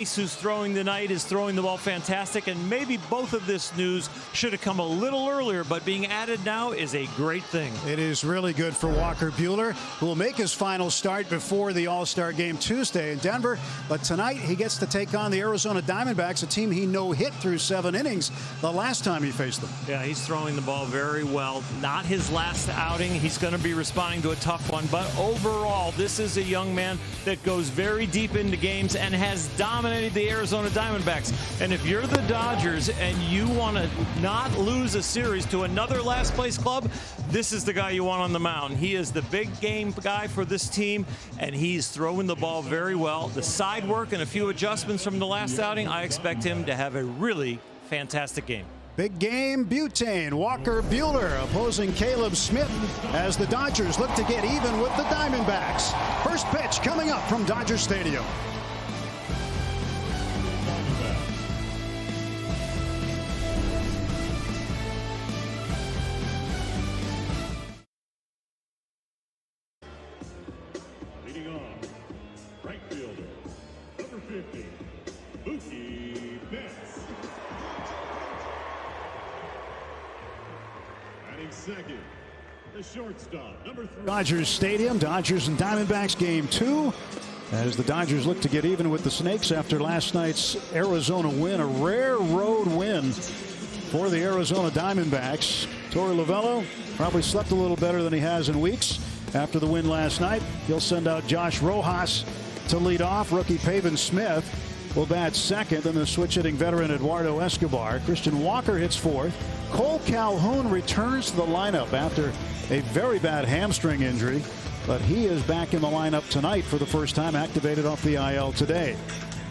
Who's throwing tonight is throwing the ball fantastic, and maybe both of this news should have come a little earlier, but being added now is a great thing. It is really good for Walker Buehler, who will make his final start before the All-Star game Tuesday in Denver. But tonight he gets to take on the Arizona Diamondbacks, a team he no-hit through 7 innings the last time he faced them. Yeah, he's throwing the ball very well. Not his last outing. He's going to be responding to a tough one, but overall this is a young man that goes very deep into games and has dominated the Arizona Diamondbacks. And if you're the Dodgers and you want to not lose a series to another last place club, this is the guy you want on the mound. He is the big game guy for this team, and he's throwing the ball very well. The side work and a few adjustments from the last outing, I expect him to have a really fantastic game. Big game butane. Walker Buehler opposing Caleb Smith as the Dodgers look to get even with the Diamondbacks. First pitch coming up from Dodger Stadium. Second, the shortstop, number 3. Dodgers Stadium, Dodgers and Diamondbacks game 2. As the Dodgers look to get even with the Snakes after last night's Arizona win, a rare road win for the Arizona Diamondbacks. Torey Lovullo probably slept a little better than he has in weeks after the win last night. He'll send out Josh Rojas to lead off. Rookie Pavin Smith will bat second, and the switch-hitting veteran Eduardo Escobar. Christian Walker hits fourth. Cole Calhoun returns to the lineup after a very bad hamstring injury, but he is back in the lineup tonight for the first time, activated off the IL today.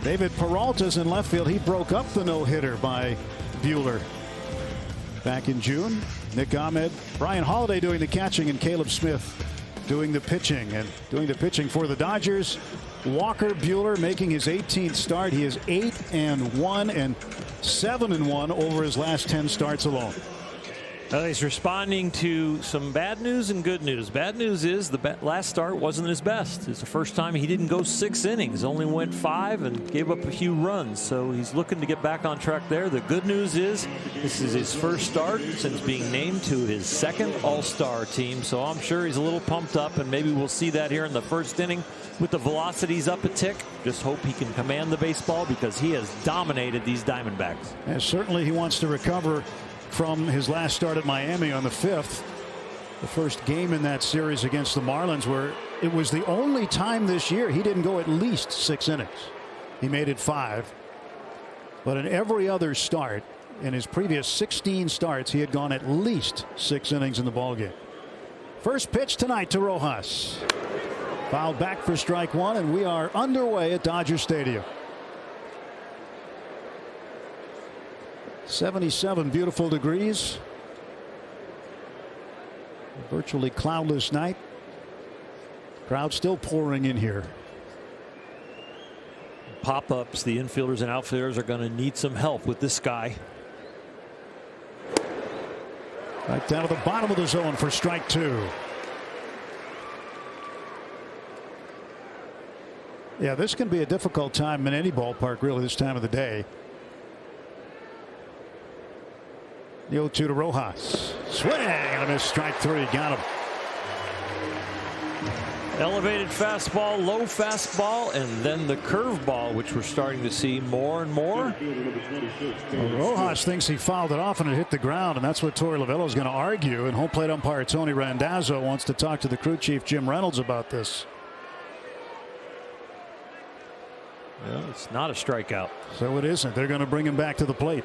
David Peralta's in left field. He broke up the no-hitter by Buehler back in June. Nick Ahmed, Brian Holiday doing the catching, and Caleb Smith doing the pitching. And doing the pitching for the Dodgers, Walker Buehler making his 18th start. He is 8-1 and 7-1 over his last 10 starts alone. He's responding to some bad news and good news. Bad news is the last start wasn't his best. It's the first time he didn't go 6 innings, only went 5 and gave up a few runs. So he's looking to get back on track there. The good news is this is his first start since being named to his 2nd All-Star team. So I'm sure he's a little pumped up, and maybe we'll see that here in the first inning with the velocities up a tick. Just hope he can command the baseball because he has dominated these Diamondbacks. And certainly he wants to recover from his last start at Miami on the 5th. The first game in that series against the Marlins, where it was the only time this year he didn't go at least 6 innings. He made it 5. But in every other start, in his previous 16 starts, he had gone at least 6 innings in the ballgame. First pitch tonight to Rojas. Fouled back for strike 1, and we are underway at Dodger Stadium. 77 beautiful degrees. Virtually cloudless night. Crowd still pouring in here. Pop-ups, the infielders and outfielders are going to need some help with this guy. Right down to the bottom of the zone for strike 2. Yeah, this can be a difficult time in any ballpark, really, this time of the day. The 0-2 to Rojas. Swing and a miss. Strike 3. Got him. Elevated fastball, low fastball, and then the curveball, which we're starting to see more and more. Well, Rojas thinks he fouled it off and it hit the ground, and that's what Torey Lovullo is going to argue. And home plate umpire Tony Randazzo wants to talk to the crew chief Jim Reynolds about this. Well, it's not a strikeout. So it isn't. They're going to bring him back to the plate.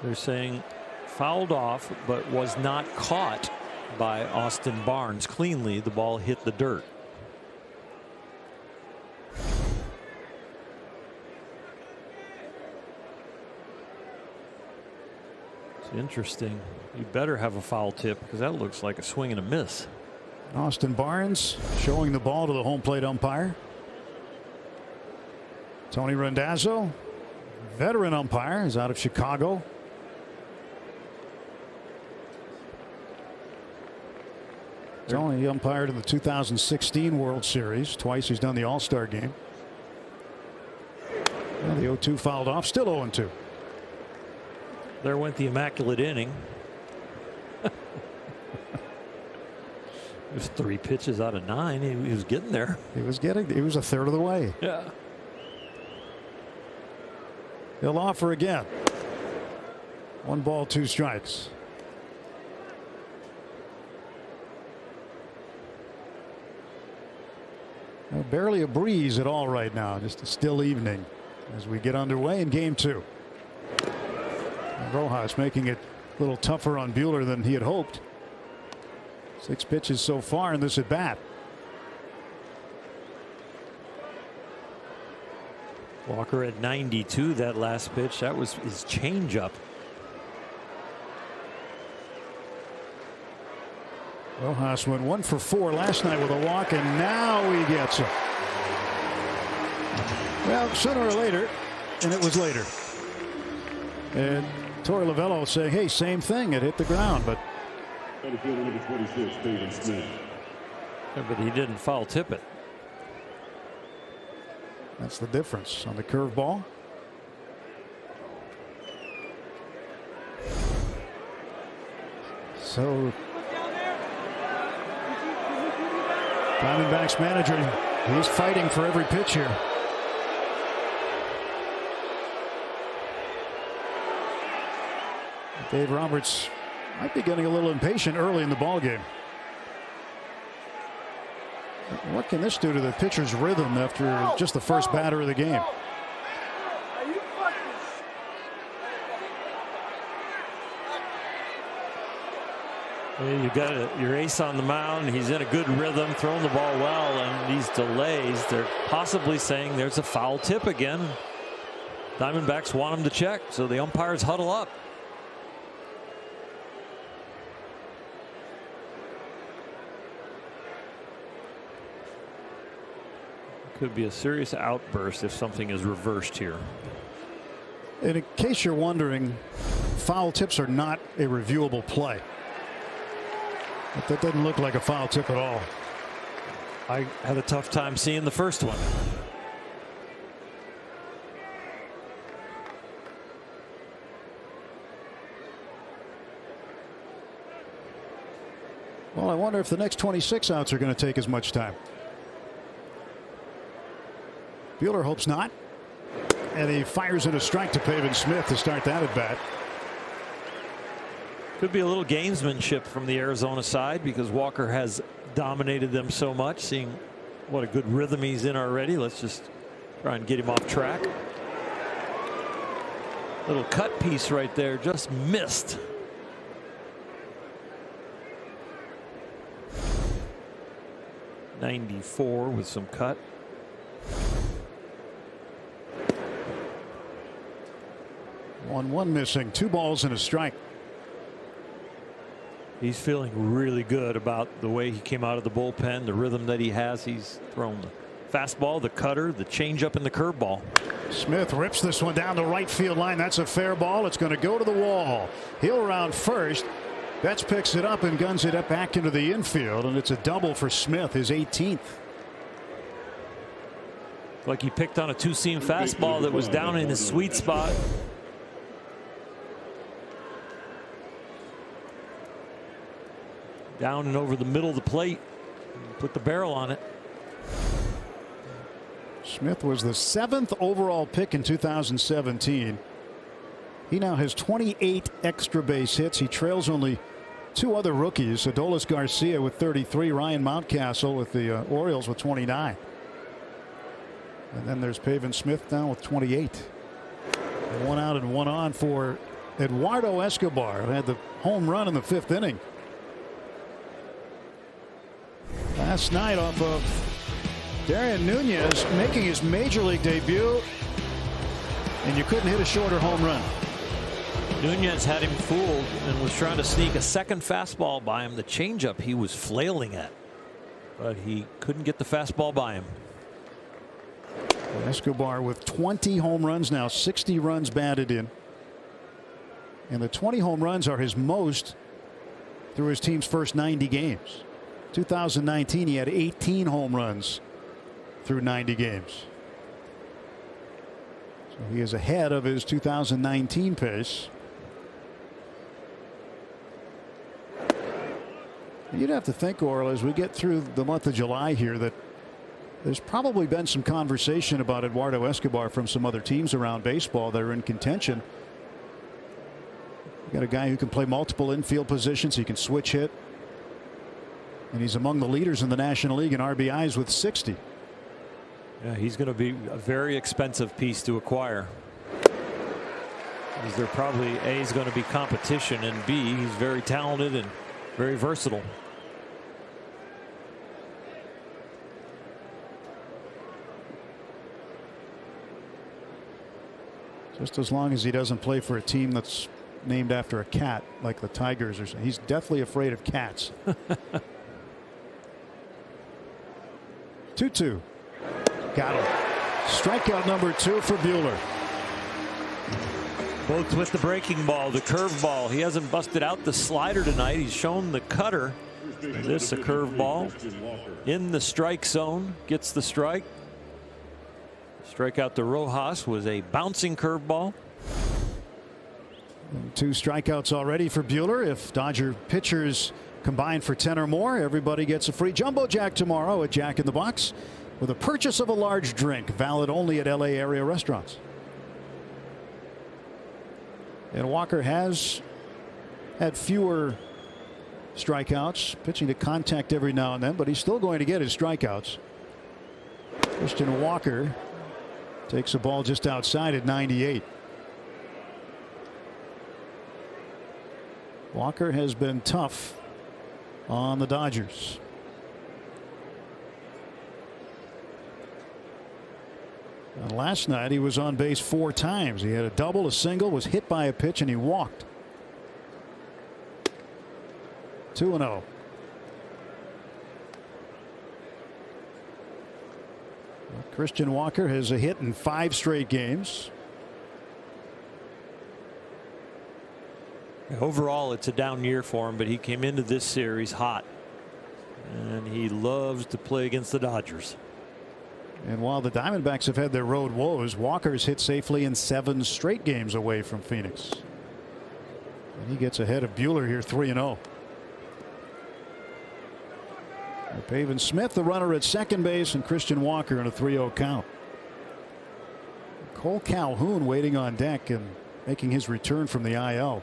They're saying fouled off, but was not caught by Austin Barnes cleanly. The ball hit the dirt. It's interesting. You better have a foul tip, because that looks like a swing and a miss. Austin Barnes showing the ball to the home plate umpire. Tony Randazzo, veteran umpire, is out of Chicago. Tony umpired in the 2016 World Series. Twice he's done the All-Star game. The 0-2 fouled off. Still 0-2. There went the immaculate inning. It was 3 pitches out of 9. He was getting there. He was a third of the way. Yeah. He'll offer again. 1 ball, 2 strikes. Barely a breeze at all right now. Just a still evening as we get underway in game 2. And Rojas making it a little tougher on Buehler than he had hoped. 6 pitches so far in this at bat. Walker at 92 that last pitch. That was his changeup. Rojas went 1 for 4 last night with a walk, and now he gets it. Well, sooner or later, and it was later. And Torey Lovullo saying, hey, same thing. It hit the ground, but. Number 26, Peyton Smith. Yeah, but he didn't foul tip it. That's the difference on the curveball. So Diamondbacks manager, he's fighting for every pitch here. Dave Roberts might be getting a little impatient early in the ball game. What can this do to the pitcher's rhythm after just the first batter of the game? You got your ace on the mound. He's in a good rhythm, throwing the ball well, and these delays, they're possibly saying there's a foul tip again. Diamondbacks want him to check, so the umpires huddle up. Could be a serious outburst if something is reversed here. And in case you're wondering, foul tips are not a reviewable play. But that doesn't look like a foul tip at all. I had a tough time seeing the first one. Well, I wonder if the next 26 outs are going to take as much time. Buehler hopes not. And he fires in a strike to Pavin Smith to start that at bat. Could be a little gamesmanship from the Arizona side because Walker has dominated them so much. Seeing what a good rhythm he's in already. Let's just try and get him off track. Little cut piece right there, just missed. .94 with some cut. One missing, 2 balls and a strike. He's feeling really good about the way he came out of the bullpen, the rhythm that he has. He's thrown the fastball, the cutter, the changeup, and the curveball. Smith rips this one down the right field line. That's a fair ball. It's going to go to the wall. He'll round first. Betts picks it up and guns it up back into the infield, and it's a double for Smith, his 18th. Like he picked on a 2-seam fastball that was down in his sweet spot. Down and over the middle of the plate. Put the barrel on it. Smith was the 7th overall pick in 2017. He now has 28 extra base hits. He trails only 2 other rookies, Adolis Garcia with 33, Ryan Mountcastle with the Orioles with 29. And then there's Pavin Smith now with 28. 1 out and 1 on for Eduardo Escobar, who had the home run in the 5th inning. Last night off of Darian Nunez making his major league debut, and you couldn't hit a shorter home run. Nunez had him fooled and was trying to sneak a second fastball by him. The changeup he was flailing at, but he couldn't get the fastball by him. Escobar with 20 home runs now, 60 runs batted in. And the 20 home runs are his most through his team's first 90 games. 2019, he had 18 home runs through 90 games. So he is ahead of his 2019 pace. You'd have to think, Orel, as we get through the month of July here, that there's probably been some conversation about Eduardo Escobar from some other teams around baseball that are in contention. You got a guy who can play multiple infield positions. He can switch hit. And he's among the leaders in the National League in RBIs with 60. Yeah, he's going to be a very expensive piece to acquire. There probably A is going to be competition, and B, he's very talented and very versatile. Just as long as he doesn't play for a team that's named after a cat like the Tigers or something. He's definitely afraid of cats. 2-2. Got him. Strikeout number 2 for Buehler. Both with the breaking ball, the curve ball. He hasn't busted out the slider tonight. He's shown the cutter. And this a curve ball in the strike zone. Gets the strike. Strikeout to Rojas was a bouncing curveball. 2 strikeouts already for Buehler. If Dodger pitchers combine for 10 or more, everybody gets a free Jumbo Jack tomorrow at Jack in the Box with a purchase of a large drink, valid only at LA area restaurants. And Walker has had fewer strikeouts, pitching to contact every now and then, but he's still going to get his strikeouts. Christian Walker takes a ball just outside at 98. Walker has been tough on the Dodgers. And last night he was on base 4 times. He had a double, a single, was hit by a pitch, and he walked. 2-0. Christian Walker has a hit in 5 straight games. Overall, it's a down year for him, but he came into this series hot, and he loves to play against the Dodgers. And while the Diamondbacks have had their road woes, Walker's hit safely in 7 straight games away from Phoenix. And he gets ahead of Buehler here, 3-0. Pavin Smith, the runner at second base, and Christian Walker in a 3-0 count. Cole Calhoun waiting on deck and making his return from the IL.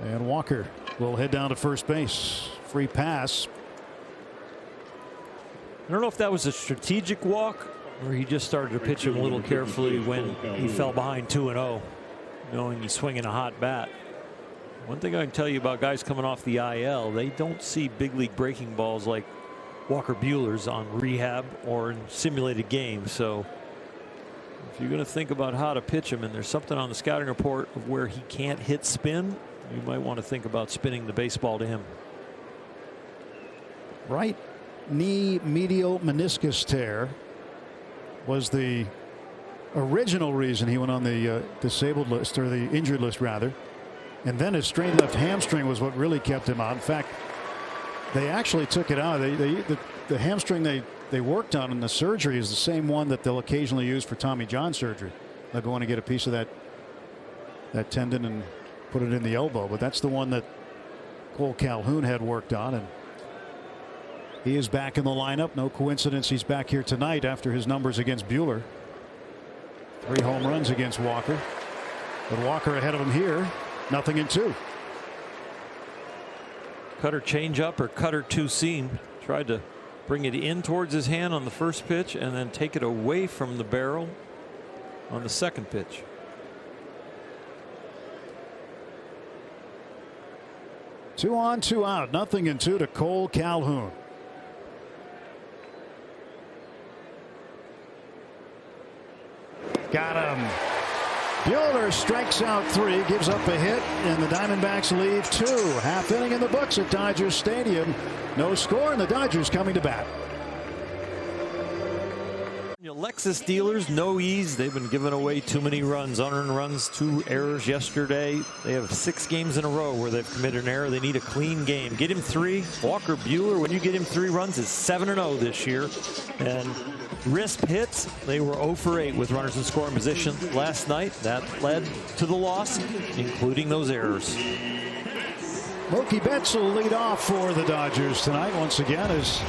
And Walker will head down to first base. Free pass. I don't know if that was a strategic walk or he just started to pitch him a little carefully when he fell behind 2-0, knowing he's swinging a hot bat. One thing I can tell you about guys coming off the IL, they don't see big league breaking balls like Walker Buehler's on rehab or in simulated games. So if you're going to think about how to pitch him and there's something on the scouting report of where he can't hit spin, you might want to think about spinning the baseball to him. Right knee medial meniscus tear was the original reason he went on the disabled list, or the injured list rather. And then his strained left hamstring was what really kept him out. In fact, they actually took it out. The hamstring they worked on in the surgery is the same one that they'll occasionally use for Tommy John surgery. They'll go in and get a piece of that tendon and put it in the elbow. But that's the one that Cole Calhoun had worked on, and he is back in the lineup. No coincidence he's back here tonight after his numbers against Buehler. 3 home runs against Walker. But Walker ahead of him here. 0-2. Cutter changeup or cutter 2-seam. Tried to bring it in towards his hand on the first pitch and then take it away from the barrel on the second pitch. Two on, 2 out. 0-2 to Cole Calhoun. Got him. Buehler strikes out 3, gives up a hit, and the Diamondbacks lead 2. Half inning in the books at Dodger Stadium. No score, and the Dodgers coming to bat. Lexus dealers, no ease. They've been giving away too many runs, unearned runs, 2 errors yesterday. They have 6 games in a row where they've committed an error. They need a clean game. Get him 3. Walker Buehler, when you get him 3 runs, is 7-0 this year. And RISP hits, they were 0 for 8 with runners in scoring position last night. That led to the loss, including those errors. Mookie Betts will lead off for the Dodgers tonight once again as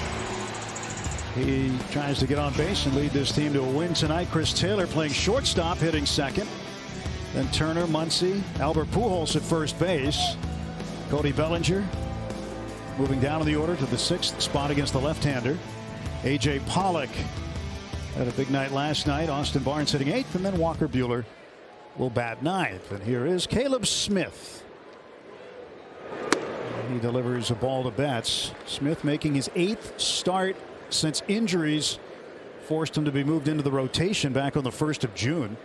he tries to get on base and lead this team to a win tonight. Chris Taylor playing shortstop, hitting second. Then Turner, Muncy, Albert Pujols at first base. Cody Bellinger moving down in the order to the 6th spot against the left-hander. A.J. Pollock had a big night last night. Austin Barnes hitting 8th, and then Walker Buehler will bat 9th. And here is Caleb Smith. He delivers a ball to Betts. Smith making his 8th start since injuries forced him to be moved into the rotation back on the 1st of June.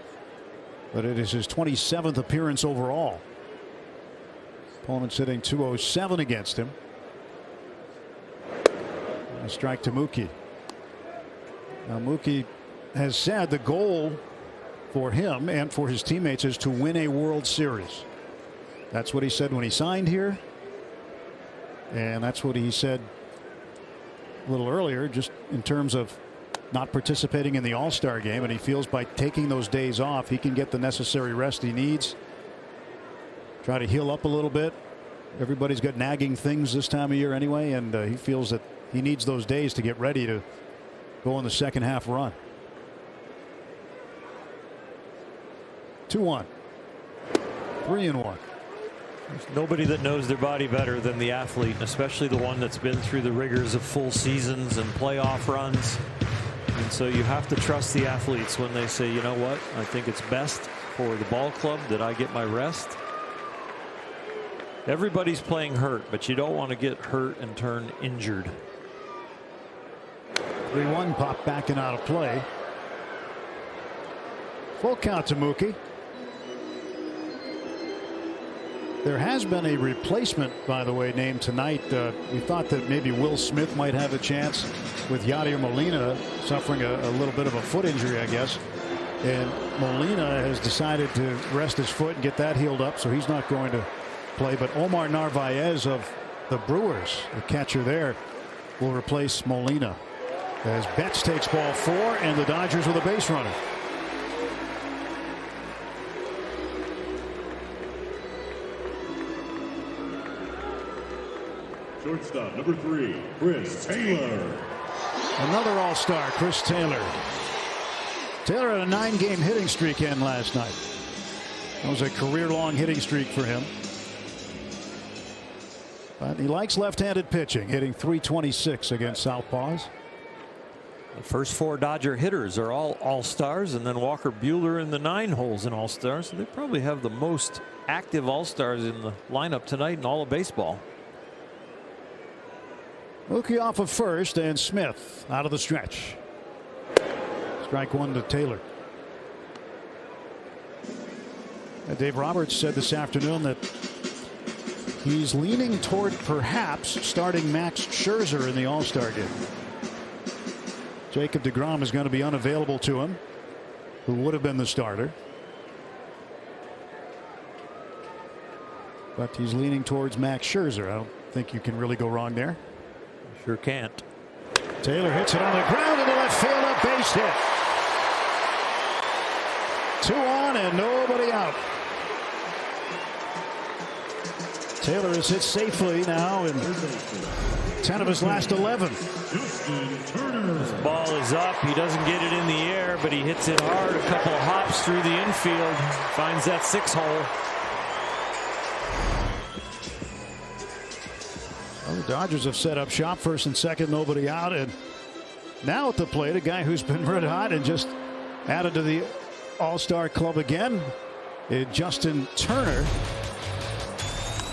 But it is his 27th appearance overall. Opponent's hitting .207 against him. A strike to Mookie. Now Mookie has said the goal for him and for his teammates is to win a World Series. That's what he said when he signed here. And that's what he said a little earlier, just in terms of not participating in the All-Star game. And he feels by taking those days off, he can get the necessary rest he needs. Try to heal up a little bit. Everybody's got nagging things this time of year anyway, and he feels that he needs those days to get ready to go on the second half run. 2-1. 3-1. There's nobody that knows their body better than the athlete, especially the one that's been through the rigors of full seasons and playoff runs. And so you have to trust the athletes when they say, you know what, I think it's best for the ball club that I get my rest. Everybody's playing hurt, but you don't want to get hurt and turn injured. 3-1, pop back and out of play. Full count to Mookie. There has been a replacement, by the way, named tonight. We thought that maybe Will Smith might have a chance with Yadier Molina suffering a little bit of a foot injury, I guess. And Molina has decided to rest his foot and get that healed up, so he's not going to play. But Omar Narvaez of the Brewers, the catcher there, will replace Molina as Betts takes ball 4 and the Dodgers with a base runner. Shortstop, number 3, Chris Taylor. Another All-Star, Chris Taylor. Taylor had a 9-game hitting streak in last night. That was a career-long hitting streak for him. But he likes left-handed pitching, hitting .326 against Southpaws. The first 4 Dodger hitters are all All-Stars, and then Walker Buehler in the 9 holes in All-Stars. So they probably have the most active All-Stars in the lineup tonight in all of baseball. Mookie off of first, and Smith out of the stretch. Strike 1 to Taylor. Dave Roberts said this afternoon that he's leaning toward perhaps starting Max Scherzer in the All-Star game. Jacob deGrom is going to be unavailable to him, who would have been the starter. But he's leaning towards Max Scherzer. I don't think you can really go wrong there. Sure can't. Taylor hits it on the ground into left field, a base hit. 2 on and nobody out. Taylor is hit safely now in 10 of his last 11. This ball is up. He doesn't get it in the air, but he hits it hard. A couple of hops through the infield. Finds that 6 hole. Well, the Dodgers have set up shop, first and second, nobody out. And now at the plate, a guy who's been red hot and just added to the All-Star club again, Justin Turner.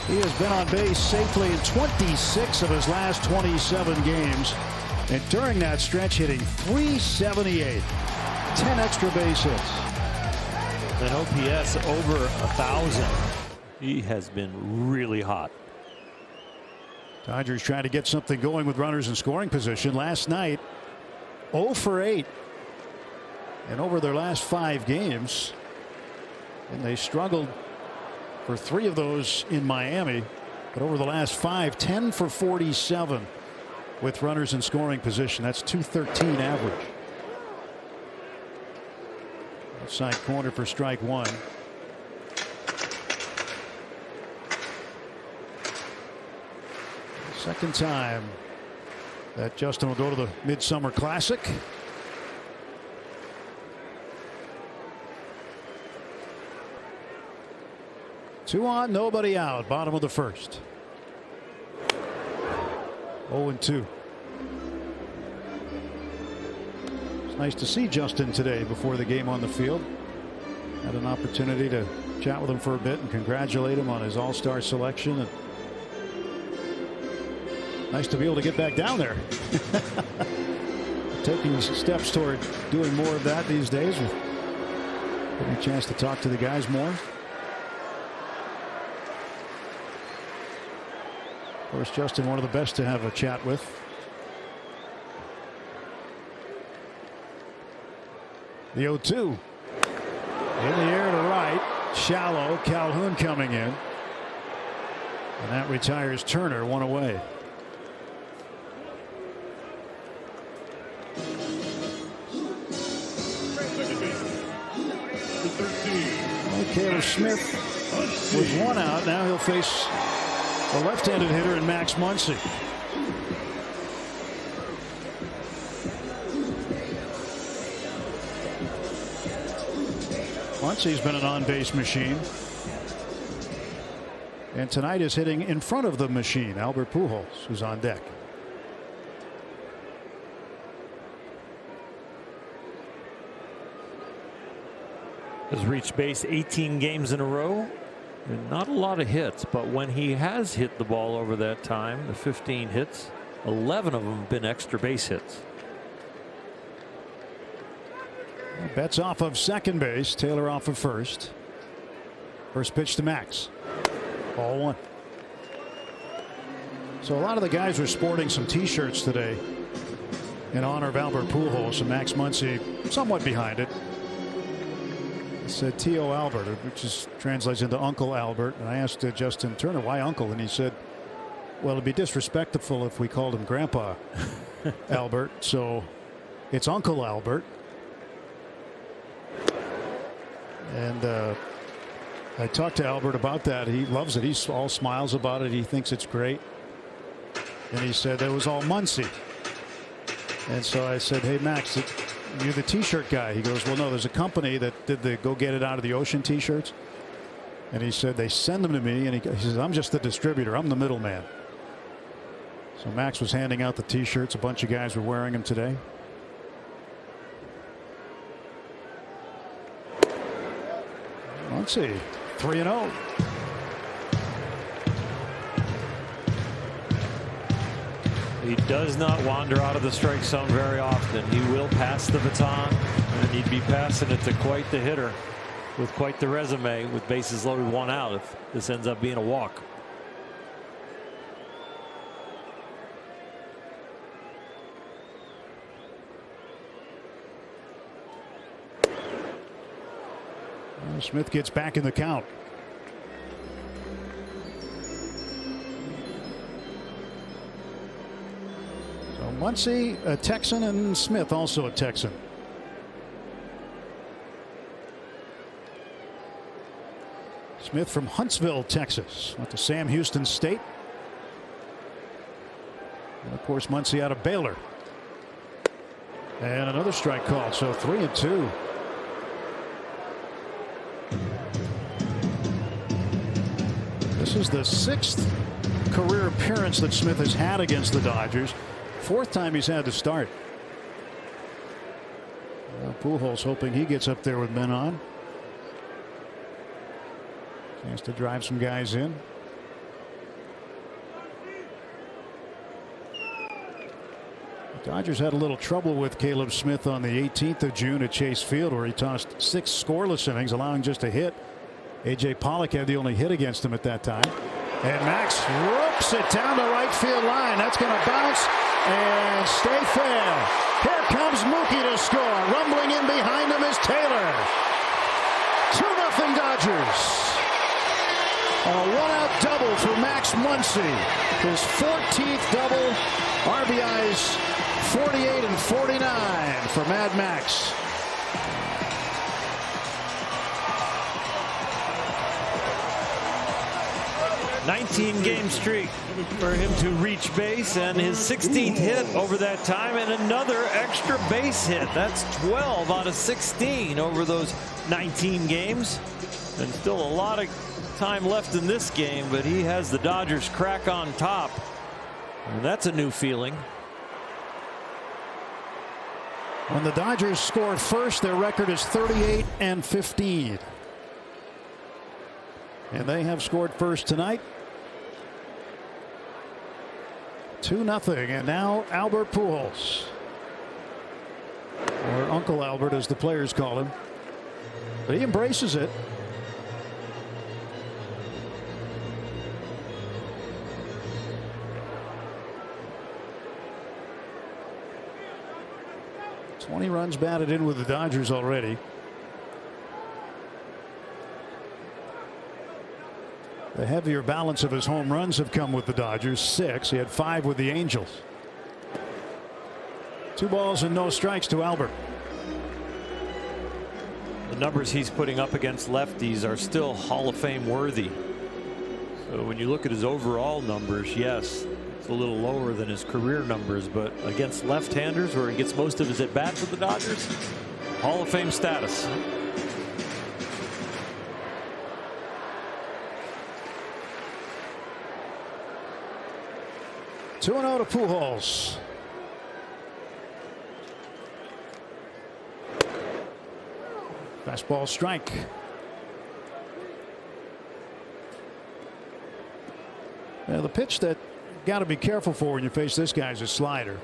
He has been on base safely in 26 of his last 27 games. And during that stretch, hitting .378. 10 extra base hits. An OPS over 1,000. He has been really hot. Dodgers trying to get something going with runners in scoring position. Last night, 0 for 8 And over their last 5 games, and they struggled for 3 of those in Miami, but over the last 5, 10 for 47 with runners in scoring position. That's .213 average. Outside corner for strike 1. Second time that Justin will go to the Midsummer Classic. Two on, nobody out. Bottom of the first. 0-2. It's nice to see Justin today before the game on the field. Had an opportunity to chat with him for a bit and congratulate him on his all-star selection. And nice to be able to get back down there. Taking steps toward doing more of that these days. Getting a chance to talk to the guys more. Of course, Justin, one of the best to have a chat with. The 0-2. In the air to right. Shallow. Calhoun coming in. And that retires Turner, 1 away. Caleb Smith with 1 out. Now he'll face a left-handed hitter in Max Muncy. Muncy's been an on-base machine. And tonight is hitting in front of the machine, Albert Pujols, who's on deck. Has reached base 18 games in a row. And not a lot of hits, but when he has hit the ball over that time, the 15 hits, 11 of them have been extra base hits. Betts off of second base. Taylor off of first. First pitch to Max. Ball 1. So a lot of the guys were sporting some T-shirts today in honor of Albert Pujols, and Max Muncy somewhat behind it. It said T.O. Albert, which translates into Uncle Albert. And I asked Justin Turner, why Uncle? And he said, well, it'd be disrespectful if we called him Grandpa Albert. So it's Uncle Albert. And I talked to Albert about that. He loves it. He's all smiles about it. He thinks it's great. And he said that was all Muncy. And so I said, hey, Max, you're the T-shirt guy. He goes, well, no, there's a company that did the go get it out of the ocean T-shirts. And he said they send them to me. And he says, I'm just the distributor. I'm the middleman. So Max was handing out the T-shirts. A bunch of guys were wearing them today. Let's see. 3-0. He does not wander out of the strike zone very often. He will pass the baton, and he'd be passing it to quite the hitter with quite the resume with bases loaded, 1 out if this ends up being a walk. Smith gets back in the count. So Muncy, a Texan, and Smith also a Texan. Smith from Huntsville, Texas. Went to Sam Houston State. And of course Muncy out of Baylor. And another strike call. So 3-2. This is the 6th career appearance that Smith has had against the Dodgers. 4th time he's had to start. Pujols hoping he gets up there with men on. Chance to drive some guys in. The Dodgers had a little trouble with Caleb Smith on the 18th of June at Chase Field, where he tossed 6 scoreless innings, allowing just a hit. A.J. Pollock had the only hit against him at that time. And Max ropes it down the right field line. That's going to bounce and stay fair. Here comes Mookie to score. Rumbling in behind him is Taylor. 2-0 Dodgers. A one-out double for Max Muncy. His 14th double. RBIs 48 and 49 for Mad Max. "19-game streak for him to reach base, and his 16th hit over that time, and another extra base hit. That's 12 out of 16 over those 19 games. And still a lot of time left in this game, but he has the Dodgers crack on top. And that's a new feeling. When the Dodgers scored first, their record is 38 and 15. And they have scored first tonight. 2-0, and now Albert Pujols, or Uncle Albert as the players call him, but he embraces it. "20 runs batted in with the Dodgers already. The heavier balance of his home runs have come with the Dodgers, 6. He had 5 with the Angels. 2 balls and no strikes to Albert. The numbers he's putting up against lefties are still Hall of Fame worthy. So when you look at his overall numbers, yes, it's a little lower than his career numbers, but against left-handers, where he gets most of his at-bats with the Dodgers, Hall of Fame status. Two 2-0 to Pujols. Fastball strike. Now the pitch that got to be careful for when you face this guy is a slider.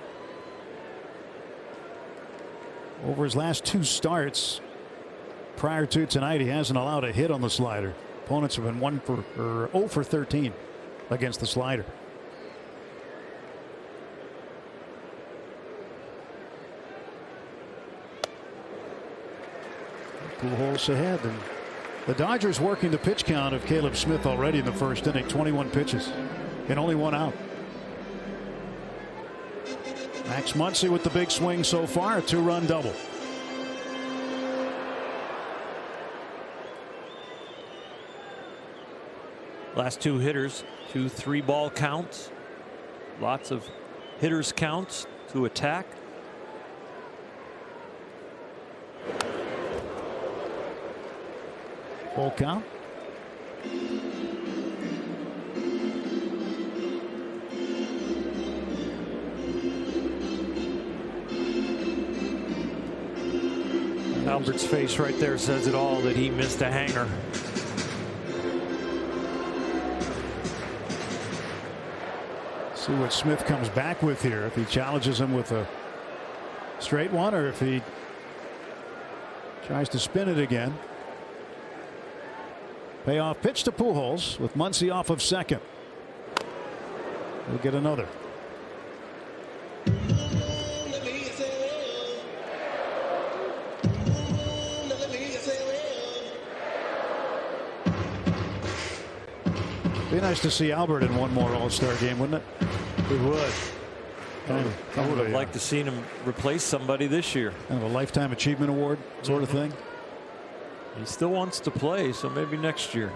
Over his last 2 starts prior to tonight, he hasn't allowed a hit on the slider. Opponents have been 0 for 13 against the slider. Pujols ahead, and the Dodgers working the pitch count of Caleb Smith already in the first inning. 21 pitches and only 1 out. Max Muncy with the big swing so far, a 2-run double. Last 2 hitters, 2 3-ball counts. Lots of hitters counts to attack. Full count. Albert's face right there says it all, that he missed a hanger. See what Smith comes back with here, if he challenges him with a straight one or if he tries to spin it again. Payoff pitch to Pujols with Muncy off of second. We'll get another. Be nice to see Albert in one more All-Star game, wouldn't it? It would. I would have liked to see him replace somebody this year. Kind of a Lifetime Achievement Award sort of thing. He still wants to play, so maybe next year.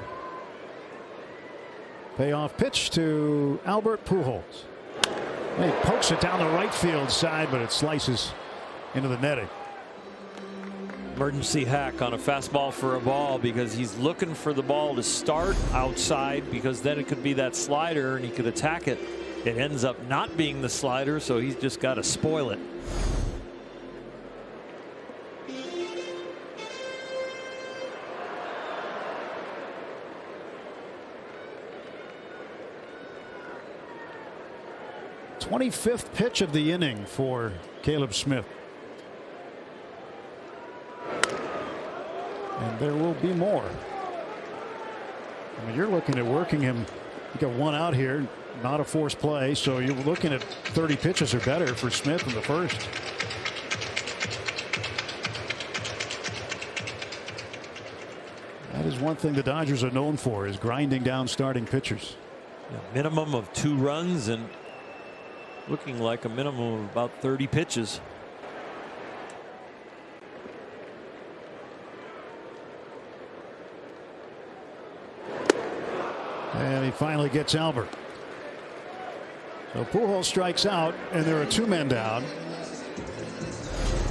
Payoff pitch to Albert Pujols. He pokes it down the right field side, but it slices into the netting. Emergency hack on a fastball for a ball, because he's looking for the ball to start outside, because then it could be that slider and he could attack it. It ends up not being the slider, so he's just got to spoil it. '25th pitch of the inning for Caleb Smith. And there will be more. I mean, you're looking at working him. You got 1 out here, not a forced play, so you're looking at 30 pitches or better for Smith in the first. is one thing the Dodgers are known for, is grinding down starting pitchers. A minimum of 2 runs and looking like a minimum of about 30 pitches. And he finally gets Albert. So Pujols strikes out, and there are 2 men down.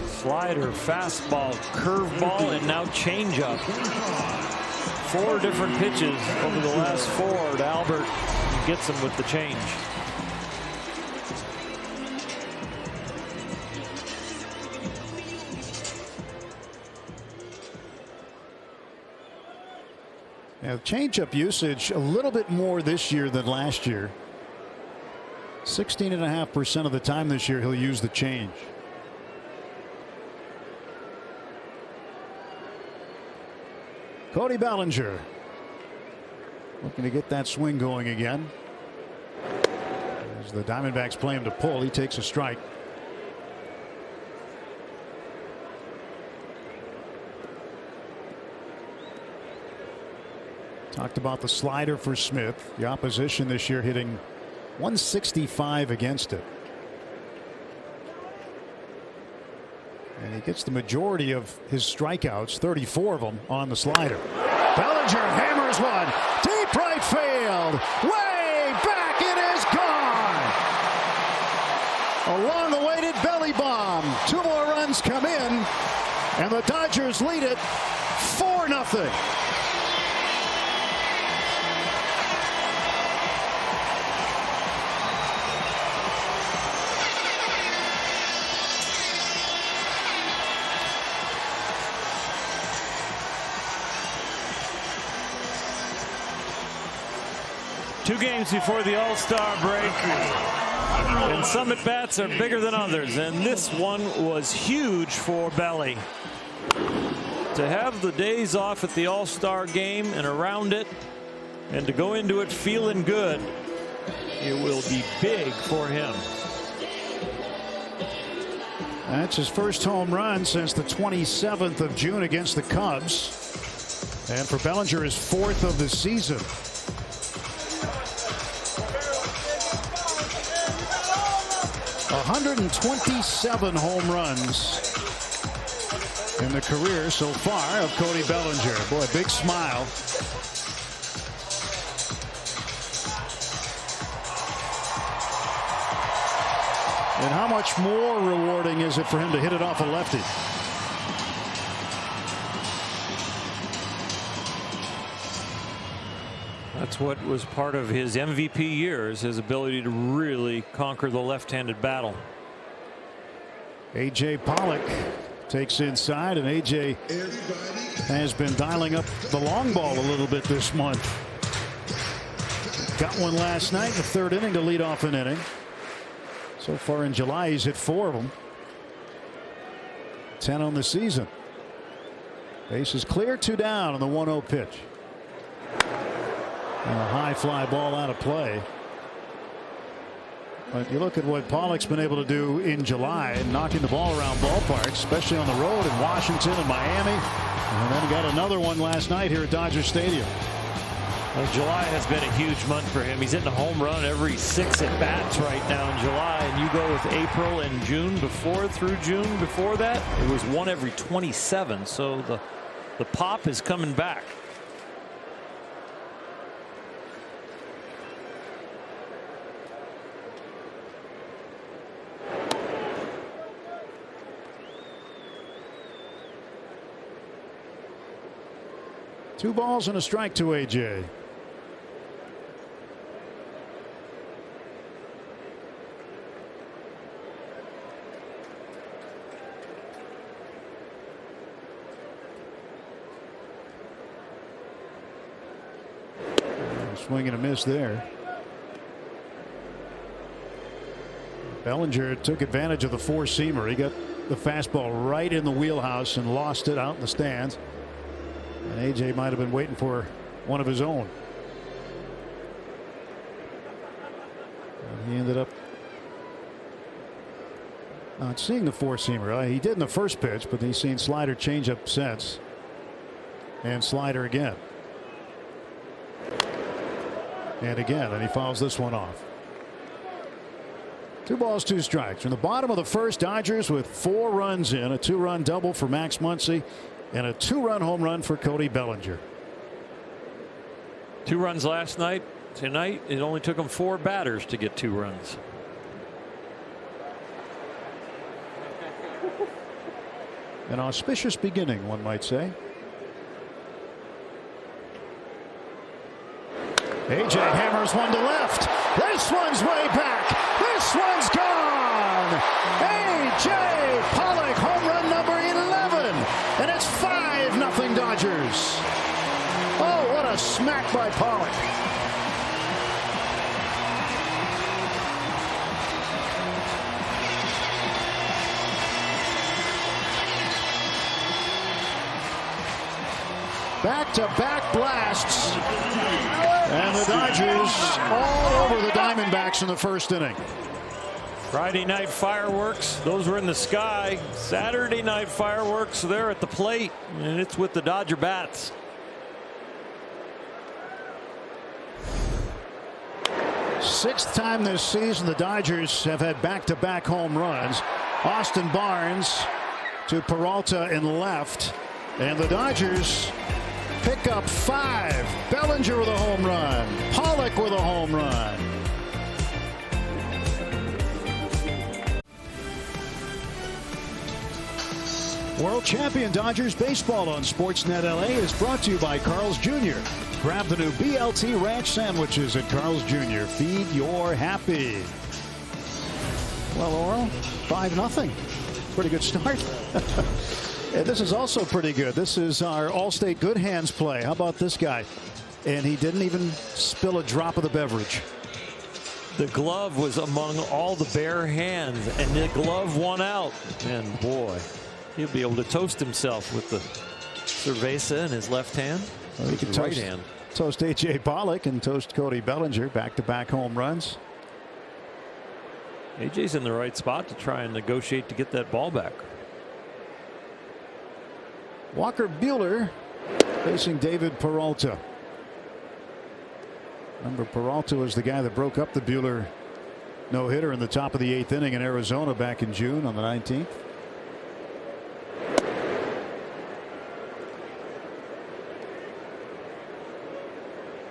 Slider, fastball, curveball, and now changeup. 4 different pitches over the last 4 to Albert. He gets him with the change. Now, changeup usage a little bit more this year than last year. 16.5% of the time this year he'll use the change. Cody Bellinger looking to get that swing going again. As the Diamondbacks play him to pull, he takes a strike. Talked about the slider for Smith. The opposition this year hitting 165 against it. And he gets the majority of his strikeouts, 34 of them, on the slider. Bellinger hammers one. Deep right field. Way back. It is gone. A long-awaited belly bomb. 2 more runs come in. And the Dodgers lead it 4-0. Two games before the All-Star break, and some at-bats are bigger than others, and this one was huge for Belly. To have the days off at the All-Star game and around it, and to go into it feeling good, it will be big for him. That's his first home run since the 27th of June against the Cubs, and for Bellinger, his 4th of the season. 127 home runs in the career so far of Cody Bellinger. Boy, big smile. And how much more rewarding is it for him to hit it off a lefty? That's what was part of his MVP years, his ability to really conquer the left-handed battle. A.J. Pollock takes inside, and A.J. has been dialing up the long ball a little bit this month. Got one last night in the 3rd inning to lead off an inning. So far in July, he's hit 4 of them. 10 on the season. Base is clear, 2 down on the 1-0 pitch. And a high fly ball out of play. But you look at what Pollock's been able to do in July, knocking the ball around ballparks, especially on the road in Washington and Miami. And then got another one last night here at Dodger Stadium. Well, July has been a huge month for him. He's hitting a home run every 6 at bats right now in July. And you go with April and June through June before that, it was 1 every 27. So the pop is coming back. Two balls and a strike to A.J. Swing and a miss there. Bellinger took advantage of the 4-seamer. He got the fastball right in the wheelhouse and lost it out in the stands. And A.J. might have been waiting for one of his own. And he ended up not seeing the 4-seamer. He did in the first pitch, but he's seen slider, changeup since, and slider again. And again, and he fouls this one off. 2 balls, 2 strikes. From the bottom of the first, Dodgers with 4 runs in, a 2-run double for Max Muncy and a 2-run home run for Cody Bellinger. 2 runs last night. Tonight, it only took him 4 batters to get 2 runs. An auspicious beginning, one might say. AJ hammers one to left. This one's way back. This one's gone. AJ Pollock, home run number 11. And it's 5-0 Dodgers. Oh, what a smack by Pollock. Back-to-back blasts. And the Dodgers all over the Diamondbacks in the first inning. Friday night fireworks, those were in the sky. Saturday night fireworks, they're at the plate, and it's with the Dodger bats. Sixth time this season the Dodgers have had back-to-back home runs. Austin Barnes to Peralta in left, and the Dodgers pick up 5. Bellinger with a home run. Pollock with a home run. World Champion Dodgers baseball on Sportsnet LA is brought to you by Carl's Jr. Grab the new BLT Ranch sandwiches at Carl's Jr. Feed your happy. Well, Oral, 5-0. Pretty good start. This is also pretty good. This is our Allstate Good Hands play. How about this guy? And he didn't even spill a drop of the beverage. The glove was among all the bare hands, and the glove won out. And boy, he'll be able to toast himself with the cerveza in his left hand. Well, he can right hand. Toast AJ Pollock and toast Cody Bellinger. Back-to-back home runs. AJ's in the right spot to try and negotiate to get that ball back. Walker Buehler facing David Peralta. Remember, Peralta was the guy that broke up the Buehler no-hitter in the top of the 8th inning in Arizona back in June on the 19th.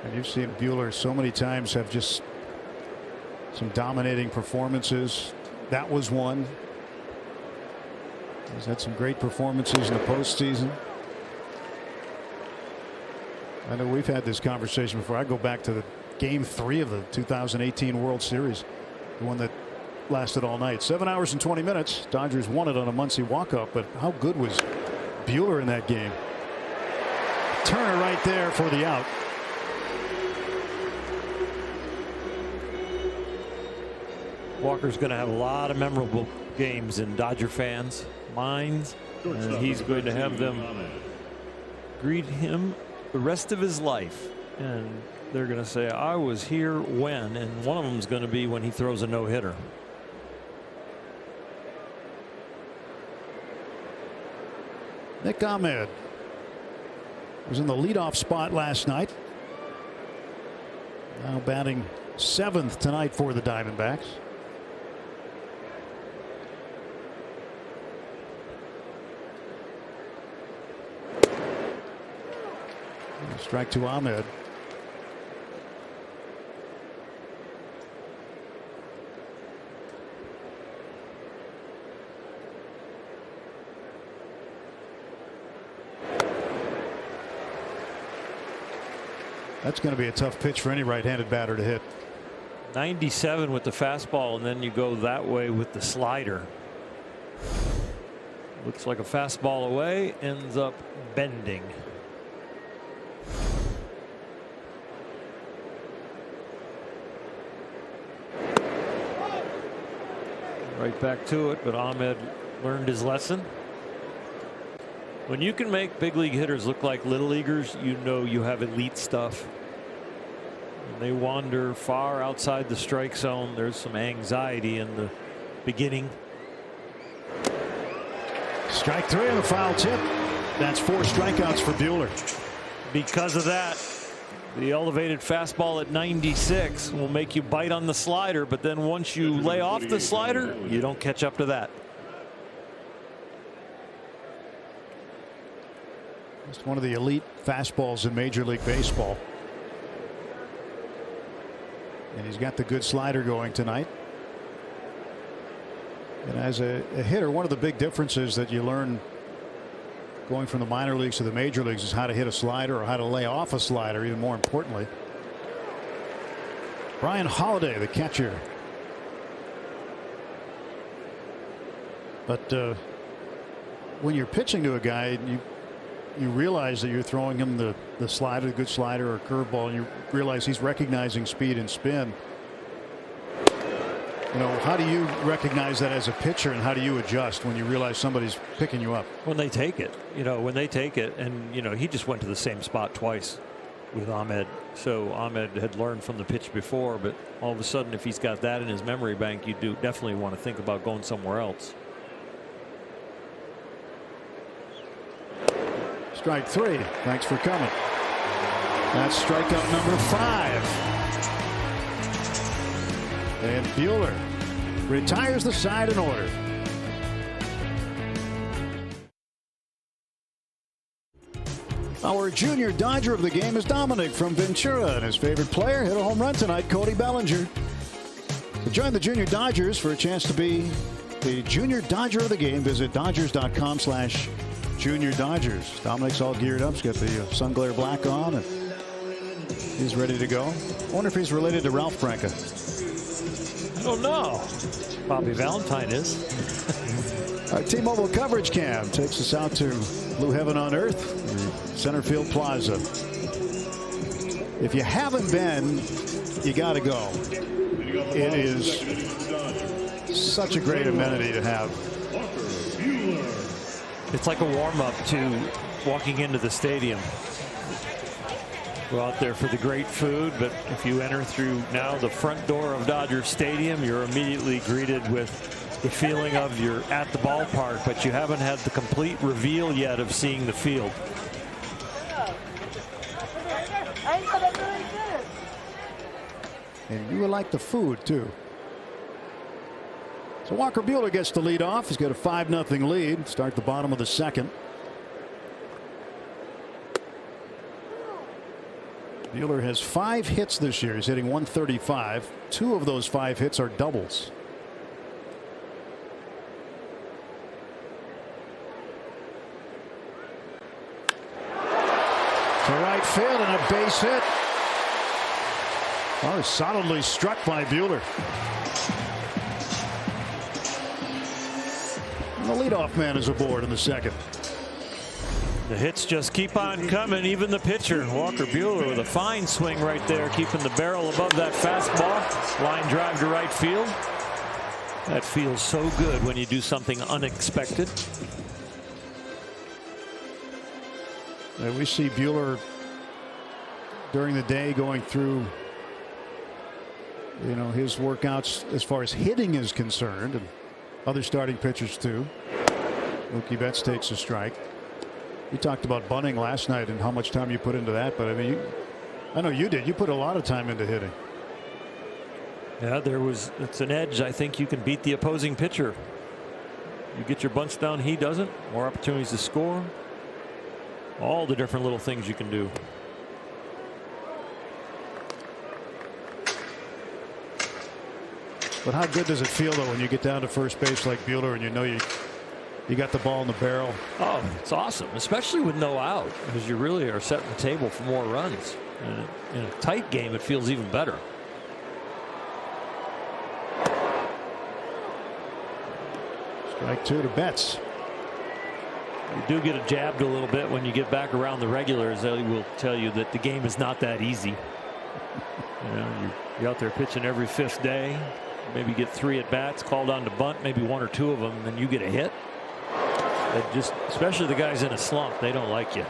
And you've seen Buehler so many times have just some dominating performances. That was one. He's had some great performances in the postseason. I know we've had this conversation before. I go back to the Game 3 of the 2018 World Series, the one that lasted all night. 7 hours and 20 minutes. Dodgers won it on a Muncy walk-up, but how good was Buehler in that game? Turner right there for the out. Walker's going to have a lot of memorable games in Dodger fans' minds, and he's going to have them greet him the rest of his life, and they're going to say, I was here when, and one of them is going to be when he throws a no-hitter. Nick Ahmed was in the leadoff spot last night. Now batting 7th tonight for the Diamondbacks. Strike to Ahmed. That's going to be a tough pitch for any right-handed batter to hit. 97 with the fastball, and then you go that way with the slider. Looks like a fastball away, ends up bending. Right back to it, but Ahmed learned his lesson. When you can make big league hitters look like little leaguers, you know you have elite stuff. When they wander far outside the strike zone, there's some anxiety in the beginning. Strike 3 on the foul tip. That's 4 strikeouts for Buehler. Because of that, The elevated fastball at 96 will make you bite on the slider, but then once you lay off the slider, you don't catch up to that. It's one of the elite fastballs in Major League Baseball. And he's got the good slider going tonight. And as a hitter, one of the big differences that you learn going from the minor leagues to the major leagues is how to hit a slider or how to lay off a slider, even more importantly. Brian Holiday, the catcher. But when you're pitching to a guy, you realize that you're throwing him the slider, the good slider or curveball, and you realize he's recognizing speed and spin. You know, how do you recognize that as a pitcher, and how do you adjust when you realize somebody's picking you up? When they take it, when they take it, and he just went to the same spot twice with Ahmed. So Ahmed had learned from the pitch before, but all of a sudden, if he's got that in his memory bank, you do definitely want to think about going somewhere else. Strike 3. Thanks for coming. That's strikeout number 5. And Buehler retires the side in order. Our junior Dodger of the game is Dominic from Ventura, and his favorite player hit a home run tonight, Cody Bellinger. To join the junior Dodgers for a chance to be the junior Dodger of the game, visit Dodgers.com/Junior Dodgers. Dominic's all geared up. He's got the sun glare black on, and he's ready to go. I wonder if he's related to Ralph Branca. I don't know. Bobby Valentine is. Our T-Mobile coverage cam takes us out to Blue Heaven on Earth, the Center Field Plaza. If you haven't been, you got to go. It is such a great amenity to have. It's like a warm-up to walking into the stadium. Go out there for the great food, but if you enter through now the front door of Dodger Stadium, you're immediately greeted with the feeling of you're at the ballpark, but you haven't had the complete reveal yet of seeing the field. And you will like the food too. So Walker Buehler gets the lead off. He's got a 5-0 lead. Start the bottom of the second. Buehler has 5 hits this year. He's hitting .135. 2 of those 5 hits are doubles. To right field and a base hit. Oh, solidly struck by Buehler. And the leadoff man is aboard in the second. The hits just keep on coming. Even the pitcher, Walker Buehler, with a fine swing right there, keeping the barrel above that fastball. Line drive to right field. That feels so good when you do something unexpected. And we see Buehler during the day going through, his workouts as far as hitting is concerned, and other starting pitchers too. Mookie Betts takes a strike. You talked about bunting last night and how much time you put into that, but I mean, I know you did. You put a lot of time into hitting. Yeah, it's an edge. I think you can beat the opposing pitcher. You get your bunts down, he doesn't. More opportunities to score. All the different little things you can do. But how good does it feel though when you get down to first base like Buehler and you got the ball in the barrel? Oh, it's awesome, especially with no out, because you really are setting the table for more runs. And in a tight game, it feels even better. Strike 2 to Betts. You do get jabbed a little bit when you get back around the regulars. They will tell you that the game is not that easy. You're out there pitching every 5th day. Maybe get 3 at bats, called on to bunt, maybe 1 or 2 of them, and then you get a hit. Especially the guys in a slump, they don't like you.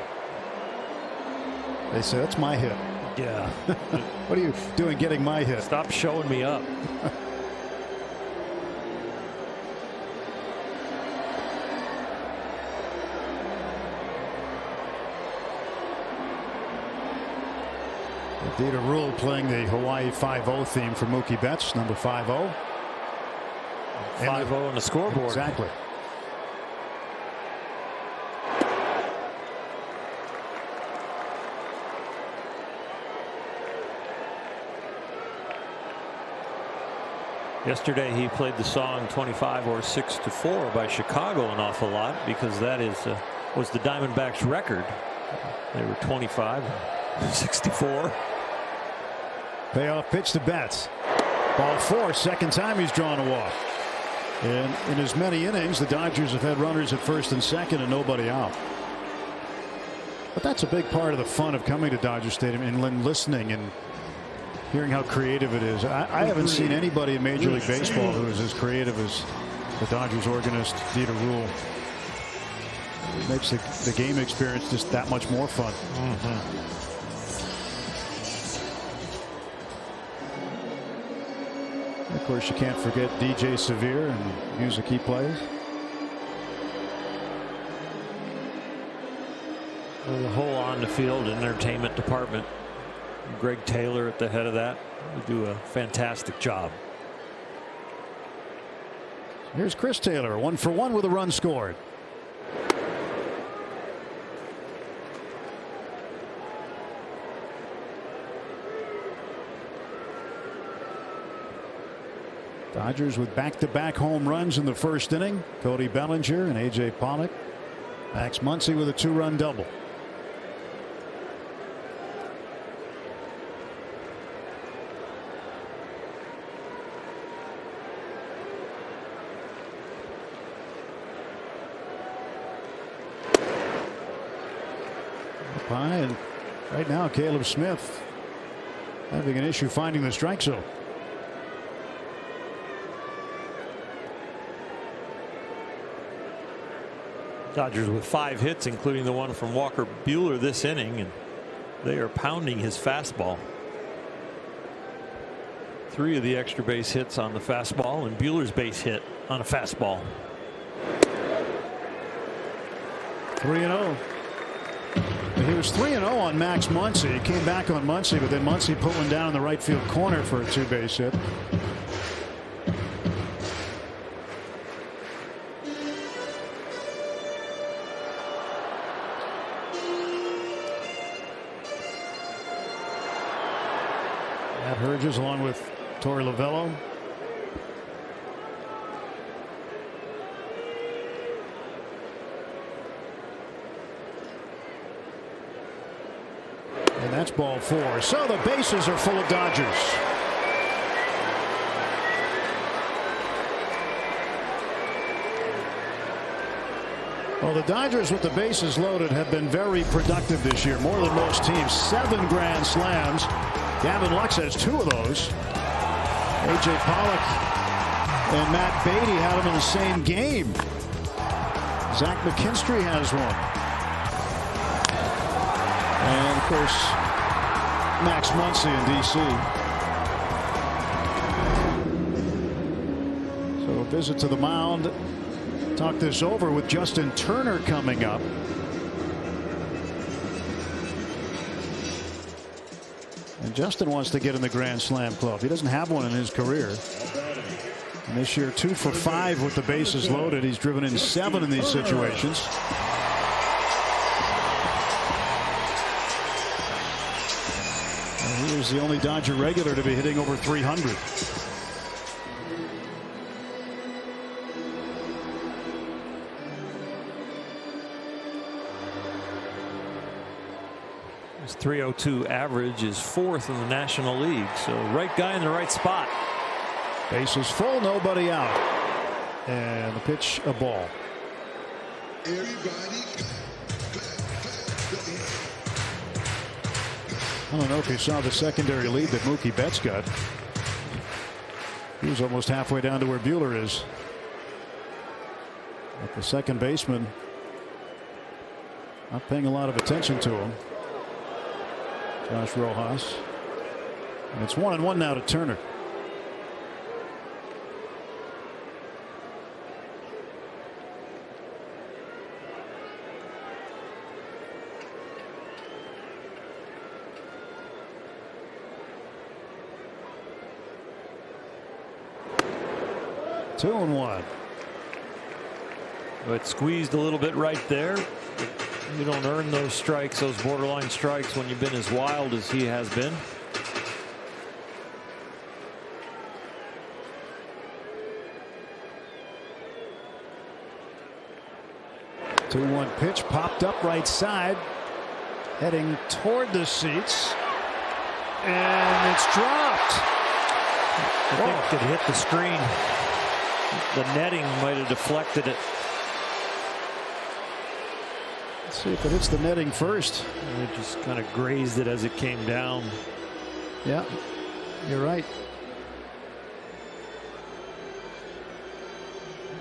They say, that's my hit. Yeah. What are you doing getting my hit? Stop showing me up. Dieter Rule playing the Hawaii 5-0 theme for Mookie Betts, number 5-0. 5-0 on the scoreboard. Exactly. Yesterday he played the song 25 or 6-4 by Chicago an awful lot, because that was the Diamondbacks record. They were 25 and 64. Payoff pitch to Betts. Ball 4, second time he's drawn a walk. And in as many innings, the Dodgers have had runners at first and second and nobody out. But that's a big part of the fun of coming to Dodger Stadium and listening and hearing how creative it is. I haven't seen anybody in Major League Baseball who is as creative as the Dodgers organist Dieter Rule. It makes the game experience just that much more fun. Of course, you can't forget DJ Severe and the music he plays. Well, the whole on the field entertainment department, Greg Taylor at the head of that, they do a fantastic job. Here's Chris Taylor, 1 for 1 with a run scored. Dodgers with back-to-back home runs in the first inning. Cody Bellinger and A.J. Pollock. Max Muncy with a 2-run double. And right now Caleb Smith having an issue finding the strike zone. Dodgers with 5 hits, including the one from Walker Buehler this inning, and they are pounding his fastball. 3 of the extra base hits on the fastball, and Buehler's base hit on a fastball. 3-0. He was 3-0 on Max Muncy. He came back on Muncy, but then Muncy put one down in the right field corner for a 2-base hit. Matt Herges along with Torey Lovello. And that's ball 4. So the bases are full of Dodgers. Well, the Dodgers with the bases loaded have been very productive this year, more than most teams. 7 grand slams. Gavin Lux has 2 of those. A.J. Pollock and Matt Beatty had them in the same game. Zach McKinstry has one. And, of course, Max Muncy in D.C. So a visit to the mound. Talk this over with Justin Turner coming up. And Justin wants to get in the Grand Slam club. He doesn't have one in his career. And this year 2 for 5 with the bases loaded. He's driven in 7 in these situations. And he was the only Dodger regular to be hitting over 300. His .302 average is 4th in the National League. So right guy in the right spot. Bases full, nobody out. And the pitch, a ball. I don't know if you saw the secondary lead that Mookie Betts got. He was almost halfway down to where Buehler is. But the second baseman not paying a lot of attention to him. Josh Rojas. And it's 1-1 now to Turner. 2-1. It squeezed a little bit right there. You don't earn those strikes, those borderline strikes, when you've been as wild as he has been. The 2-1 pitch popped up right side, heading toward the seats, and it's dropped. I think it hit the screen. The netting might have deflected it. Let's see if it hits the netting first. And it just kind of grazed it as it came down. Yeah, you're right.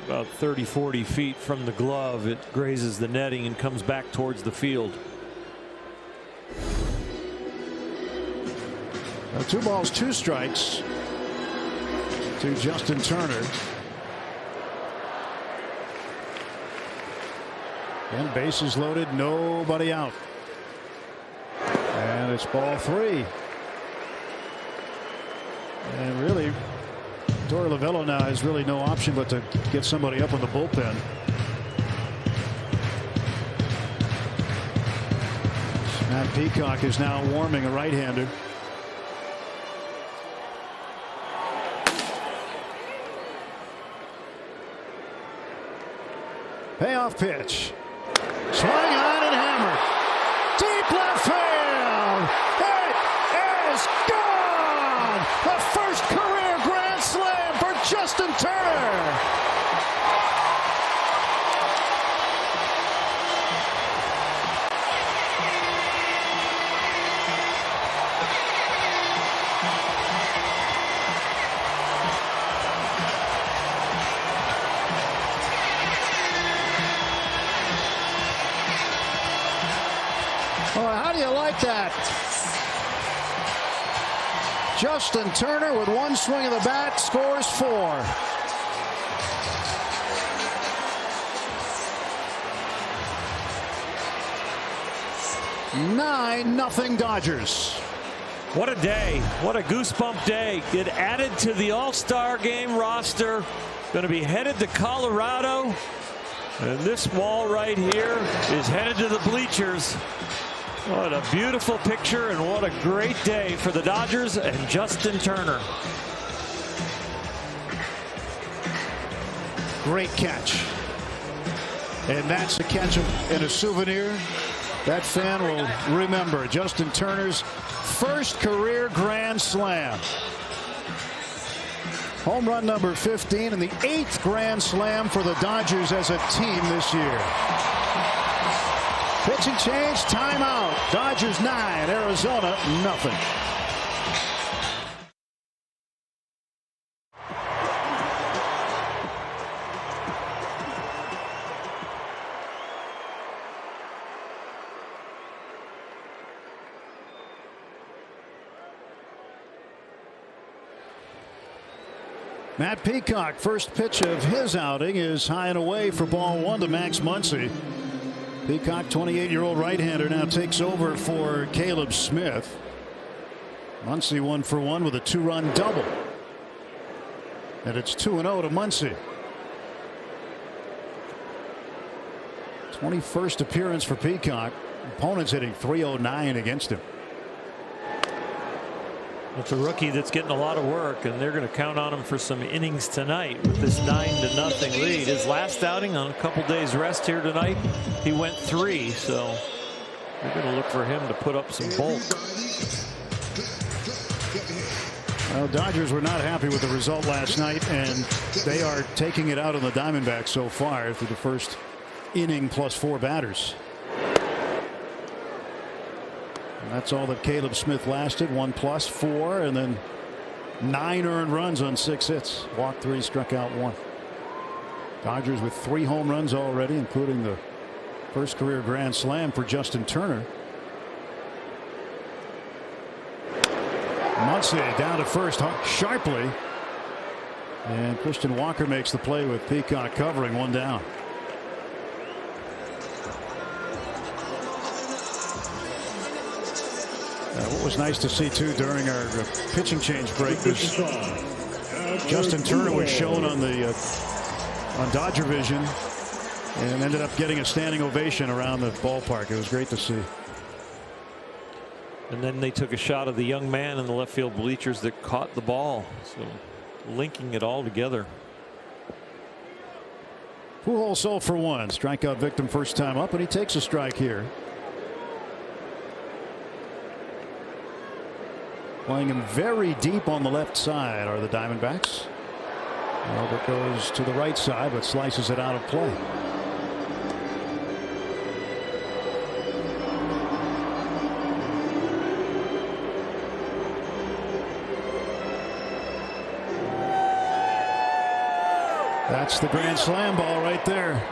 About 30-40 feet from the glove, it grazes the netting and comes back towards the field. 2 balls, 2 strikes to Justin Turner. And bases loaded, nobody out. And it's ball 3. And really, Torey Lovullo now has really no option but to get somebody up in the bullpen. Matt Peacock is now warming, a right-hander. Payoff pitch. Swung on and hammered. Deep left field. It is gone. The first career grand slam for Justin Turner. How do you like that? Justin Turner with one swing of the bat scores 4. 9-0 Dodgers. What a day. What a goosebump day. It added to the All-Star game roster. Going to be headed to Colorado. And this wall right here is headed to the bleachers. What a beautiful picture, and what a great day for the Dodgers and Justin Turner. Great catch. And that's a catch and a souvenir that fan will remember. Justin Turner's first career grand slam. Home run number 15 and the 8th grand slam for the Dodgers as a team this year. Pitching change, timeout. Dodgers 9, Arizona nothing. Matt Peacock, first pitch of his outing is high and away for ball 1 to Max Muncy. Peacock, 28-year-old right-hander, now takes over for Caleb Smith. Muncy 1 for 1 with a 2-run double. And it's 2-0 to Muncy. 21st appearance for Peacock. Opponents hitting .309 against him. It's a rookie that's getting a lot of work, and they're going to count on him for some innings tonight with this 9-0 lead. His last outing on a couple days rest here tonight, he went 3, so they're going to look for him to put up some bulk. Well, Dodgers were not happy with the result last night, and they are taking it out on the Diamondbacks so far through the first inning plus 4 batters. And that's all that Caleb Smith lasted, 1 plus 4, and then 9 earned runs on 6 hits. Walked 3, struck out 1. Dodgers with 3 home runs already, including the first career grand slam for Justin Turner. Muncy down to first sharply, and Christian Walker makes the play with Peacock covering, 1 down. What was nice to see too during our pitching change break was Justin Turner was shown on the on Dodger Vision and ended up getting a standing ovation around the ballpark. It was great to see. And then they took a shot of the young man in the left field bleachers that caught the ball. So linking it all together. Pujols 0 for 1. Strikeout victim first time up, and he takes a strike here. Playing him very deep on the left side are the Diamondbacks. Albert goes to the right side, but slices it out of play. That's the grand slam ball right there.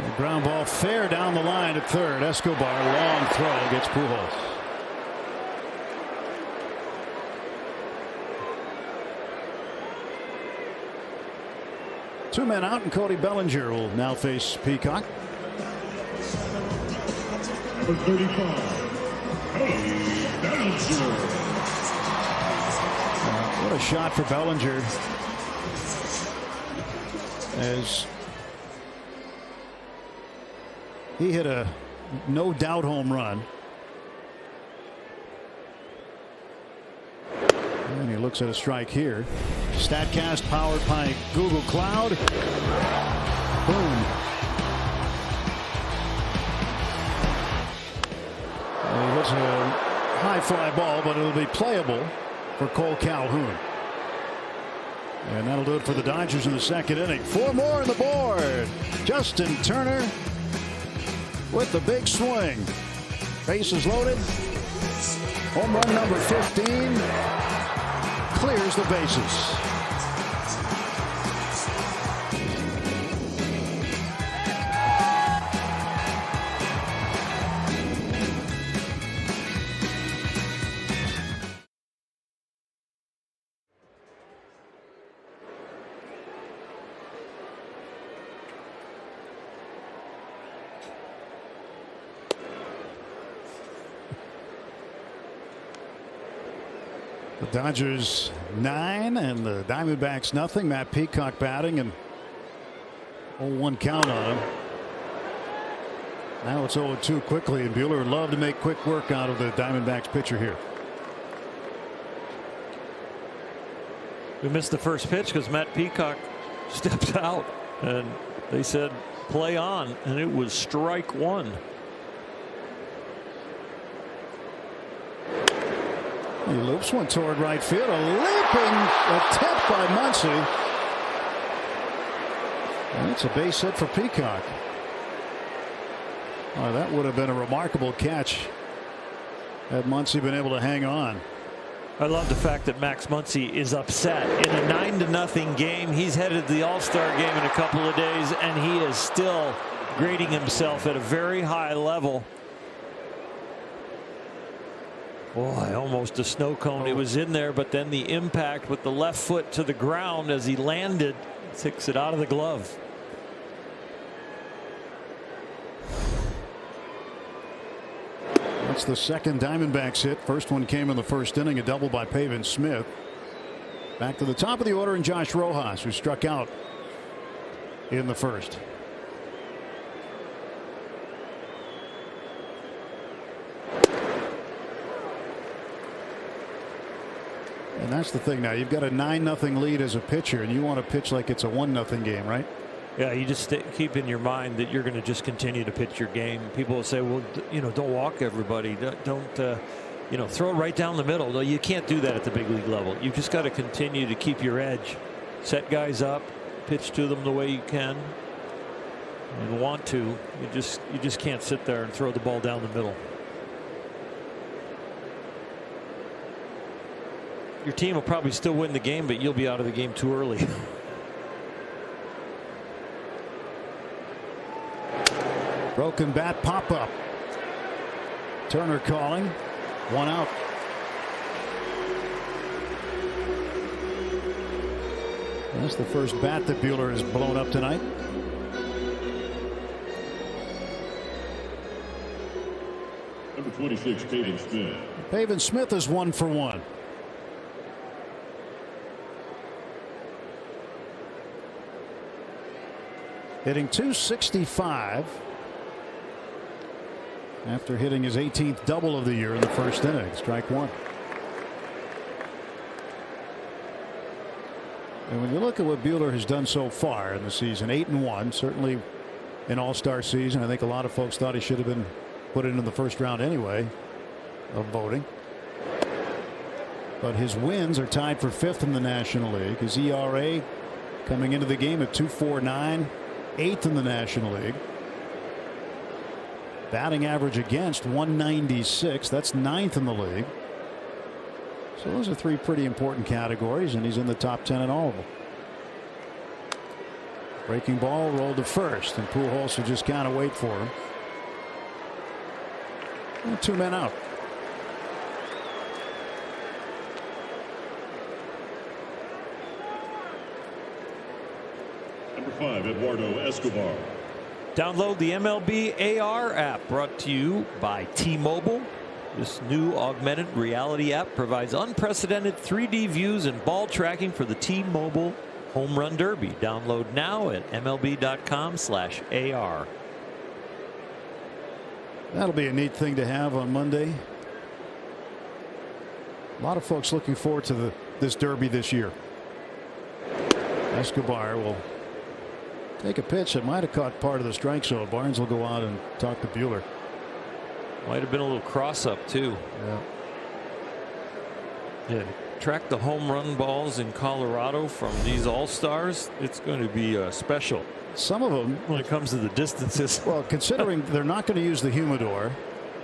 The ground ball fair down the line at third. Escobar, long throw, gets Pujols. Two men out, and Cody Bellinger will now face Peacock. Number 35, Cody Bellinger. What a shot for Bellinger, as he hit a no doubt home run. And he looks at a strike here. StatCast powered by Google Cloud. Boom. And he hits a high fly ball, but it'll be playable for Cole Calhoun. And that'll do it for the Dodgers in the second inning. 4 more on the board. Justin Turner with the big swing. Bases loaded. Home run number 15. Clears the bases. The Dodgers 9 and the Diamondbacks nothing. Matt Peacock batting, and 0-1 count on him. Now it's 0-2 quickly, and Buehler would love to make quick work out of the Diamondbacks pitcher here. We missed the first pitch because Matt Peacock stepped out, and they said play on, and it was strike one. He loops one toward right field. A leaping attempt by Muncy. And it's a base hit for Peacock. Oh, that would have been a remarkable catch had Muncy been able to hang on. I love the fact that Max Muncy is upset. In a 9-0 game, he's headed to the All-Star game in a couple of days, and he is still grading himself at a very high level. Boy, almost a snow cone. It was in there, but then the impact with the left foot to the ground as he landed takes it out of the glove. That's the second Diamondbacks hit. First one came in the first inning, a double by Pavin Smith. Back to the top of the order, and Josh Rojas, who struck out in the first. And that's the thing now. You've got a 9-0 lead as a pitcher, and you want to pitch like it's a 1-0 game, right? Yeah, you just keep in your mind that you're going to just continue to pitch your game. People will say, well, you know, don't walk everybody. Don't you know, throw right down the middle. No, you can't do that at the big league level. You've just got to continue to keep your edge. Set guys up, pitch to them the way you can and want to. You just can't sit there and throw the ball down the middle. Your team will probably still win the game, but you'll be out of the game too early. Broken bat pop up. Turner calling. 1 out. That's the first bat that Buehler has blown up tonight. Number 26, Pavin Smith. Pavin Smith is 1 for 1. hitting .265 after hitting his 18th double of the year in the first inning. Strike one. And when you look at what Buehler has done so far in the season, 8-1, certainly an all-star season. I think a lot of folks thought he should have been put into the first round anyway of voting. But his wins are tied for 5th in the National League. His ERA coming into the game at 2.49, 8th in the National League. Batting average against 196. That's 9th in the league. So those are three pretty important categories, and he's in the top 10 in all of them. Breaking ball rolled to first, and Pujols will just kind of wait for him. And 2 men out. Number 5, Eduardo Escobar. Download the MLB AR app, brought to you by T-Mobile. This new augmented reality app provides unprecedented 3D views and ball tracking for the T-Mobile Home Run Derby. Download now at MLB.com/AR. That'll be a neat thing to have on Monday. A lot of folks looking forward to this Derby this year. Escobar will take a pitch that might have caught part of the strike zone. Barnes will go out and talk to Buehler. Might have been a little cross up too. Yeah. Track the home run balls in Colorado from these all-stars. It's going to be special. Some of them, when it comes to the distances. Well, considering they're not going to use the humidor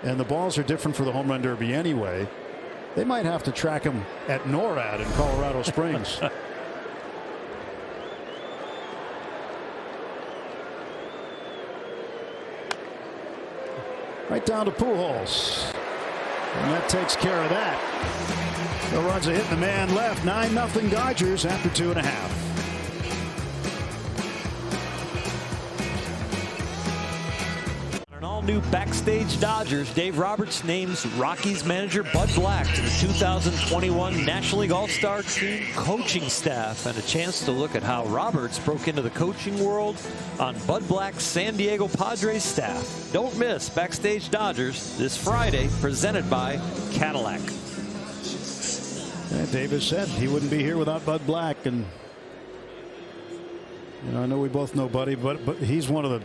and the balls are different for the home run derby anyway, they might have to track them at NORAD in Colorado Springs. Right down to Pujols. And that takes care of that. The runs are hitting the man left. 9-0 Dodgers after 2.5. An all-new backstage Dodgers, Dave Roberts names Rockies manager Bud Black to the 2021 National League All-Star Team coaching staff, and a chance to look at how Roberts broke into the coaching world on Bud Black's San Diego Padres staff. Don't miss Backstage Dodgers this Friday, presented by Cadillac. Yeah, Davis said he wouldn't be here without Bud Black, and you know, I know we both know Buddy, but he's one of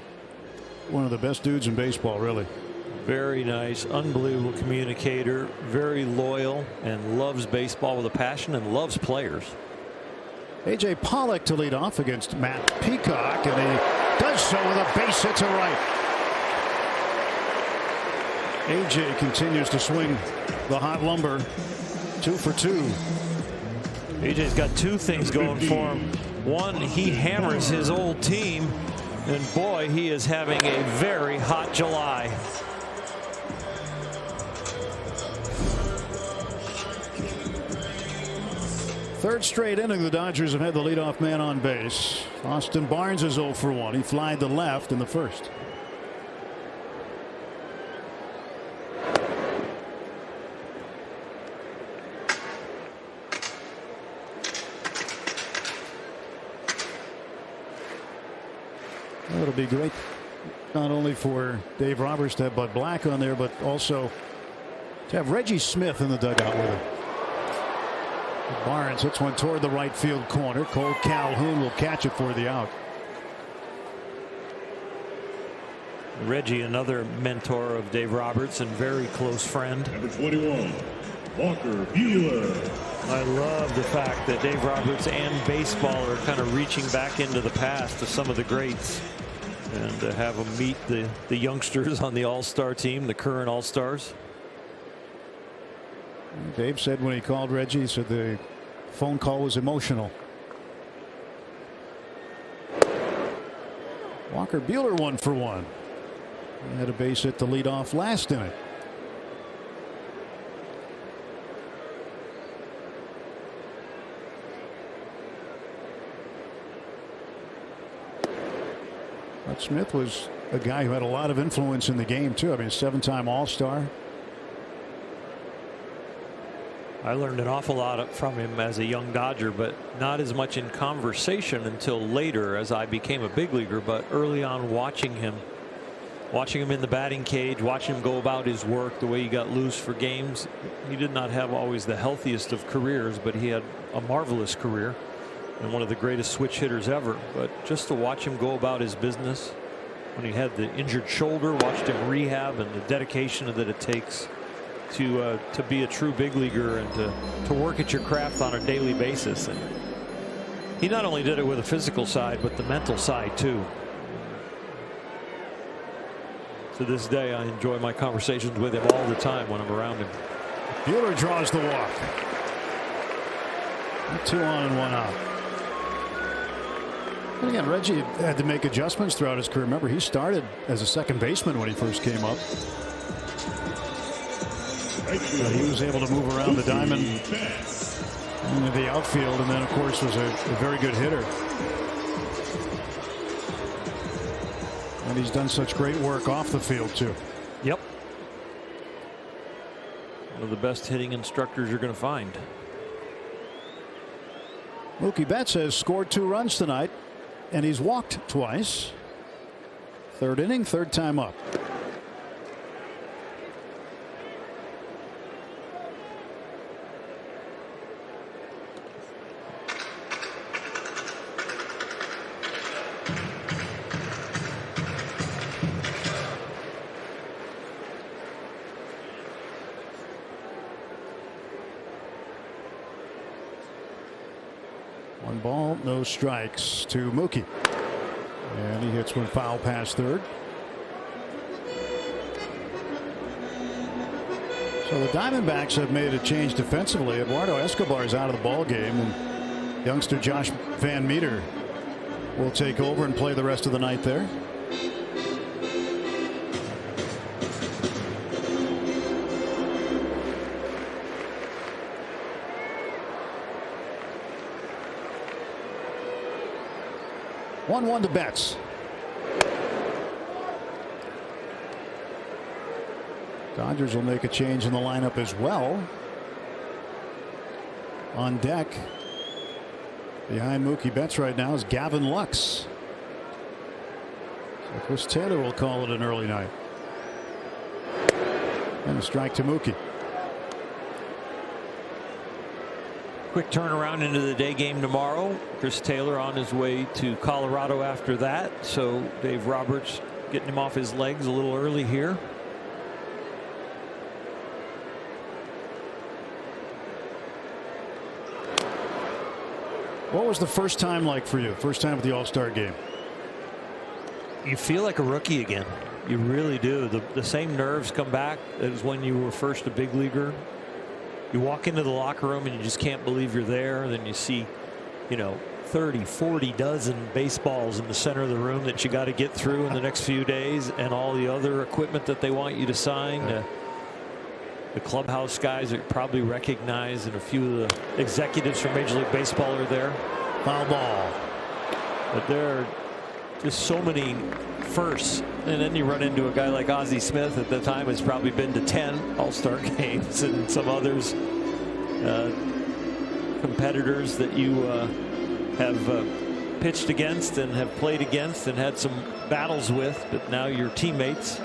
the best dudes in baseball, really. Very nice, unbelievable communicator, very loyal, and loves baseball with a passion and loves players. A.J. Pollock to lead off against Matt Peacock, and he does so with a base hit to right. A.J. continues to swing the hot lumber. 2 for 2. A.J.'s got two things going for him. One, he hammers his old team, and boy, he is having a very hot July. Third straight inning, the Dodgers have had the leadoff man on base. Austin Barnes is 0 for 1. He flied to left in the first. It'll be great not only for Dave Roberts to have Bud Black on there, but also to have Reggie Smith in the dugout with him. Barnes hits one toward the right field corner. Cole Calhoun will catch it for the out. Reggie, another mentor of Dave Roberts and very close friend. Number 21, Walker Buehler. I love the fact that Dave Roberts and baseball are kind of reaching back into the past to some of the greats, and to have them meet the youngsters on the All-Star team, the current All-Stars. Dave said when he called Reggie, he said the phone call was emotional. Walker Buehler 1 for 1. He had a base hit to lead off last inning. But Smith was a guy who had a lot of influence in the game too. I mean, 7-time All-Star. I learned an awful lot from him as a young Dodger, but not as much in conversation until later as I became a big leaguer. But early on, watching him in the batting cage, watching him go about his work, the way he got loose for games. He did not have always the healthiest of careers, but he had a marvelous career and one of the greatest switch hitters ever. But just to watch him go about his business when he had the injured shoulder, watched him rehab, and the dedication that it takes to be a true big leaguer and to work at your craft on a daily basis. And he not only did it with a physical side, but the mental side too. To this day, I enjoy my conversations with him all the time when I'm around him. Buehler draws the walk. 2 on and 1 out. And again, Reggie had to make adjustments throughout his career. Remember, he started as a second baseman when he first came up. But he was able to move around the diamond into the outfield, and then, of course, was a very good hitter. And he's done such great work off the field, too. Yep. One of the best hitting instructors you're going to find. Mookie Betts has scored 2 runs tonight, and he's walked twice. 3rd inning, 3rd time up. No strikes to Mookie, and he hits one foul past 3rd. So the Diamondbacks have made a change defensively. Eduardo Escobar is out of the ball game, and youngster Josh Van Meter will take over and play the rest of the night there. One to Betts. Dodgers will make a change in the lineup as well. On deck behind Mookie Betts right now is Gavin Lux. So Chris Taylor will call it an early night. And a strike to Mookie. Quick turnaround into the day game tomorrow. Chris Taylor on his way to Colorado after that. So Dave Roberts getting him off his legs a little early here. What was the first time like for you? First time at the All-Star game? You feel like a rookie again. You really do. The same nerves come back as when you were first a big leaguer. You walk into the locker room and you just can't believe you're there. Then you see, 30, 40 dozen baseballs in the center of the room that you got to get through in the next few days, and all the other equipment that they want you to sign. The clubhouse guys are probably recognized, and a few of the executives from Major League Baseball are there. Foul ball. But there are just so many firsts, and then you run into a guy like Ozzie Smith. At the time has probably been to 10 All-Star games, and some others competitors that you have pitched against and have played against and had some battles with, but now you're teammates.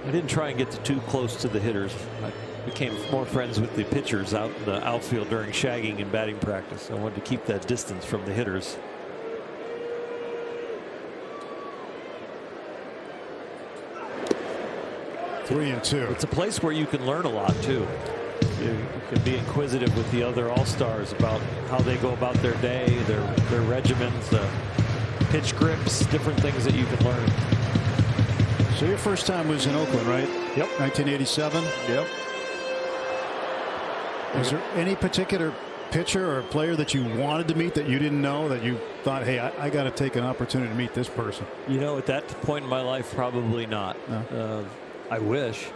I didn't try and get too close to the hitters. I became more friends with the pitchers out in the outfield during shagging and batting practice. I wanted to keep that distance from the hitters. Three and two. It's a place where you can learn a lot too. You can be inquisitive with the other All-Stars about how they go about their day, their regimens, pitch grips, different things that you can learn. So your first time was in Oakland, right? Yep. 1987. Yep. Was there any particular pitcher or player that you wanted to meet that you didn't know, that you thought, hey, I got to take an opportunity to meet this person? At that point in my life, probably not. No. I wish.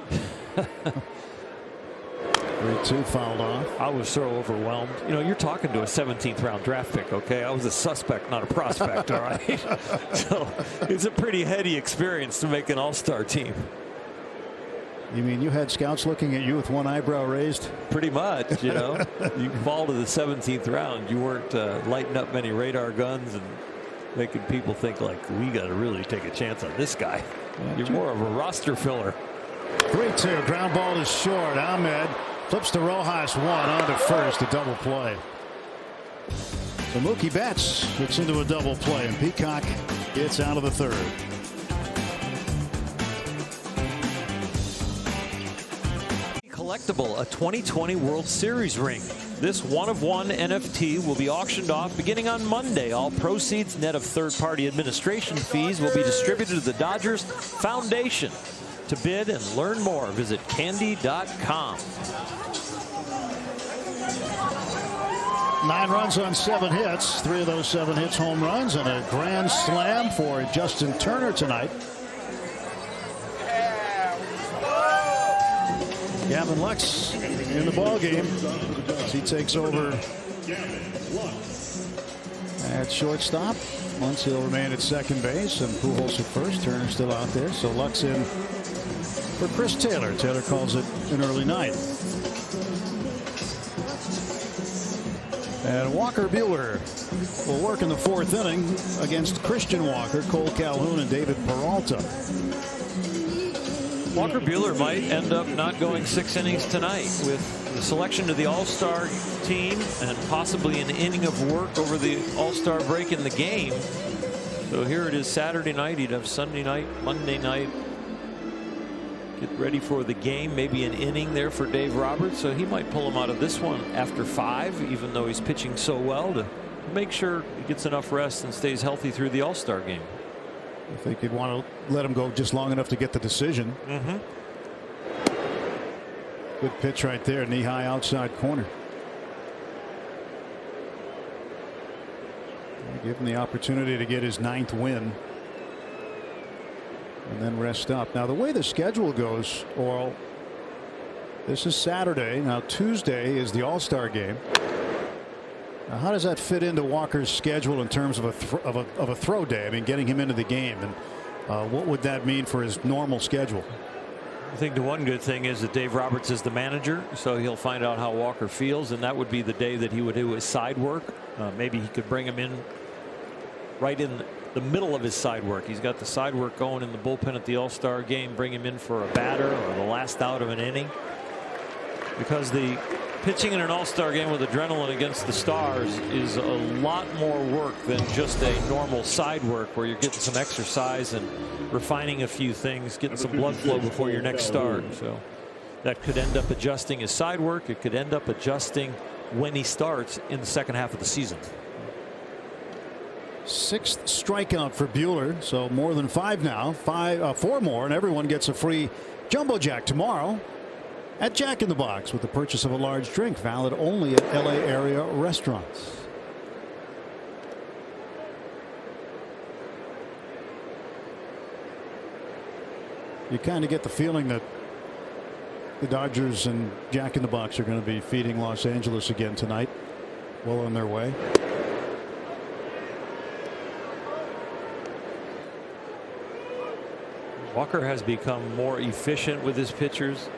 3-2 fouled off. I was so overwhelmed. You're talking to a 17th round draft pick. Okay, I was a suspect, not a prospect. All right. So it's a pretty heady experience to make an All-Star team. You mean you had scouts looking at you with one eyebrow raised? Pretty much, you know. You fall to the 17th round. You weren't lighting up many radar guns and making people think like, we got to really take a chance on this guy. You're more of a roster filler. 3-2. Ground ball is short. Ahmed flips to Rojas, one on to first, a double play. So Mookie Betts gets into a double play, and Peacock gets out of the third. Collectible, a 2020 World Series ring. This one-of-one NFT will be auctioned off beginning on Monday. All proceeds, net of third-party administration fees, will be distributed to the Dodgers Foundation. To bid and learn more, visit candy.com. 9 runs on 7 hits. 3 of those 7 hits home runs, and a grand slam for Justin Turner tonight. Gavin Lux in the ball game as he takes over at shortstop. Once he'll remain at second base, and Pujols at first. Turner still out there, so Lux in for Chris Taylor. Taylor calls it an early night. And Walker Buehler will work in the 4th inning against Christian Walker, Cole Calhoun, and David Peralta. Walker Buehler might end up not going 6 innings tonight with the selection to the All-Star team and possibly an inning of work over the All-Star break in the game. So here it is Saturday night. He'd have Sunday night, Monday night. Get ready for the game. Maybe an inning there for Dave Roberts. So he might pull him out of this one after 5, even though he's pitching so well, to make sure he gets enough rest and stays healthy through the All-Star game. I think you'd want to let him go just long enough to get the decision. Good pitch right there, knee high outside corner. Give him the opportunity to get his 9th win and then rest up. Now, the way the schedule goes, Oral, this is Saturday. Now, Tuesday is the All-Star game. Now, how does that fit into Walker's schedule in terms of a throw day? I mean, getting him into the game, and what would that mean for his normal schedule? I think the one good thing is that Dave Roberts is the manager, so he'll find out how Walker feels, and that would be the day that he would do his side work. Maybe he could bring him in right in the middle of his side work. He's got the side work going in the bullpen at the All-Star game. Bring him in for a batter or the last out of an inning, because the pitching in an All-Star game with adrenaline against the Stars is a lot more work than just a normal side work where you're getting some exercise and refining a few things, getting some blood flow before your next start. So that could end up adjusting his side work. It could end up adjusting when he starts in the second half of the season. 6th strikeout for Buehler, so more than 5 now. 4 more, and everyone gets a free Jumbo Jack tomorrow at Jack in the Box with the purchase of a large drink, valid only at LA area restaurants. You kind of get the feeling that the Dodgers and Jack in the Box are going to be feeding Los Angeles again tonight, well on their way. Walker has become more efficient with his pitches,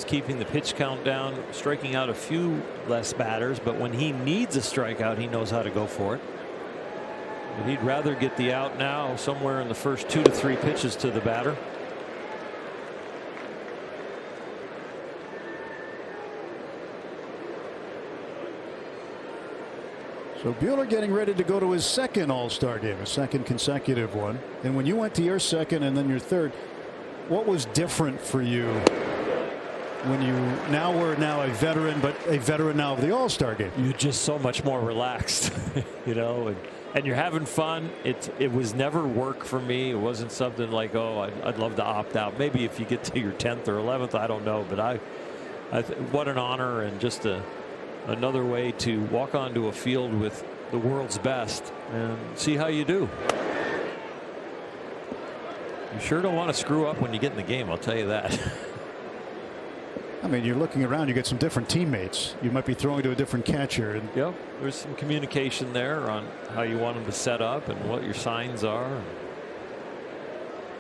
keeping the pitch count down, striking out a few less batters, but when he needs a strikeout, he knows how to go for it. But he'd rather get the out now somewhere in the first 2 to 3 pitches to the batter. So Buehler getting ready to go to his 2nd All-Star game, a 2nd consecutive one. And when you went to your 2nd and then your 3rd, what was different for you when you were a veteran, but a veteran now of the All-Star game? You're just so much more relaxed, you know, and you're having fun. It was never work for me. It wasn't something like, oh, I'd love to opt out. Maybe if you get to your 10th or 11th, I don't know, but what an honor, and just another way to walk onto a field with the world's best and see how you do. You sure don't want to screw up when you get in the game, I'll tell you that. I mean, you're looking around, you get some different teammates. You might be throwing to a different catcher. And yep, there's some communication there on how you want them to set up and what your signs are.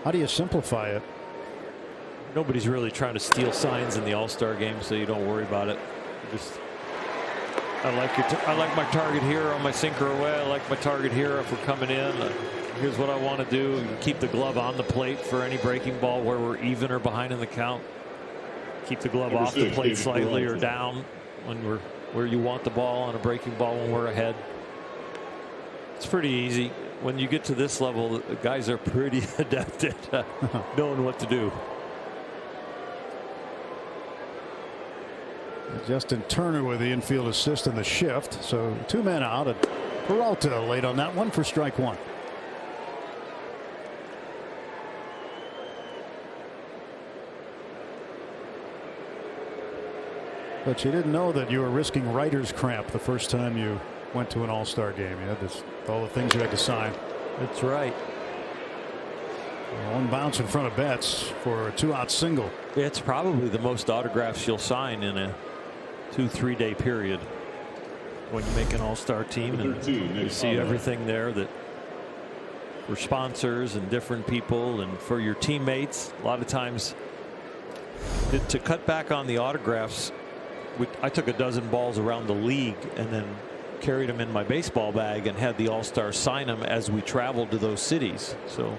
How do you simplify it? Nobody's really trying to steal signs in the All-Star game, so you don't worry about it. Just I like my target here on my sinker away. I like my target here if we're coming in. Here's what I want to do. Keep the glove on the plate for any breaking ball where we're even or behind in the count. Keep the glove off the plate slightly or down when we're where you want the ball on a breaking ball when we're ahead. It's pretty easy. When you get to this level, the guys are pretty adept at knowing what to do. Justin Turner with the infield assist and the shift. So 2 men out, and Peralta late on that one for strike one. But you didn't know that you were risking writer's cramp the first time you went to an All-Star game. You had this, all the things you had to sign. That's right. One bounce in front of Betts for a 2-out single. It's probably the most autographs you'll sign in a 2-3 day period when you make an All-Star team, and you see everything there that for sponsors and different people and for your teammates. A lot of times to cut back on the autographs, I took a dozen balls around the league and then carried them in my baseball bag and had the All-Stars sign them as we traveled to those cities. So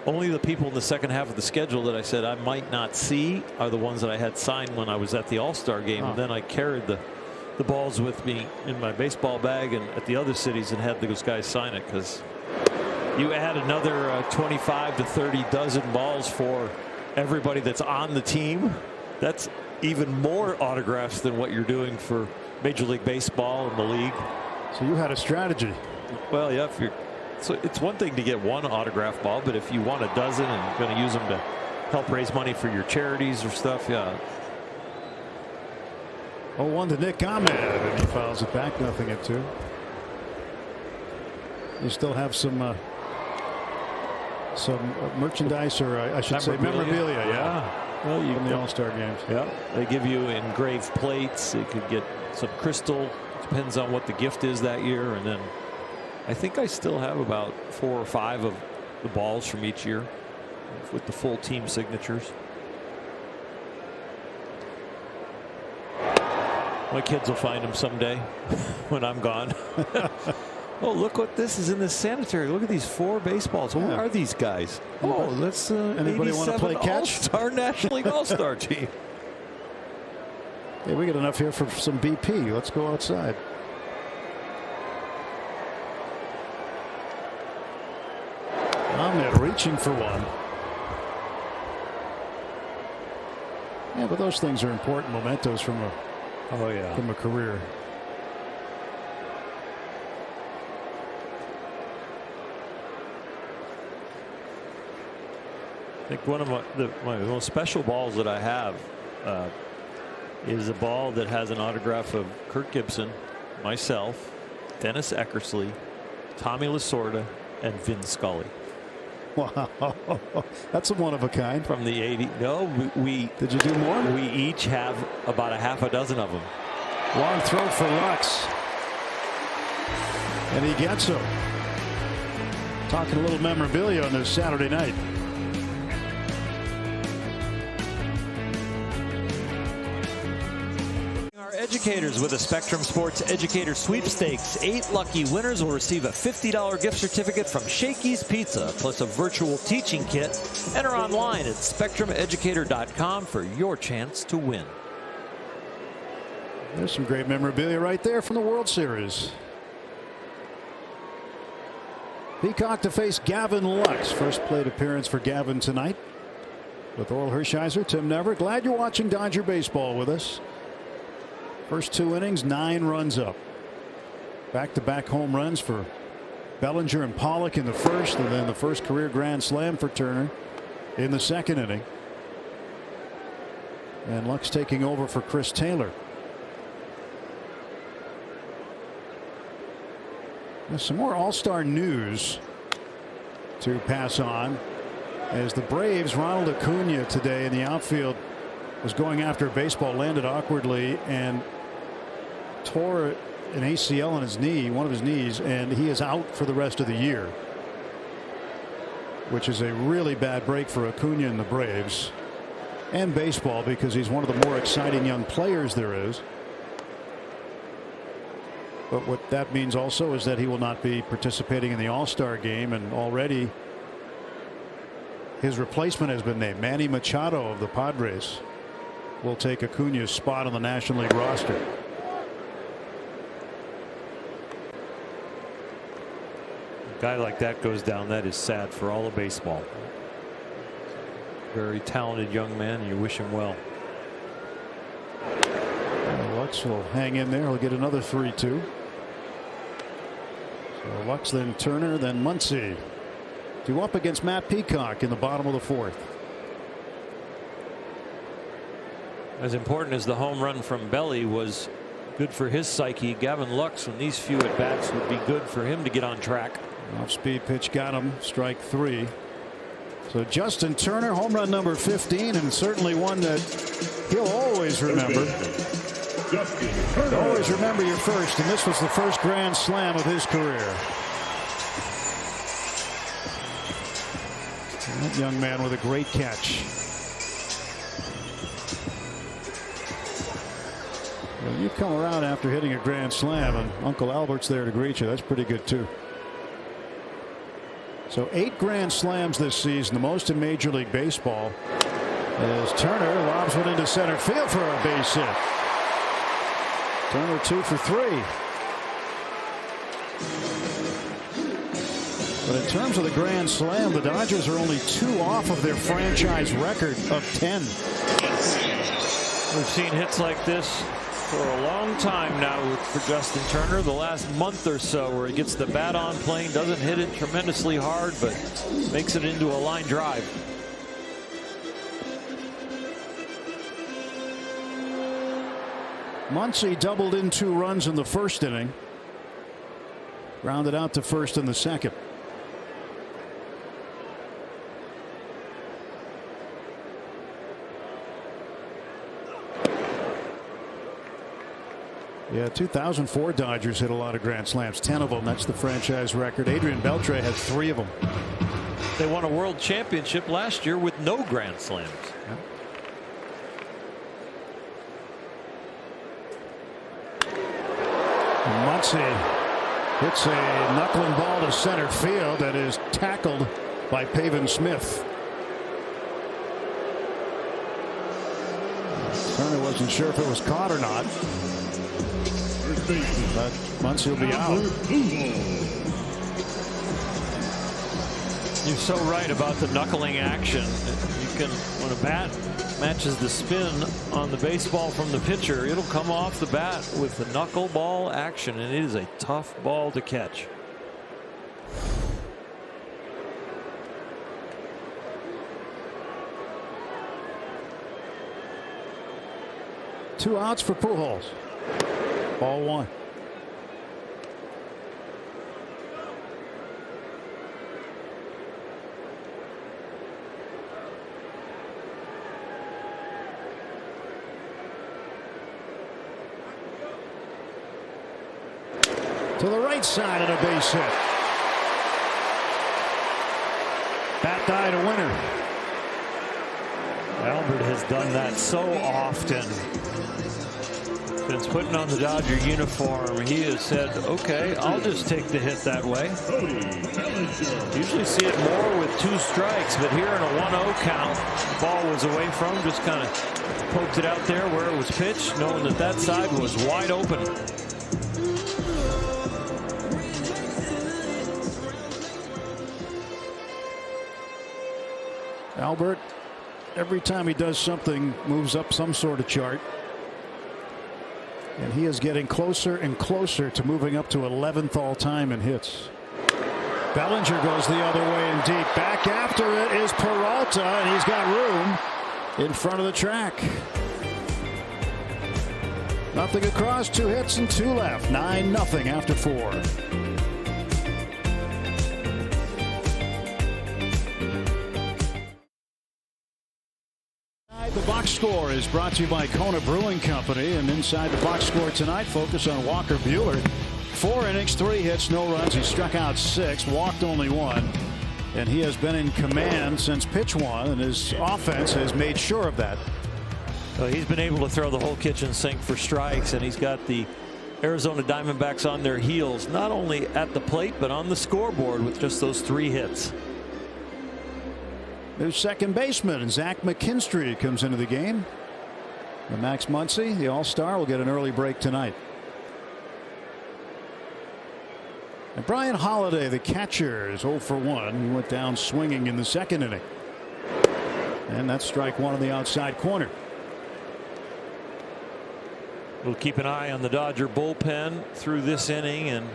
only the people in the second half of the schedule that I said I might not see are the ones that I had signed when I was at the All-Star game. And then I carried the balls with me in my baseball bag and at the other cities and had those guys sign it, because you add another 25 to 30 dozen balls for everybody that's on the team. That's even more autographs than what you're doing for Major League Baseball and the league. So you had a strategy. Well, yeah, so it's one thing to get one autograph ball, but if you want a dozen and you're going to use them to help raise money for your charities or stuff, yeah. 0-1 to Nick Ahmed, and he fouls it back, 0-2. You still have some merchandise, or I should say memorabilia. Yeah. Well, from the All-Star games. Yeah, they give you engraved plates. You could get some crystal. Depends on what the gift is that year. And then I think I still have about 4 or 5 of the balls from each year with the full team signatures. My kids will find them someday when I'm gone. Oh, look what this is in the sanitary. Look at these 4 baseballs. Who are these guys? Oh, that's anybody want to play catch? All-Star National League All-Star team. Hey, we got enough here for some BP. Let's go outside. Ahmed reaching for one. Yeah, but those things are important mementos from a career. I think one of my most special balls that I have is a ball that has an autograph of Kirk Gibson, myself, Dennis Eckersley, Tommy Lasorda, and Vin Scully. Wow, that's a one of a kind. From the 80s. No, we did you do more? We each have about a half a dozen of them. Long throw for Lux, and he gets them. Talking a little memorabilia on this Saturday night. Educators with a Spectrum Sports Educator Sweepstakes. 8 lucky winners will receive a $50 gift certificate from Shakey's Pizza, plus a virtual teaching kit. Enter online at spectrumeducator.com for your chance to win. There's some great memorabilia right there from the World Series. Peacock to face Gavin Lux. First plate appearance for Gavin tonight. With Orel Hershiser, Tim Never. Glad you're watching Dodger baseball with us. First 2 innings, 9 runs up. Back-to-back home runs for Bellinger and Pollock in the first, and then the first career grand slam for Turner in the second inning. And Lux taking over for Chris Taylor. There's some more All-Star news to pass on, as the Braves, Ronald Acuna today in the outfield was going after a baseball, landed awkwardly, and tore an ACL on his knee, one of his knees, and he is out for the rest of the year, which is a really bad break for Acuna and the Braves. and baseball because he's one of the more exciting young players there is. But what that means also is that he will not be participating in the All-Star game, and already his replacement has been named. Manny Machado of the Padres will take Acuna's spot on the National League roster. A guy like that goes down, that is sad for all of baseball. Very talented young man, and you wish him well. Lux will hang in there. He'll get another 3-2. So Lux, then Turner, then Muncy. 2 up against Matt Peacock in the bottom of the 4th. As important as the home run from Belly was good for his psyche, Gavin Lux, when these few at bats, would be good for him to get on track. Off speed pitch got him. Strike 3. So Justin Turner, home run number 15, and certainly one that he'll always remember. Always remember your first, and this was the first grand slam of his career. That young man with a great catch. Well, you come around after hitting a grand slam, and Uncle Albert's there to greet you. That's pretty good too. So 8 grand slams this season, the most in Major League Baseball, as Turner lobs one into center field for a base hit. Turner 2 for 3. But in terms of the grand slam, the Dodgers are only 2 off of their franchise record of 10. We've seen hits like this for a long time now for Justin Turner. The last month or so, where he gets the bat on plane, doesn't hit it tremendously hard, but makes it into a line drive. Muncy doubled in 2 runs in the first inning. Grounded out to first in the second. Yeah, 2004 Dodgers hit a lot of grand slams, 10 of them. That's the franchise record. Adrian Beltre had 3 of them. They won a world championship last year with no grand slams. Yeah. Muncy hits a knuckling ball to center field that is tackled by Pavin Smith. Turner wasn't sure if it was caught or not. But Muncy will be out. You're so right about the knuckling action. You can, when a bat matches the spin on the baseball from the pitcher, it'll come off the bat with the knuckleball action, and it is a tough ball to catch. Two outs for Pujols. Ball 1. To the right side and a base hit. Bat died a winner. Albert has done that so often. Since putting on the Dodger uniform, he has said, okay, I'll just take the hit that way. Usually see it more with 2 strikes, but here in a 1-0 count, the ball was away from him, just kind of poked it out there where it was pitched, knowing that that side was wide open. Albert, every time he does something, moves up some sort of chart. And he is getting closer and closer to moving up to 11th all-time in hits. Bellinger goes the other way and deep. Back after it is Peralta, and he's got room in front of the track. Nothing across, 2 hits and 2 left. 9-0 after 4. The box score is brought to you by Kona Brewing Company, and inside the box score tonight, focus on Walker Buehler. 4 innings, 3 hits, no runs. He struck out 6, walked only 1. And he has been in command since pitch one, and his offense has made sure of that. Well, he's been able to throw the whole kitchen sink for strikes, and he's got the Arizona Diamondbacks on their heels, not only at the plate, but on the scoreboard with just those 3 hits. There's second baseman Zach McKinstry comes into the game. And Max Muncy, the All-Star, will get an early break tonight. And Brian Holiday, the catcher, is 0 for 1. He went down swinging in the second inning. And that's strike one on the outside corner. We'll keep an eye on the Dodger bullpen through this inning and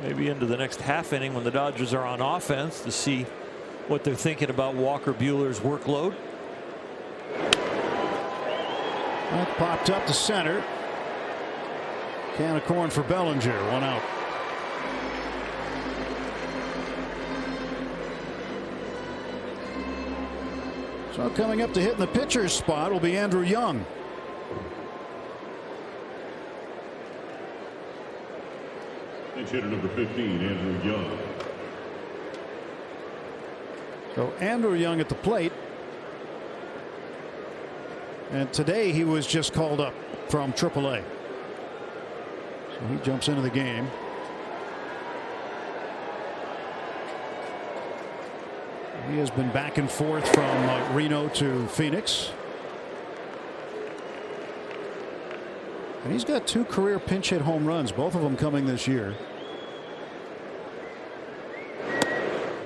maybe into the next half inning when the Dodgers are on offense to see what they're thinking about Walker Buehler's workload. That popped up to center. Can of corn for Bellinger. 1 out. So coming up to hit in the pitcher's spot will be Andrew Young. Pinch hitter number 15, Andrew Young. So Andrew Young at the plate. And today he was just called up from AAA. So he jumps into the game. He has been back and forth from Reno to Phoenix. And he's got 2 career pinch hit home runs, both of them coming this year.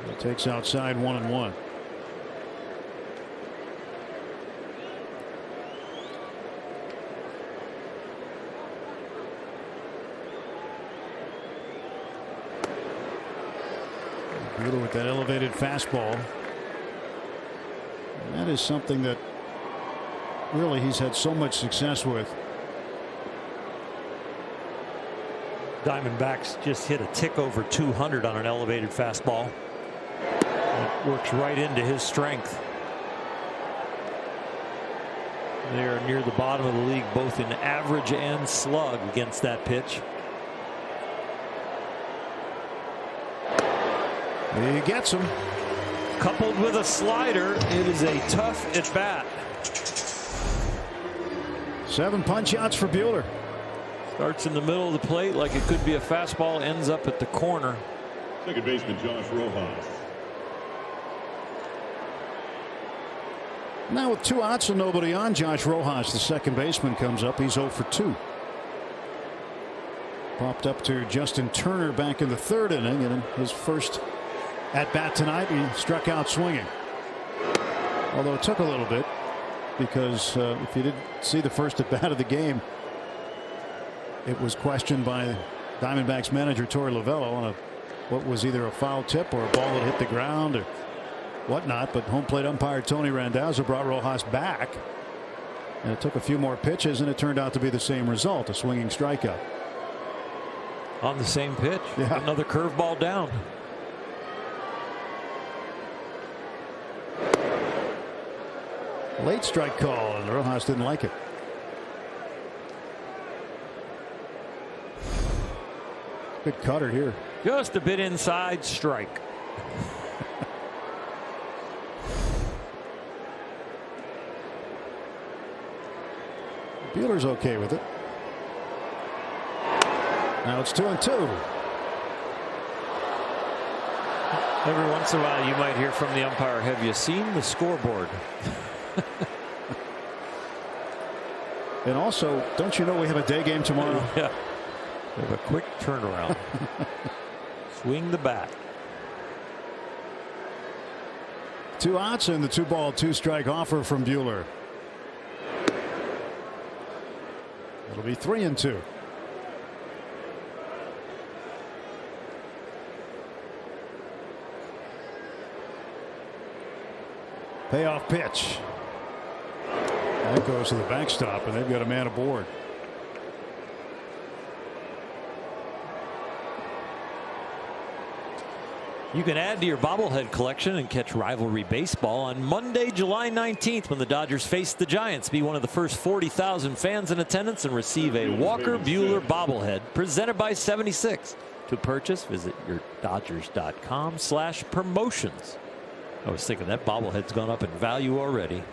He takes outside 1-1. Buehler with that elevated fastball. And that is something that really he's had so much success with. Diamondbacks just hit a tick over 200 on an elevated fastball. It works right into his strength. They're near the bottom of the league both in average and slug against that pitch. He gets him. Coupled with a slider, it is a tough at bat. 7 punch outs for Buehler. Starts in the middle of the plate like it could be a fastball, ends up at the corner. Second baseman Josh Rojas. Now with 2 outs and nobody on, Josh Rojas, the second baseman, comes up. He's 0 for 2. Popped up to Justin Turner back in the 3rd inning, and in his first at bat tonight he struck out swinging. Although it took a little bit, because if you didn't see the first at bat of the game, it was questioned by Diamondbacks manager Torey Lovullo on what was either a foul tip or a ball that hit the ground or whatnot. But home plate umpire Tony Randazzo brought Rojas back, and it took a few more pitches, and it turned out to be the same result, a swinging strikeout. On the same pitch. Yeah. Another curveball down. Late strike call, and Rojas didn't like it. Good cutter here. Just a bit inside, strike. Buehler's okay with it. Now it's 2-2. Every once in a while you might hear from the umpire, have you seen the scoreboard? And also, don't you know we have a day game tomorrow? Yeah. We have a quick turnaround. Swing the bat. 2 outs and the 2-ball 2-strike offer from Buehler. It'll be 3-2. Payoff pitch. That goes to the backstop, and they've got a man aboard. You can add to your bobblehead collection and catch rivalry baseball on Monday, July 19th when the Dodgers face the Giants. Be one of the first 40,000 fans in attendance and receive a Walker Buehler bobblehead presented by 76. To purchase, visit yourdodgers.com/promotions. I was thinking that bobblehead's gone up in value already.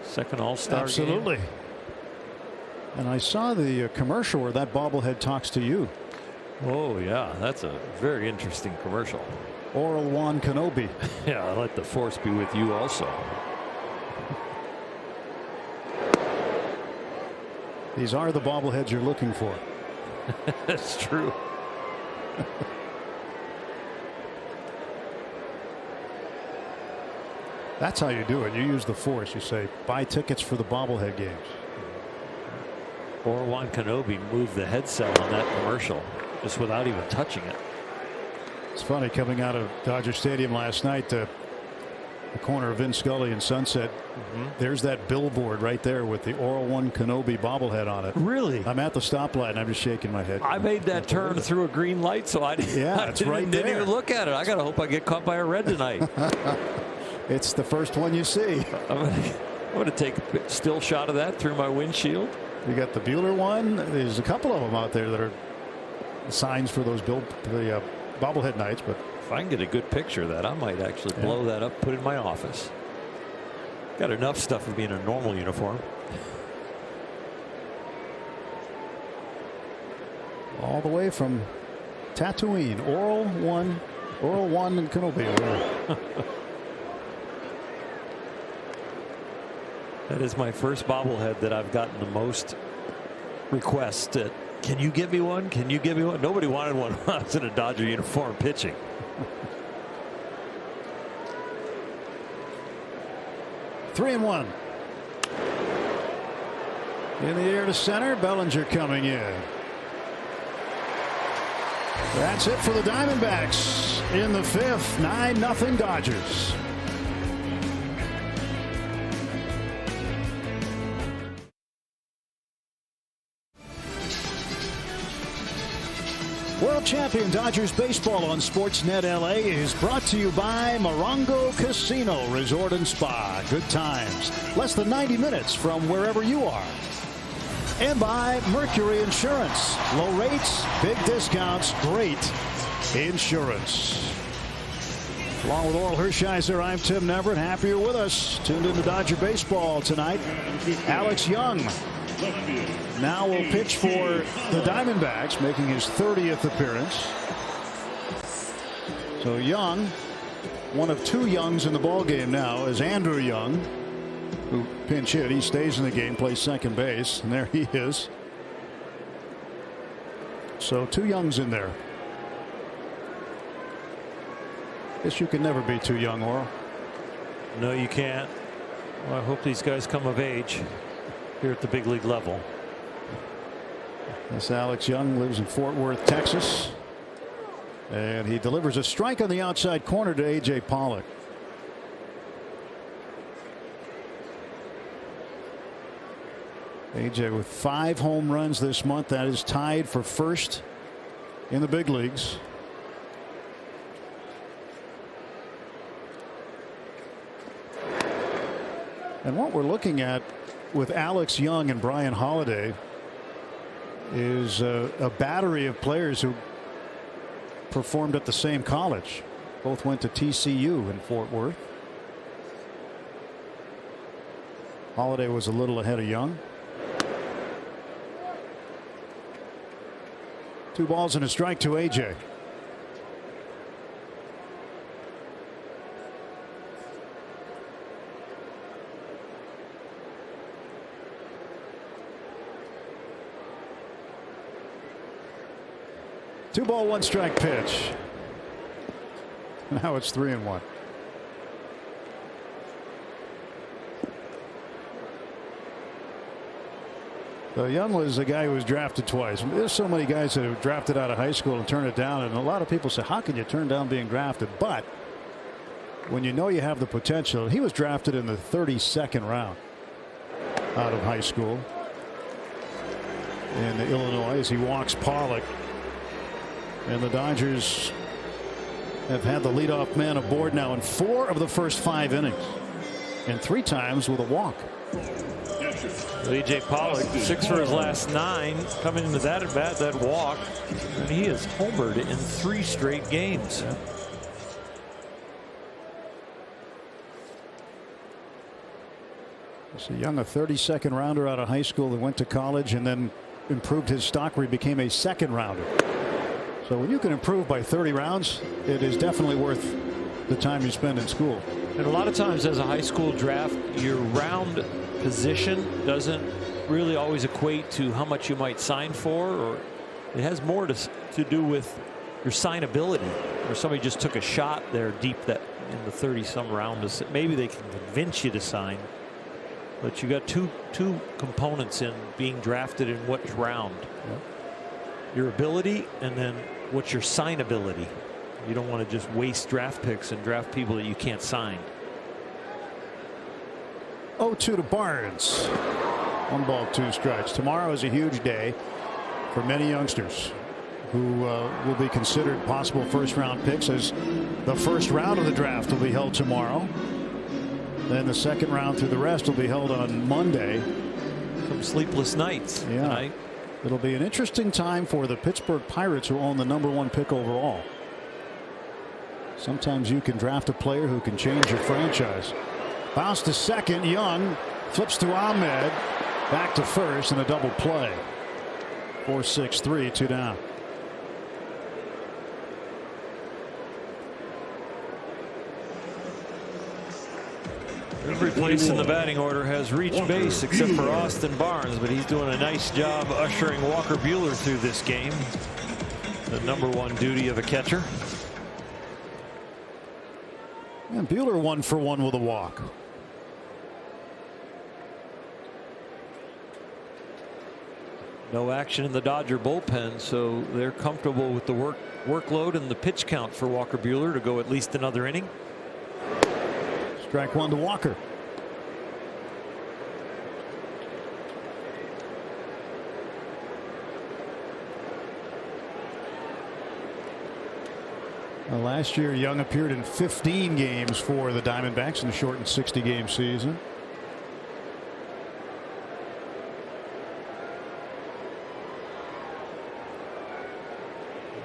Second All-Star game. Absolutely. And I saw the commercial where that bobblehead talks to you. Oh, yeah. That's a very interesting commercial. Oral Juan Kenobi. Yeah, let the force be with you also. These are the bobbleheads you're looking for. That's true. That's how you do it. You use the force. You say, buy tickets for the bobblehead games. Or Juan Kenobi moved the head cell on that commercial just without even touching it. It's funny, coming out of Dodger Stadium last night, the corner of Vince Scully and Sunset. There's that billboard right there with the Oral Juan Kenobi bobblehead on it. Really? I'm at the stoplight and I'm just shaking my head. I made that turn through a green light, so I didn't even look at it. I gotta hope I get caught by a red tonight. It's the first one you see. I'm gonna take a still shot of that through my windshield. You got the Bueller one. There's a couple of them out there that are signs for those bobblehead nights. But if I can get a good picture of that, I might actually blow that up, put it in my office. Got enough stuff of being a normal uniform. All the way from Tatooine, Oral Juan and Kenobi. That is my first bobblehead that I've gotten the most requests. Can you give me one? Can you give me one? Nobody wanted one when I was in a Dodger uniform pitching. Three and one. In the air to center. Bellinger coming in. That's it for the Diamondbacks in the fifth. 9-0 Dodgers. World Champion Dodgers baseball on Sportsnet LA is brought to you by Morongo Casino Resort and Spa. Good times, less than 90 minutes from wherever you are. And by Mercury Insurance. Low rates, big discounts, great insurance. Along with Oral Hershiser, I'm Tim Neverett. Happy you're with us. Tuned into Dodger baseball tonight. Alex Young now will pitch for the Diamondbacks, making his 30th appearance. So Young, one of two Youngs in the ballgame now, is Andrew Young, who pinch hit. He stays in the game, plays second base, and there he is. So two Youngs in there. Guess you can never be too young, Oral. No, you can't. Well, I hope these guys come of age here at the big league level. This Alex Young lives in Fort Worth, Texas, and he delivers a strike on the outside corner to A.J. Pollock. A.J. with 5 home runs this month. That is tied for first in the big leagues. And what we're looking at with Alex Young and Brian Holiday is a battery of players who performed at the same college. Both went to TCU in Fort Worth. Holiday was a little ahead of Young. 2 balls and a strike to A.J. Two ball, 1 strike pitch. Now it's 3-1. So Young was a guy who was drafted twice. There's so many guys that have drafted out of high school and turn it down, and a lot of people say, how can you turn down being drafted? But when you know you have the potential, he was drafted in the 32nd round out of high school in Illinois as he walks Pollock. And the Dodgers have had the leadoff man aboard now in 4 of the first 5 innings, and 3 times with a walk. A.J. Pollock, 6 for his last 9, coming into that at bat, that walk, and he has homered in 3 straight games. So Young, a 32nd rounder out of high school that went to college and then improved his stock where he became a second rounder. So when you can improve by 30 rounds, it is definitely worth the time you spend in school. And a lot of times as a high school draft, your round position doesn't really always equate to how much you might sign for, or it has more to do with your signability, or somebody just took a shot there deep that in the 30-some round. Maybe they can convince you to sign, but you got two components in being drafted in which round. Yep. Your ability, and then what's your signability. You don't want to just waste draft picks and draft people that you can't sign. 0-2 to Barnes. 1 ball, 2 strikes. Tomorrow is a huge day for many youngsters who will be considered possible first-round picks, as the first round of the draft will be held tomorrow. Then the second round through the rest will be held on Monday. Some sleepless nights tonight. It'll be an interesting time for the Pittsburgh Pirates, who own the #1 pick overall. Sometimes you can draft a player who can change your franchise. Bounce to second. Young flips to Ahmed. Back to first, and a double play. 4-6-3, 2 down. Every place in the batting order has reached base except for Austin Barnes, but he's doing a nice job ushering Walker Buehler through this game. The #1 duty of a catcher. And Buehler 1 for 1 with a walk. No action in the Dodger bullpen, so they're comfortable with the workload and the pitch count for Walker Buehler to go at least another inning. Strike 1 to Walker. Last year, Young appeared in 15 games for the Diamondbacks in a shortened 60-game season.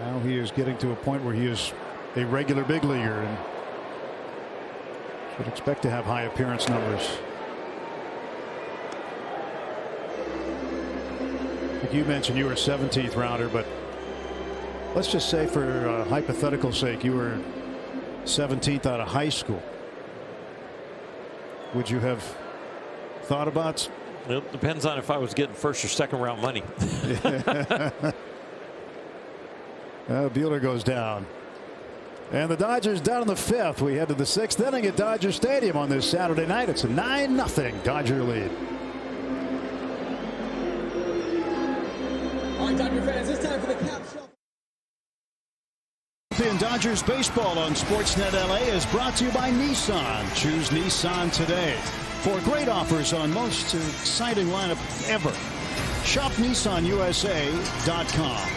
Now he is getting to a point where he is a regular big leaguer and should expect to have high appearance numbers. Like you mentioned, you were a 17th rounder, but let's just say, for hypothetical sake, you were 17th out of high school. Would you have thought about? It depends on if I was getting first or second round money. Buehler goes down. And the Dodgers down in the 5th. We head to the 6th inning at Dodger Stadium on this Saturday night. It's a 9-0 Dodger lead. All right, Dodger fans, it's time for the Cap Show. Dodgers baseball on Sportsnet LA is brought to you by Nissan. Choose Nissan today for great offers on most exciting lineup ever. Shop NissanUSA.com.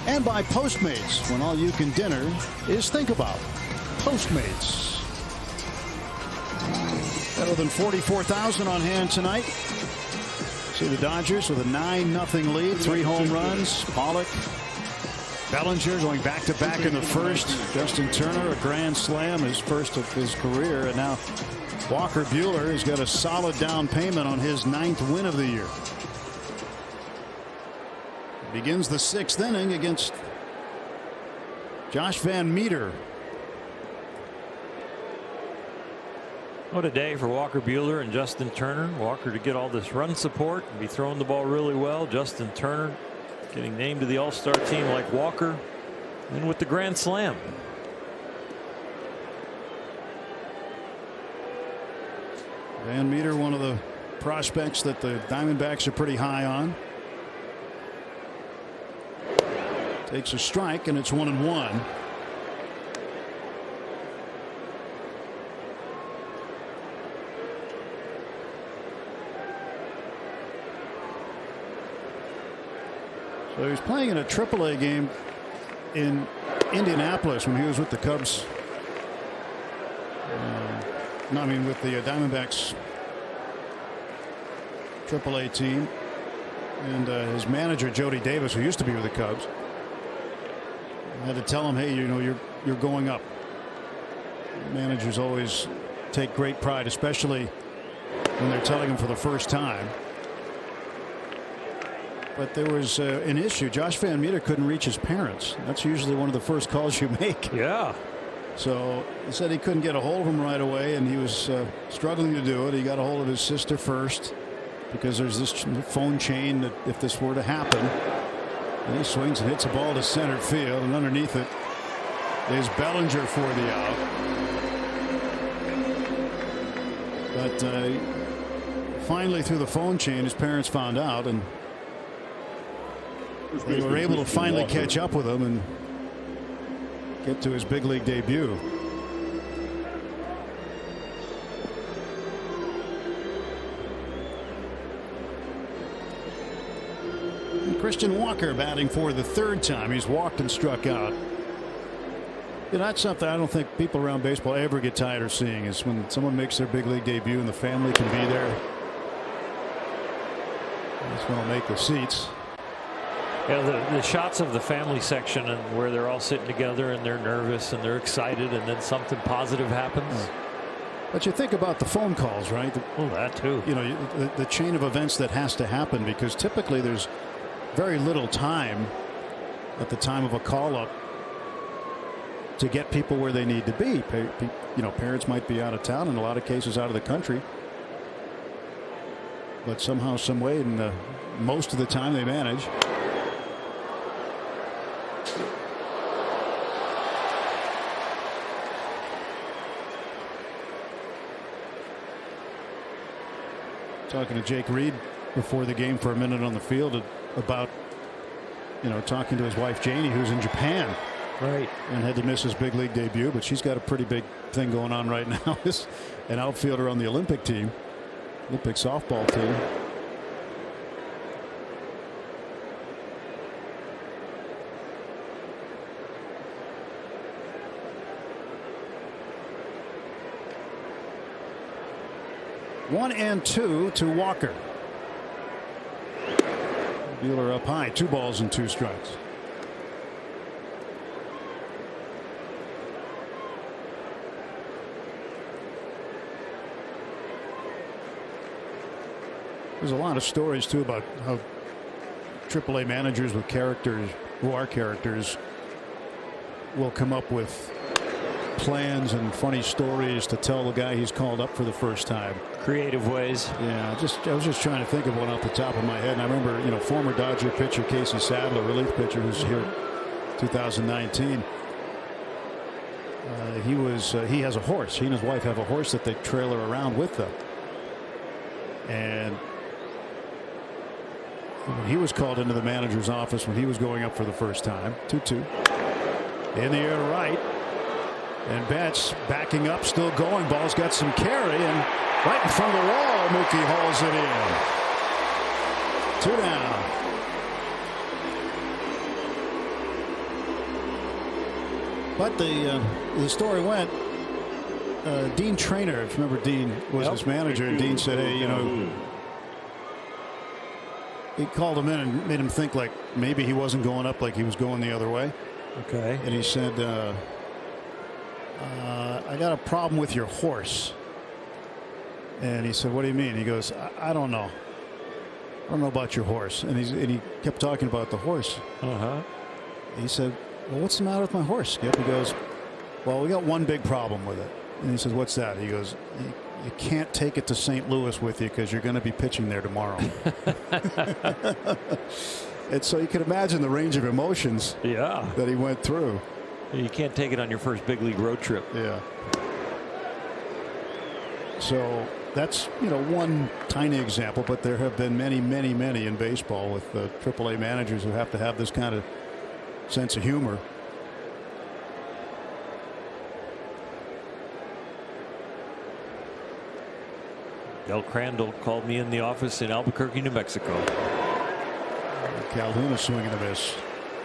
And by Postmates, when all you can dinner is think about. Postmates. Better than 44,000 on hand tonight. See the Dodgers with a 9-0 lead, 3 home runs. Pollock, Bellinger going back-to-back in the first. Justin Turner, a grand slam, his first of his career. And now Walker Buehler has got a solid down payment on his 9th win of the year. Begins the 6th inning against Josh Van Meter. What a day for Walker Buehler and Justin Turner. Walker to get all this run support and be throwing the ball really well. Justin Turner getting named to the All-Star team like Walker, and with the grand slam. Van Meter, one of the prospects that the Diamondbacks are pretty high on. Takes a strike, and it's 1-1. So he was playing in a AAA game in Indianapolis when he was with the Cubs. No, I mean with the Diamondbacks AAA team. And his manager, Jody Davis, who used to be with the Cubs, had to tell him, hey, you know, you're going up. Managers always take great pride, especially when they're telling him for the first time. But there was an issue. Josh Van Meter couldn't reach his parents. That's usually one of the first calls you make. Yeah. So he said he couldn't get a hold of him right away, and he was struggling to do it. He got a hold of his sister first because there's this phone chain that if this were to happen. And he swings and hits a ball to center field, and underneath it is Bellinger for the out. But finally, through the phone chain, his parents found out, and they were able to finally catch up with him and get to his big league debut. And Christian Walker batting for the third time. He's walked and struck out. You know, that's something I don't think people around baseball ever get tired of seeing, is when someone makes their big league debut and the family can be there. This one will make the seats. Yeah, the shots of the family section and where they're all sitting together and they're nervous and they're excited, and then something positive happens. But you think about the phone calls, right? Oh, that too. You know, the chain of events that has to happen, because typically there's very little time at the time of a call up to get people where they need to be. You know, parents might be out of town, in a lot of cases out of the country. But somehow, some way, and most of the time they manage. Talking to Jake Reed before the game for a minute on the field about, you know, talking to his wife Janie, who's in Japan, right, and had to miss his big league debut, but she's got a pretty big thing going on right now. Is an outfielder on the Olympic team, Olympic softball team. One and two to Walker. Buehler up high, 2 balls and 2 strikes. There's a lot of stories too about how AAA managers with characters, who are characters, will come up with plans and funny stories to tell the guy he's called up for the first time. Creative ways. Yeah, I was just trying to think of one off the top of my head, and I remember, you know, former Dodger pitcher Casey Sadler, relief pitcher, who's here in 2019. He has a horse. He and his wife have a horse that they trailer around with them. And when he was called into the manager's office when he was going up for the first time, 2-2 in the air to right. And Betts backing up, still going. Ball's got some carry, and right in front of the wall, Mookie hauls it in. 2 down. But the story went, Dean Traynor, if you remember, Dean was his manager, and Dean said, hey, you know, he called him in and made him think like maybe he wasn't going up, like he was going the other way. Okay. And he said, I got a problem with your horse. And he said, what do you mean? He goes, I don't know. I don't know about your horse. And he kept talking about the horse. He said, well, what's the matter with my horse, Skip? He goes, well, we got one big problem with it. And he says, what's that? He goes, you can't take it to St. Louis with you because you're going to be pitching there tomorrow. And so you can imagine the range of emotions that he went through. You can't take it on your first big league road trip. Yeah. So that's, you know, one tiny example, but there have been many, many, many in baseball with AAA managers who have to have this kind of sense of humor. Del Crandall called me in the office in Albuquerque, New Mexico. Calhoun is swinging a miss.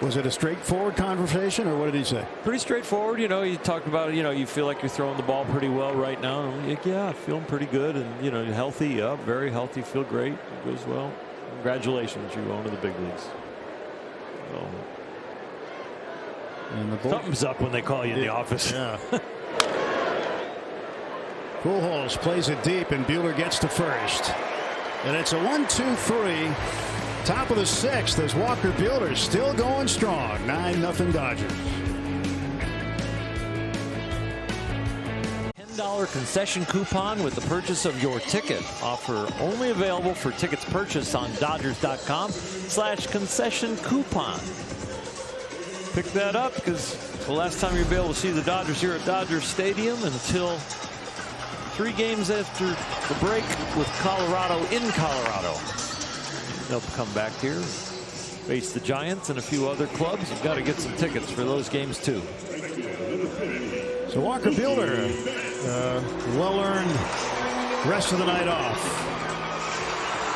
Was it a straightforward conversation, or what did he say? Pretty straightforward. You know, you talked about, you know, you feel like you're throwing the ball pretty well right now. And I'm like, yeah, feeling pretty good, and, you know, healthy. Yeah, very healthy. Feel great. It goes well. Congratulations, you going to the big leagues. So, and the something's up when they call you in the office. Yeah. Pujols plays it deep, and Buehler gets to first. And it's a 1-2-3. Top of the 6th as Walker Buehler still going strong. 9-0 Dodgers. $10 concession coupon with the purchase of your ticket. Offer only available for tickets purchased on Dodgers.com/concession coupon. Pick that up because the last time you'll be able to see the Dodgers here at Dodger Stadium until 3 games after the break with Colorado in Colorado. They'll come back here, face the Giants and a few other clubs. You've got to get some tickets for those games too. So Walker Buehler, well-earned rest of the night off.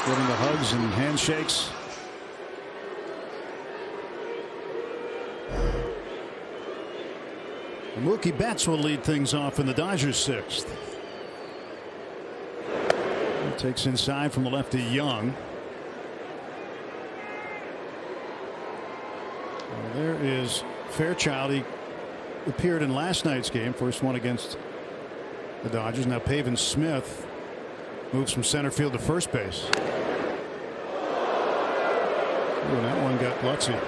Getting the hugs and handshakes. And Mookie Betts will lead things off in the Dodgers 6th. He takes inside from the lefty Young. There is Fairchild. He appeared in last night's game, first one against the Dodgers. Now Pavin Smith moves from center field to first base. Ooh, that one got Lutzy.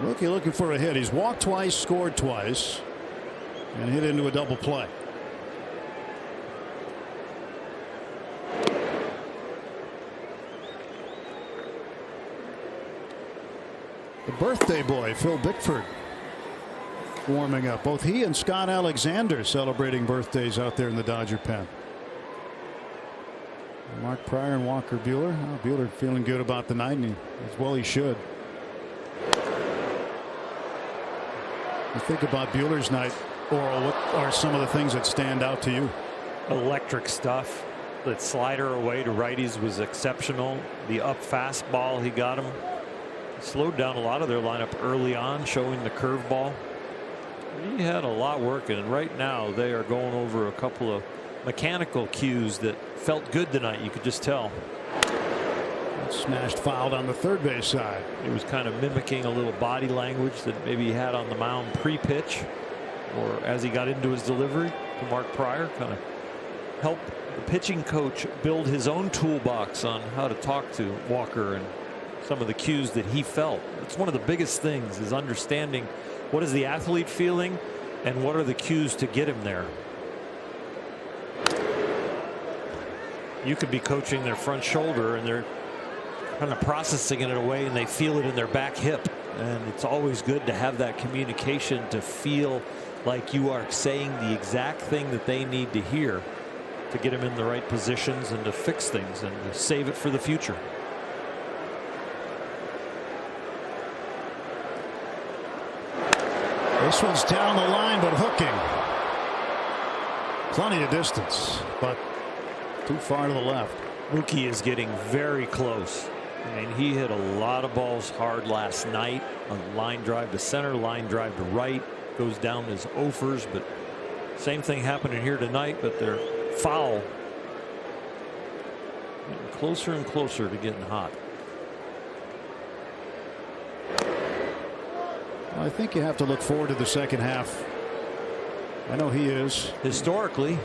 Mookie looking for a hit. He's walked twice, scored twice, and hit into a double play. The birthday boy, Phil Bickford, warming up. Both he and Scott Alexander celebrating birthdays out there in the Dodger pen. Mark Pryor and Walker Buehler. Oh, Buehler feeling good about the night, and as well he should. You think about Buehler's night, Oral, what are some of the things that stand out to you? Electric stuff. That slider away to righties was exceptional. The up fastball he got him. Slowed down a lot of their lineup early on, showing the curveball. He had a lot working, and right now they are going over a couple of mechanical cues that felt good tonight. You could just tell. Smashed foul on the third base side. He was kind of mimicking a little body language that maybe he had on the mound pre-pitch or as he got into his delivery to Mark Pryor. Kind of helped the pitching coach build his own toolbox on how to talk to Walker and some of the cues that he felt. It's one of the biggest things, is understanding what is the athlete feeling and what are the cues to get him there. You could be coaching their front shoulder and they're kind of processing it in a way and they feel it in their back hip, and it's always good to have that communication to feel like you are saying the exact thing that they need to hear to get them in the right positions and to fix things and to save it for the future. This one's down the line but hooking. Plenty of distance but too far to the left. Mookie is getting very close. I mean, he hit a lot of balls hard last night. A line drive to center, line drive to right, goes down as offers, but same thing happening here tonight, but they're foul. Getting closer and closer to getting hot. Well, I think you have to look forward to the second half. I know he is. Historically.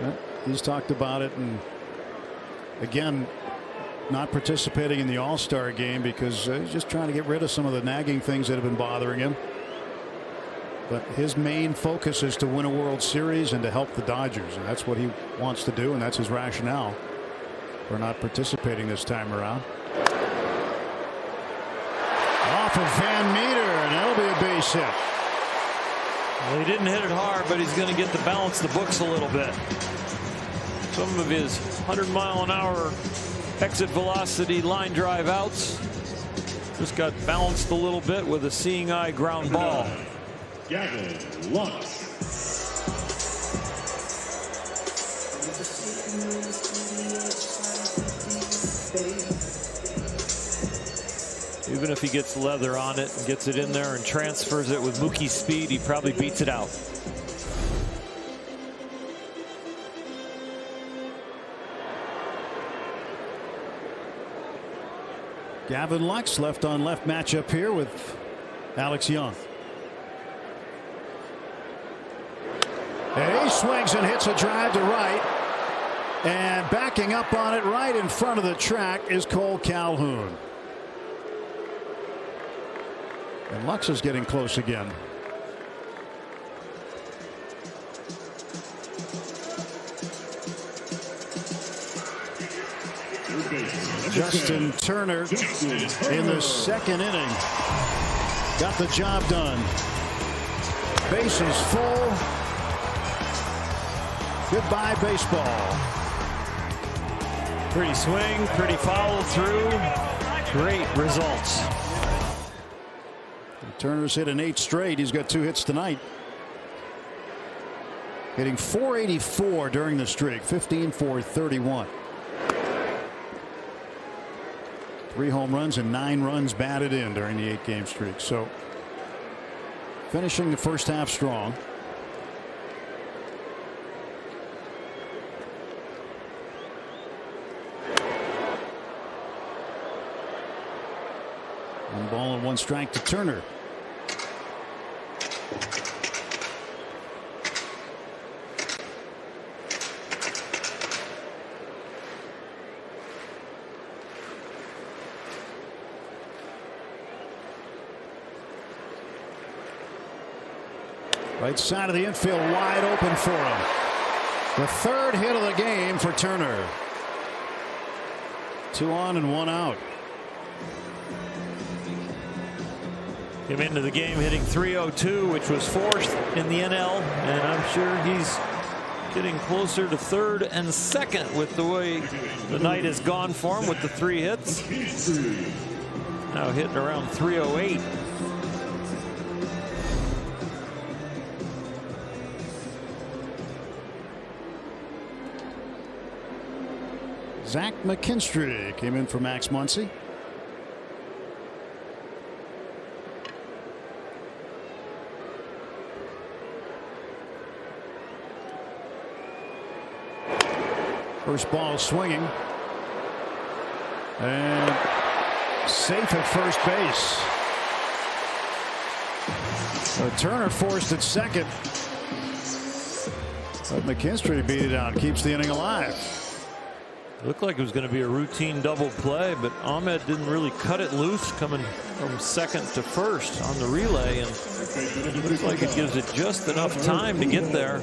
Yeah, he's talked about it, and again, not participating in the All-Star game because he's just trying to get rid of some of the nagging things that have been bothering him. But his main focus is to win a World Series and to help the Dodgers, and that's what he wants to do, and that's his rationale for not participating this time around. Off of Van Meter, and that'll be a base hit. Well, he didn't hit it hard, but he's going to get to balance the books a little bit. Some of his 100-mile-an-hour exit velocity line drive outs just got balanced a little bit with a seeing eye ground ball. Gavin Lux. Even if he gets leather on it and gets it in there and transfers it with Mookie's speed, he probably beats it out. Gavin Lux, left on left matchup here with Alex Young. And he swings and hits a drive to right. And backing up on it right in front of the track is Cole Calhoun. And Lux is getting close again. Justin Turner in the second inning got the job done. Bases full. Goodbye baseball. Pretty swing, pretty follow through. Great results. Turner's hit an 8 straight. He's got 2 hits tonight. Hitting .484 during the streak. 15 for 31. 3 home runs and 9 runs batted in during the 8-game streak. So finishing the first half strong. One ball and 1 strike to Turner. Right side of the infield, wide open for him. The 3rd hit of the game for Turner. 2 on and 1 out. Came into the game hitting .302, which was 4th in the NL, and I'm sure he's getting closer to 3rd and 2nd with the way the night has gone for him with the 3 hits. Now hitting around .308. Zach McKinstry came in for Max Muncy. First ball swinging. And safe at first base. So Turner forced at second. But McKinstry beat it out, keeps the inning alive. Looked like it was going to be a routine double play, but Ahmed didn't really cut it loose coming from second to first on the relay, and it looks like it gives it just enough time to get there.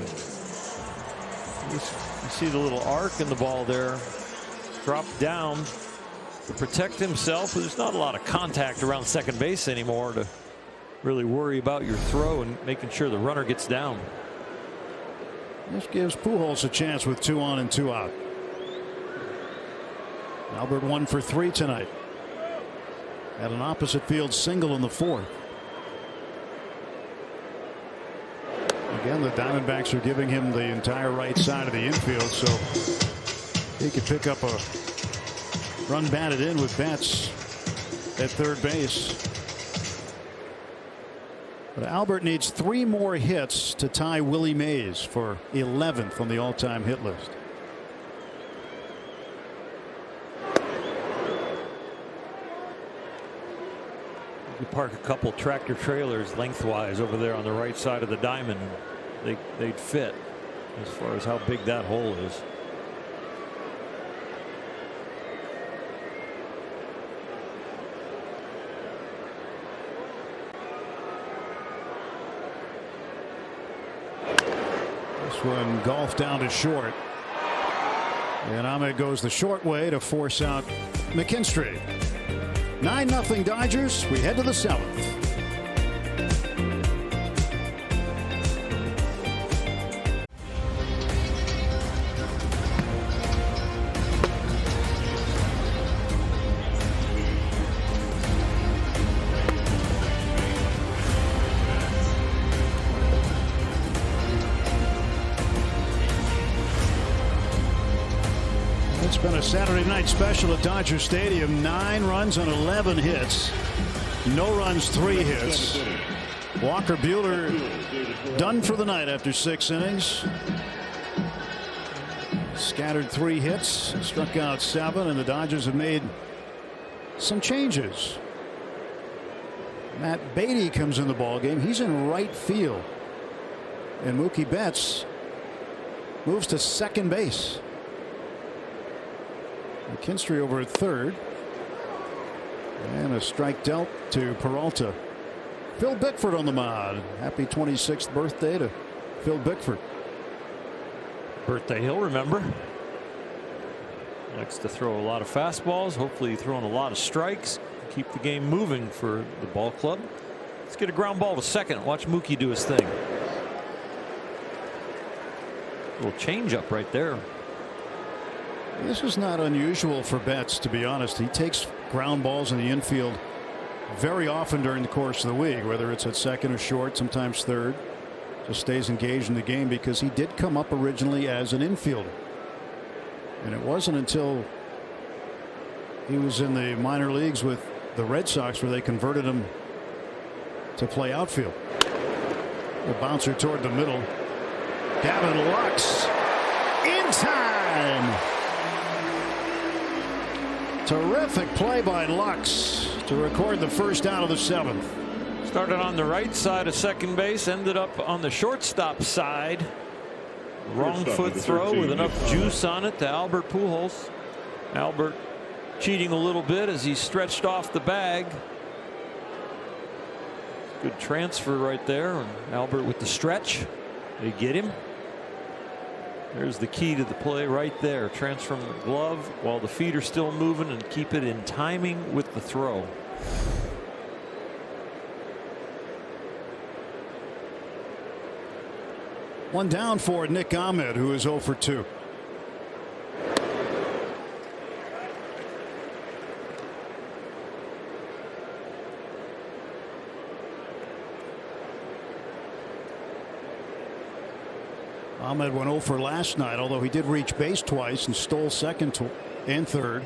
You see the little arc in the ball there. Drop down to protect himself. There's not a lot of contact around second base anymore to really worry about your throw and making sure the runner gets down. This gives Pujols a chance with 2 on and 2 out. Albert 1 for 3 tonight. Had an opposite field single in the 4th. Again, the Diamondbacks are giving him the entire right side of the infield, so he could pick up a run batted in with Betts at third base. But Albert needs 3 more hits to tie Willie Mays for 11th on the all-time hit list. You park a couple tractor trailers lengthwise over there on the right side of the diamond, they'd fit as far as how big that hole is. This one golfed down to short. And Ahmed goes the short way to force out McKinstry. 9-0 Dodgers. We head to the 7th. It's been a Saturday night special at Dodger Stadium. 9 runs on 11 hits. No runs, 3 hits. Walker Buehler done for the night after 6 innings. Scattered 3 hits, struck out 7, and the Dodgers have made some changes. Matt Beatty comes in the ball game. He's in right field, and Mookie Betts moves to second base. McKinstry over at third, and a strike dealt to Peralta. Phil Bickford on the mound. Happy 26th birthday to Phil Bickford. Birthday he'll remember. Likes to throw a lot of fastballs. Hopefully throwing a lot of strikes. Keep the game moving for the ball club. Let's get a ground ball to second. Watch Mookie do his thing. Little change up right there. This is not unusual for Betts, to be honest. He takes ground balls in the infield very often during the course of the week, whether it's at second or short, sometimes third. Just stays engaged in the game because he did come up originally as an infielder. And it wasn't until he was in the minor leagues with the Red Sox where they converted him to play outfield. A bouncer toward the middle. Gavin Lux in time. Terrific play by Lux to record the first out of the seventh. Started on the right side of second base, ended up on the shortstop side. Wrong foot throw with enough juice on it to Albert Pujols. Albert cheating a little bit as he stretched off the bag. Good transfer right there, and Albert with the stretch. They get him. There's the key to the play right there. Transfer from the glove while the feet are still moving and keep it in timing with the throw. One down for Nick Ahmed, who is 0 for 2. Ahmed went 0 for last night, although he did reach base twice and stole second and third.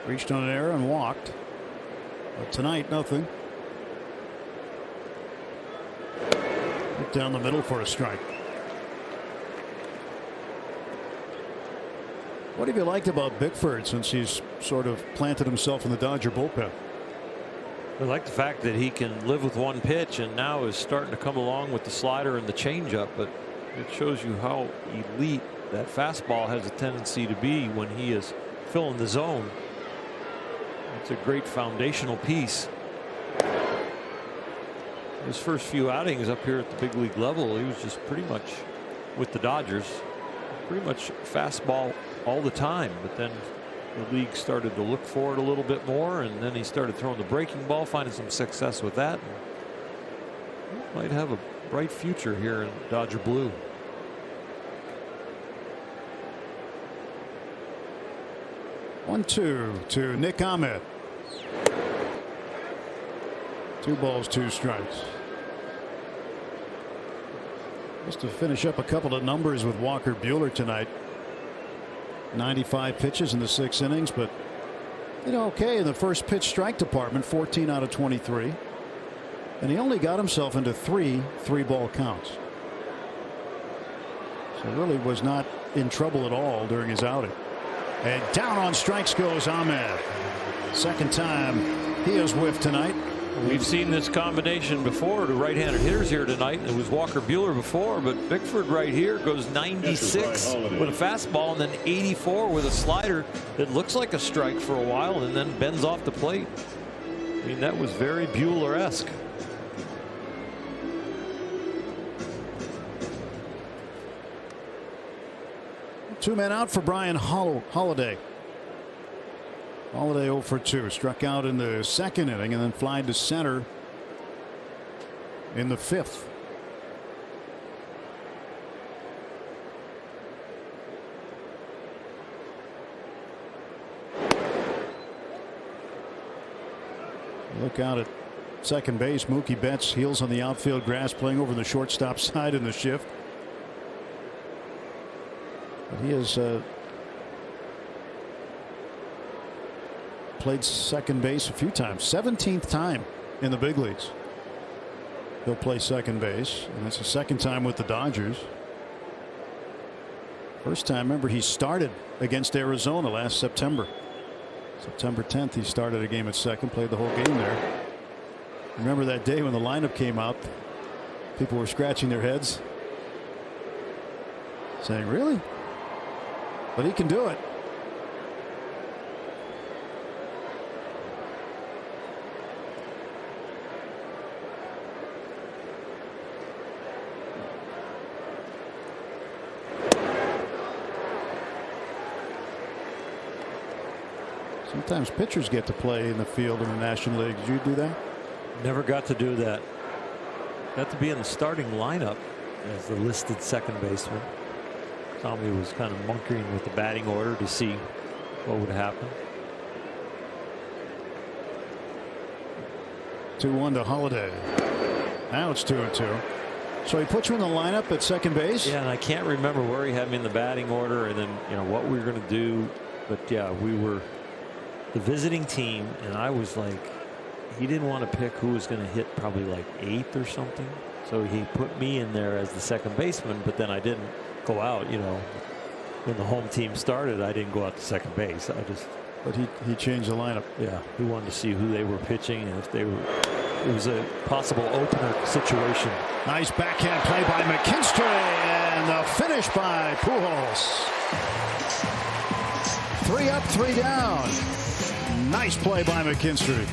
Reached on an error and walked. But tonight, nothing. Down the middle for a strike. What have you liked about Bickford since he's sort of planted himself in the Dodger bullpen? I like the fact that he can live with one pitch and now is starting to come along with the slider and the changeup, but it shows you how elite that fastball has a tendency to be when he is filling the zone. It's a great foundational piece. His first few outings up here at the big league level, he was just pretty much with the Dodgers, pretty much fastball all the time. But then the league started to look for it a little bit more, and then he started throwing the breaking ball, finding some success with that. And might have a bright future here in Dodger blue. One two to Nick Ahmed. 2 balls, 2 strikes. Just to finish up a couple of numbers with Walker Buehler tonight. 95 pitches in the 6 innings, but okay in the first pitch strike department, 14 out of 23. And he only got himself into 3 3-ball counts. So really was not in trouble at all during his outing. And down on strikes goes Ahmed. Second time he has whiffed tonight. We've seen this combination before to right-handed hitters here tonight. It was Walker Buehler before, but Bickford right here goes 96 with a fastball and then 84 with a slider that looks like a strike for a while and then bends off the plate. I mean, that was very Buehler-esque. Two men out for Brian Holiday. Holiday 0 for 2, struck out in the second inning and then flied to center in the 5th. Look out at second base. Mookie Betts heels on the outfield grass, playing over the shortstop side in the shift. But he has played second base a few times. 17th time in the big leagues he'll play second base, and it's the second time with the Dodgers. First time, remember, he started against Arizona last September. September 10th, he started a game at second, played the whole game there. Remember that day when the lineup came out, people were scratching their heads, saying, really? But he can do it. Sometimes pitchers get to play in the field in the National League. Did you do that? Never got to do that. Got to be in the starting lineup as the listed second baseman. Tommy was kind of monkeying with the batting order to see what would happen. 2-1 to Holiday. Now it's 2-2. So he puts you in the lineup at second base? Yeah, and I can't remember where he had me in the batting order and then, you know, what we were going to do. But yeah, we were the visiting team, and I was like, he didn't want to pick who was going to hit probably like 8th or something. So he put me in there as the second baseman, but then I didn't go out, you know. When the home team started, I didn't go out to second base. I just. But he changed the lineup. Yeah, he wanted to see who they were pitching and if they were. It was a possible opener situation. Nice backhand play by McKinstry and the finish by Pujols. 3 up, 3 down. Nice play by McKinstry.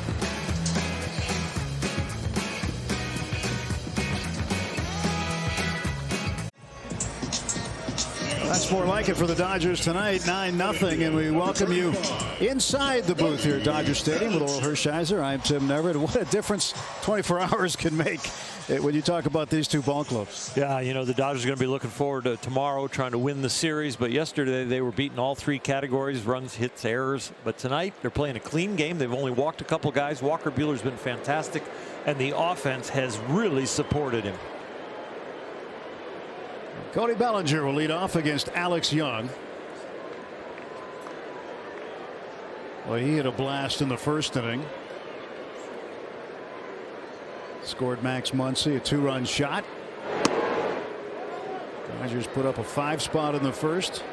That's more like it for the Dodgers tonight, 9-0, and we welcome you inside the booth here at Dodger Stadium with Oral Hershiser. I'm Tim Neverett. What a difference 24 hours can make when you talk about these two ball clubs. Yeah, you know, the Dodgers are going to be looking forward to tomorrow trying to win the series, but yesterday they were beating all 3 categories, runs, hits, errors. But tonight they're playing a clean game. They've only walked a couple guys. Walker Buehler's been fantastic, and the offense has really supported him. Cody Bellinger will lead off against Alex Young. Well, he hit a blast in the first inning. Scored Max Muncy a 2-run shot. Dodgers put up a 5 spot in the first.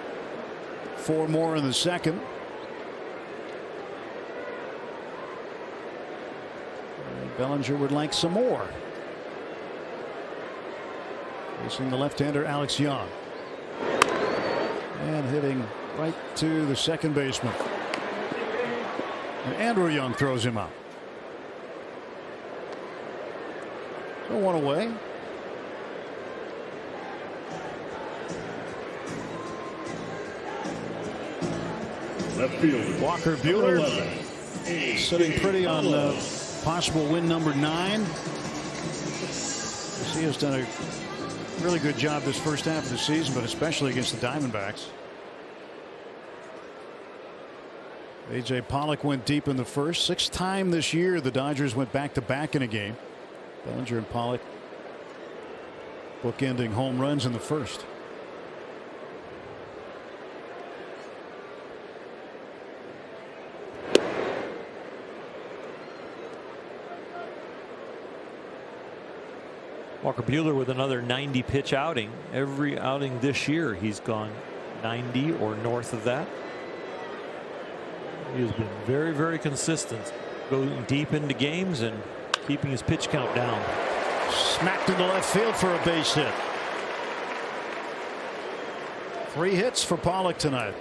4 more in the second. Bellinger would like some more. Facing the left-hander Alex Young. And hitting right to the second baseman. And Andrew Young throws him out. So 1 away. Left field. Walker Buehler sitting pretty on possible win number 9. He has done a really good job this first half of the season, but especially against the Diamondbacks. A.J. Pollock went deep in the first. 6th time this year the Dodgers went back-to-back in a game. Bellinger and Pollock bookending home runs in the first. Walker Buehler with another 90 pitch outing. Every outing this year he's gone 90 or north of that. He has been very, very consistent, going deep into games and keeping his pitch count down. Smacked into left field for a base hit. 3 hits for Pollock tonight.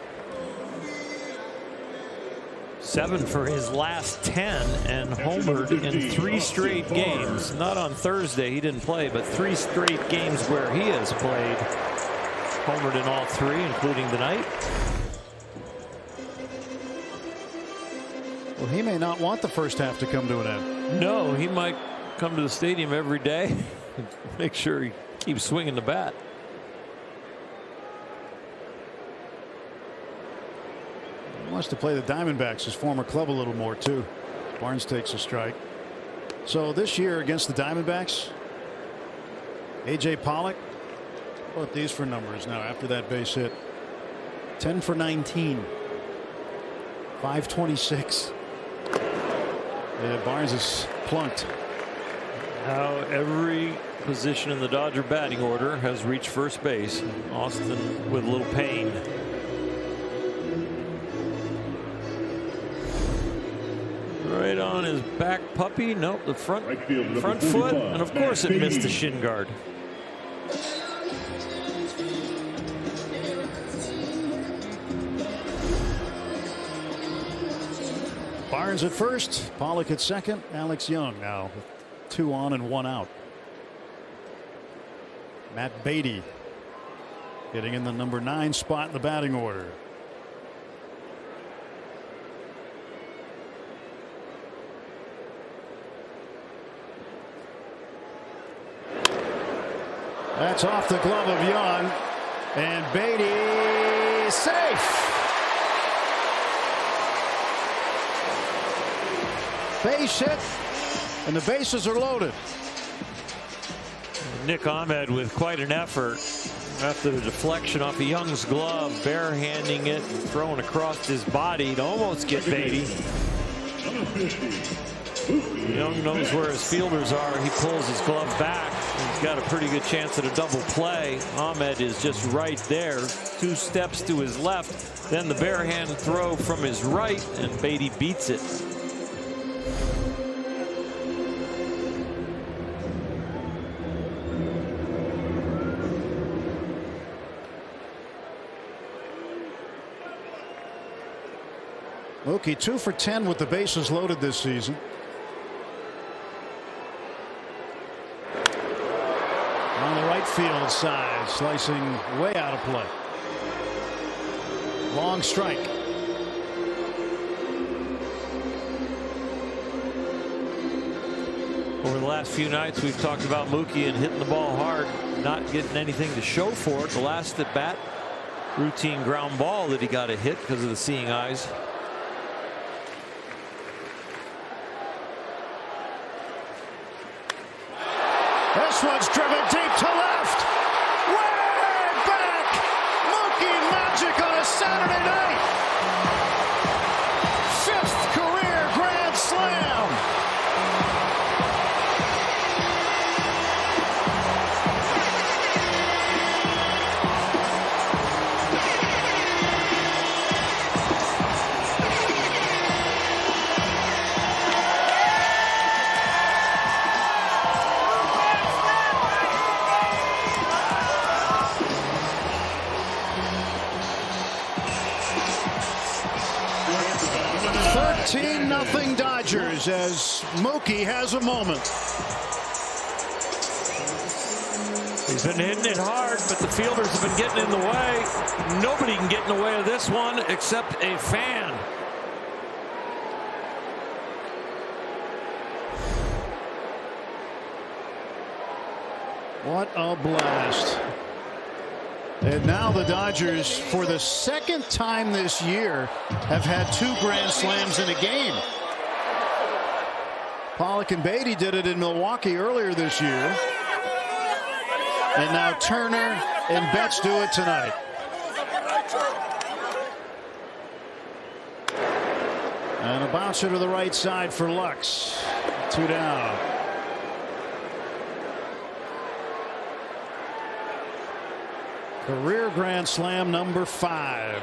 7 for his last 10 and homered in 3 straight games. Not on Thursday, he didn't play, but 3 straight games where he has played. Homered in all 3, including tonight. Well, he may not want the first half to come to an end. No, he might come to the stadium every day and make sure he keeps swinging the bat. He wants to play the Diamondbacks, his former club, a little more too. Barnes takes a strike. So this year against the Diamondbacks, A.J. Pollock, what about these for numbers now after that base hit? 10 for 19. 526. Yeah, Barnes is plunked. Now every position in the Dodger batting order has reached first base. Austin with a little pain. Right on his back puppy. Nope, the front foot. 45, And of course it missed the shin guard. Barnes at first, Pollock at second, Alex Young now 2 on and 1 out. Matt Beatty getting in the number 9 spot in the batting order. That's off the glove of Young, and Beatty safe. Base hit, and the bases are loaded. Nick Ahmed with quite an effort after the deflection off of Young's glove, barehanding it and throwing across his body to almost get Beatty. Young knows where his fielders are. He pulls his glove back. He's got a pretty good chance at a double play. Ahmed is just right there, 2 steps to his left. Then the barehand throw from his right, and Beatty beats it. Mookie 2 for 10 with the bases loaded this season. On the right field side, slicing way out of play. Long strike. Over the last few nights, we've talked about Mookie and hitting the ball hard, not getting anything to show for it. The last at bat, routine ground ball that he got a hit because of the seeing eyes. This one's driven deep to left. Way back. Mookie magic on a Saturday night. 5th career grand slam. Nothing Dodgers as Mookie has a moment. He's been hitting it hard, but the fielders have been getting in the way. Nobody can get in the way of this one except a fan. What a blast. And now the Dodgers, for the 2nd time this year, have had 2 grand slams in a game. Pollock and Beatty did it in Milwaukee earlier this year. And now Turner and Betts do it tonight. And a bouncer to the right side for Lux. 2 down. Career grand slam number 5.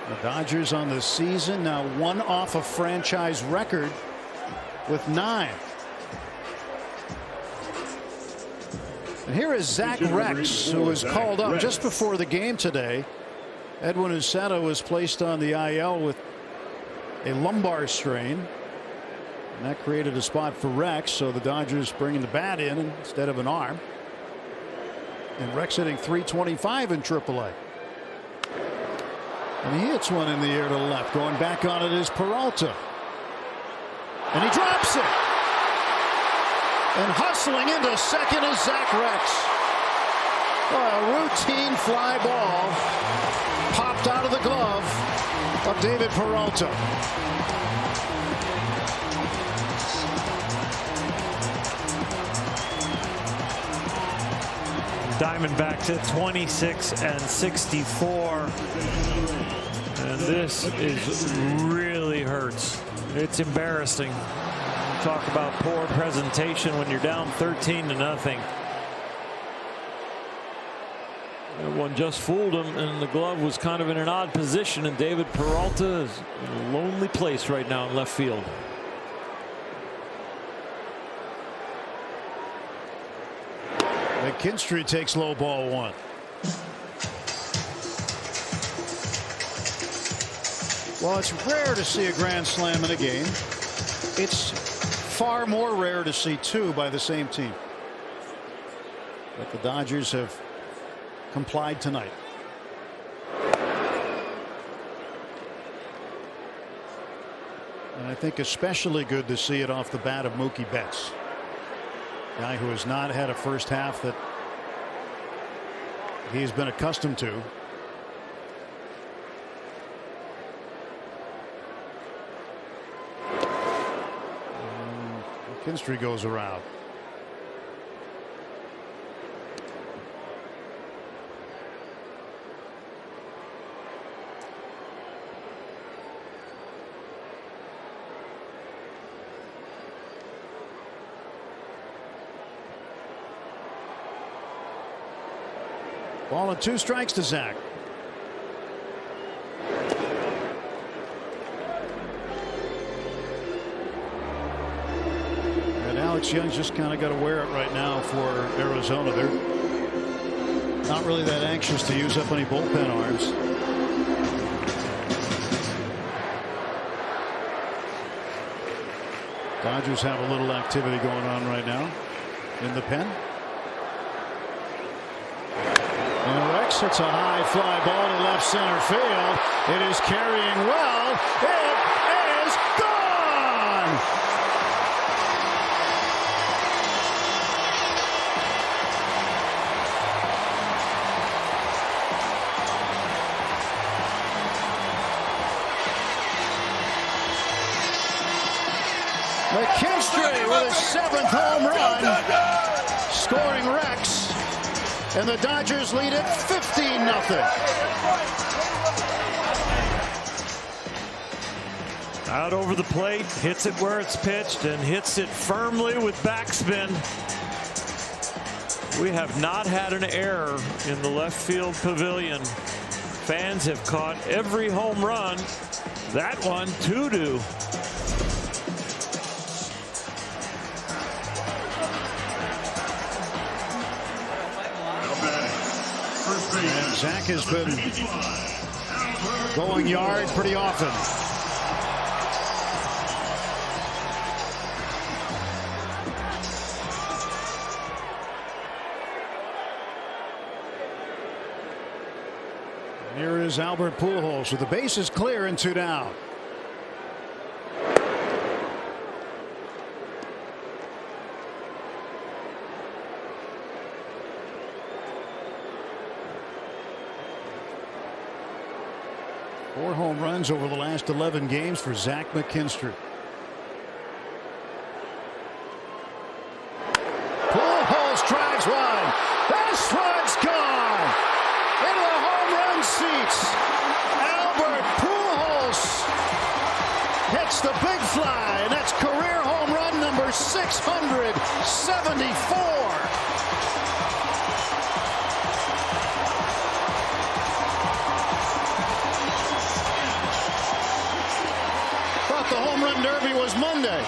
The Dodgers on the season now 1 off a franchise record with 9. And here is Zach Rex, who was called up just before the game today. Edwin Uceta was placed on the IL with a lumbar strain, and that created a spot for Rex, so the Dodgers bringing the bat in instead of an arm. And Rex hitting .325 in AAA. And he hits one in the air to the left. Going back on it is Peralta. And he drops it. And hustling into second is Zach Rex. A routine fly ball popped out of the glove of David Peralta. Diamondbacks at 26-64. And this is really hurts. It's embarrassing. Talk about poor presentation when you're down 13-0. That one just fooled him, and the glove was kind of in an odd position, and David Peralta is in a lonely place right now in left field. McKinstry takes low ball one. Well, it's rare to see a grand slam in a game. It's far more rare to see two by the same team. But the Dodgers have complied tonight. And I think especially good to see it off the bat of Mookie Betts. Guy who has not had a first half that he's been accustomed to. McKinstry goes around. Ball and 2 strikes to Zach. And Alex Young's just kind of got to wear it right now for Arizona. They're not really that anxious to use up any bullpen arms. Dodgers have a little activity going on right now in the pen. And Rex hits a high fly ball to left center field. It is carrying well. It is gone. McKinstry with his 7th home run, scoring Rex. And the Dodgers lead it 15-0. Out over the plate, hits it where it's pitched, and hits it firmly with backspin. We have not had an error in the left field pavilion. Fans have caught every home run. That one, 2-2. And Zach has been going yard pretty often. Here is Albert Pujols with the bases clear and 2 down. Four home runs over the last 11 games for Zach McKinstry. Pujols drives one. This one's gone into the home run seats. Albert Pujols hits the big fly, and that's career home run number 674. The home run derby was Monday.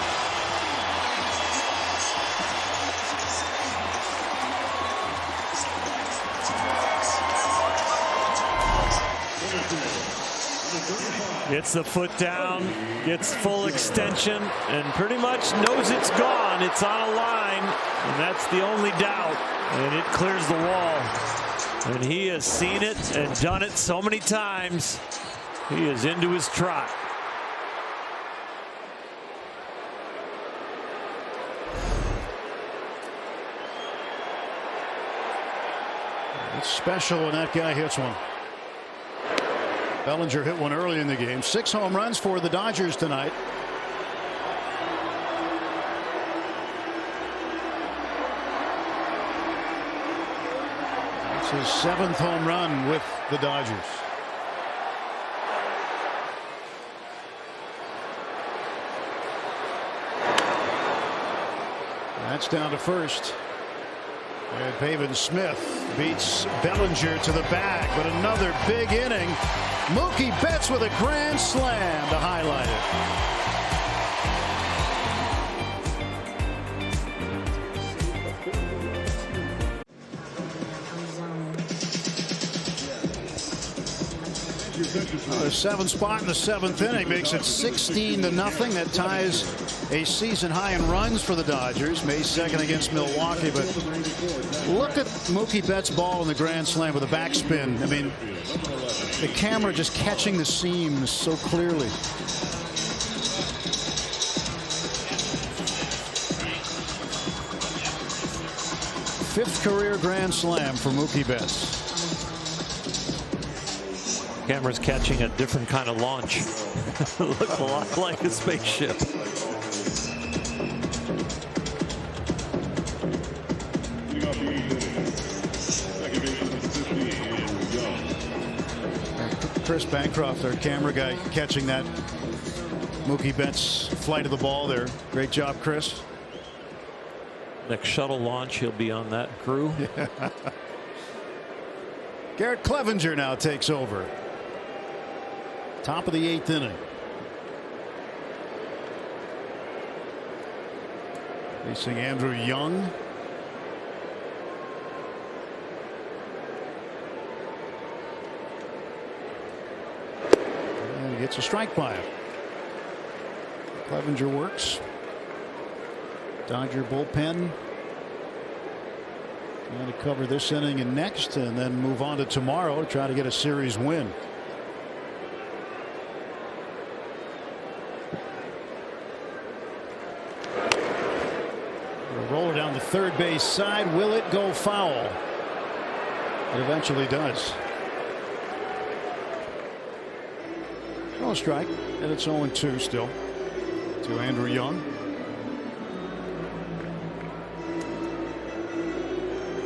Gets the foot down, gets full extension, and pretty much knows it's gone. It's on a line, and that's the only doubt. And it clears the wall. And he has seen it and done it so many times. He is into his trot. It's special when that guy hits one. Bellinger hit one early in the game. 6 home runs for the Dodgers tonight. It's his 7th home run with the Dodgers. That's down to first. And Pavin Smith beats Bellinger to the bag, but another big inning. Mookie Betts with a grand slam to highlight it. A 7 spot in the 7th inning makes it 16-0. That ties a season high in runs for the Dodgers. May 2nd against Milwaukee. But look at Mookie Betts' ball in the grand slam with a backspin. I mean, the camera just catching the seams so clearly. Fifth career grand slam for Mookie Betts. Camera's catching a different kind of launch. Looks a lot like a spaceship. Chris Bancroft, our camera guy, catching that Mookie Betts flight of the ball there. Great job, Chris. Next shuttle launch, he'll be on that crew. Yeah. Garrett Clevenger now takes over. Top of the 8th inning. Facing Andrew Young. And he gets a strike by him. Clevenger works. Dodger bullpen. Trying to cover this inning and next, and then move on to tomorrow to try to get a series win. Roll it down the third base side. Will it go foul? It eventually does. No strike, and it's 0-2 still to Andrew Young.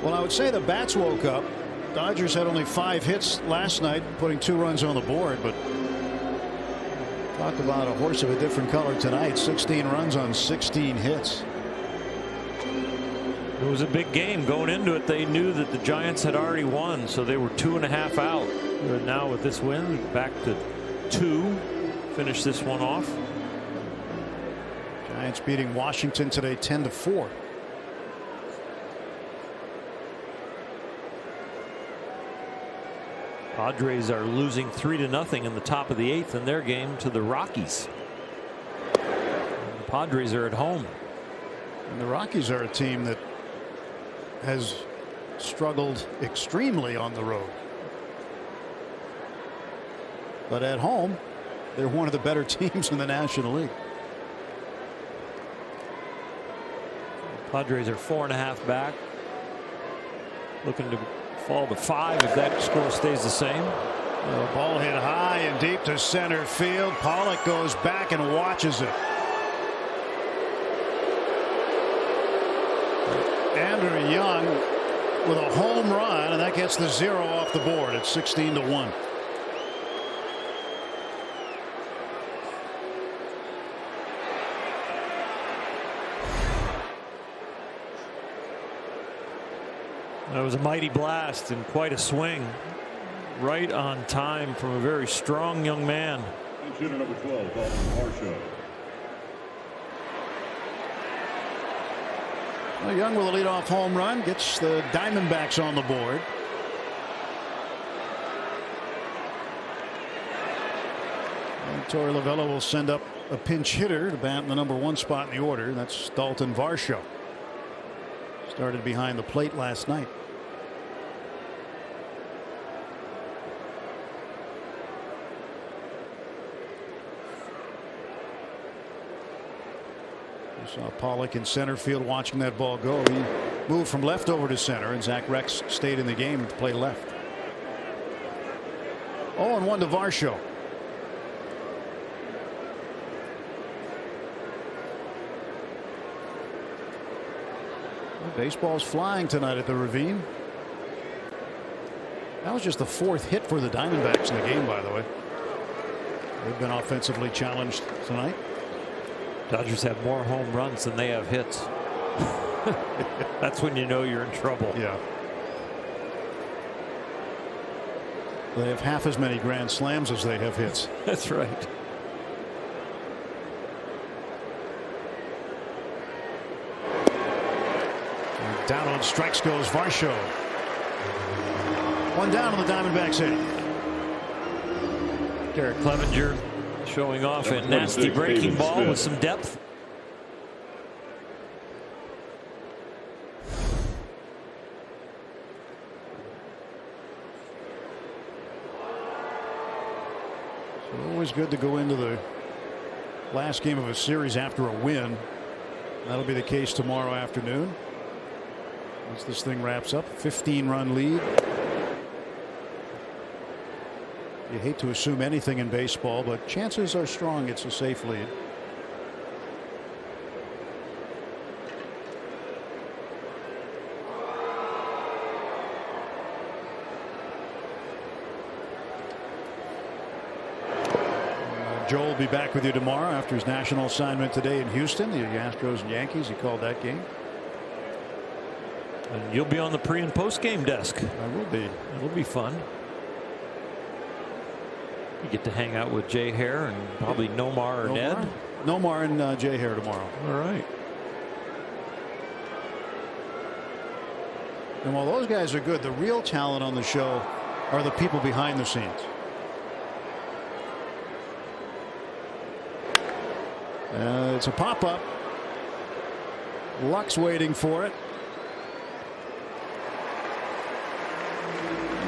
Well, I would say the bats woke up. Dodgers had only 5 hits last night, putting 2 runs on the board, but talk about a horse of a different color tonight. 16 runs on 16 hits. It was a big game going into it. They knew that the Giants had already won, so they were 2.5 out. But now with this win, back to 2. Finish this one off. Giants beating Washington today 10-4. Padres are losing 3-0 in the top of the 8th in their game to the Rockies. And the Padres are at home. And the Rockies are a team that has struggled extremely on the road. But at home, they're one of the better teams in the National League. Padres are 4.5 back. Looking to fall to 5 if that score stays the same. The ball hit high and deep to center field. Pollock goes back and watches it. Andrew Young with a home run, and that gets the 0 off the board. It's 16-1. That was a mighty blast and quite a swing. Right on time from a very strong young man. Shooter number 12, Varsho. Well, Young with a leadoff home run gets the Diamondbacks on the board. And Torey Lovullo will send up a pinch hitter to bat in the number 1 spot in the order. That's Dalton Varsho. Started behind the plate last night. You saw Pollock in center field watching that ball go. He moved from left over to center, and Zach Rex stayed in the game to play left. 0-1 to Varsho. Baseball's flying tonight at the Ravine. That was just the 4th hit for the Diamondbacks in the game, by the way. They've been offensively challenged tonight. Dodgers have more home runs than they have hits. That's when you know you're in trouble. Yeah. They have half as many grand slams as they have hits. That's right. And down on strikes goes Varsho. One down on the Diamondbacks' eighth. Derek Clevenger showing off a nasty breaking ball with some depth. Always good to go into the last game of a series after a win. That'll be the case tomorrow afternoon. Once this thing wraps up, 15-run lead. You hate to assume anything in baseball, but chances are strong it's a safe lead. Joel will be back with you tomorrow after his national assignment today in Houston. The Astros and Yankees. He called that game. And you'll be on the pre and post game desk. I will be. It'll be fun. You get to hang out with Jay Hare and probably Nomar or Ned. Nomar and Jay Hare tomorrow. All right. And while those guys are good, the real talent on the show are the people behind the scenes. It's a pop-up. Luck's waiting for it.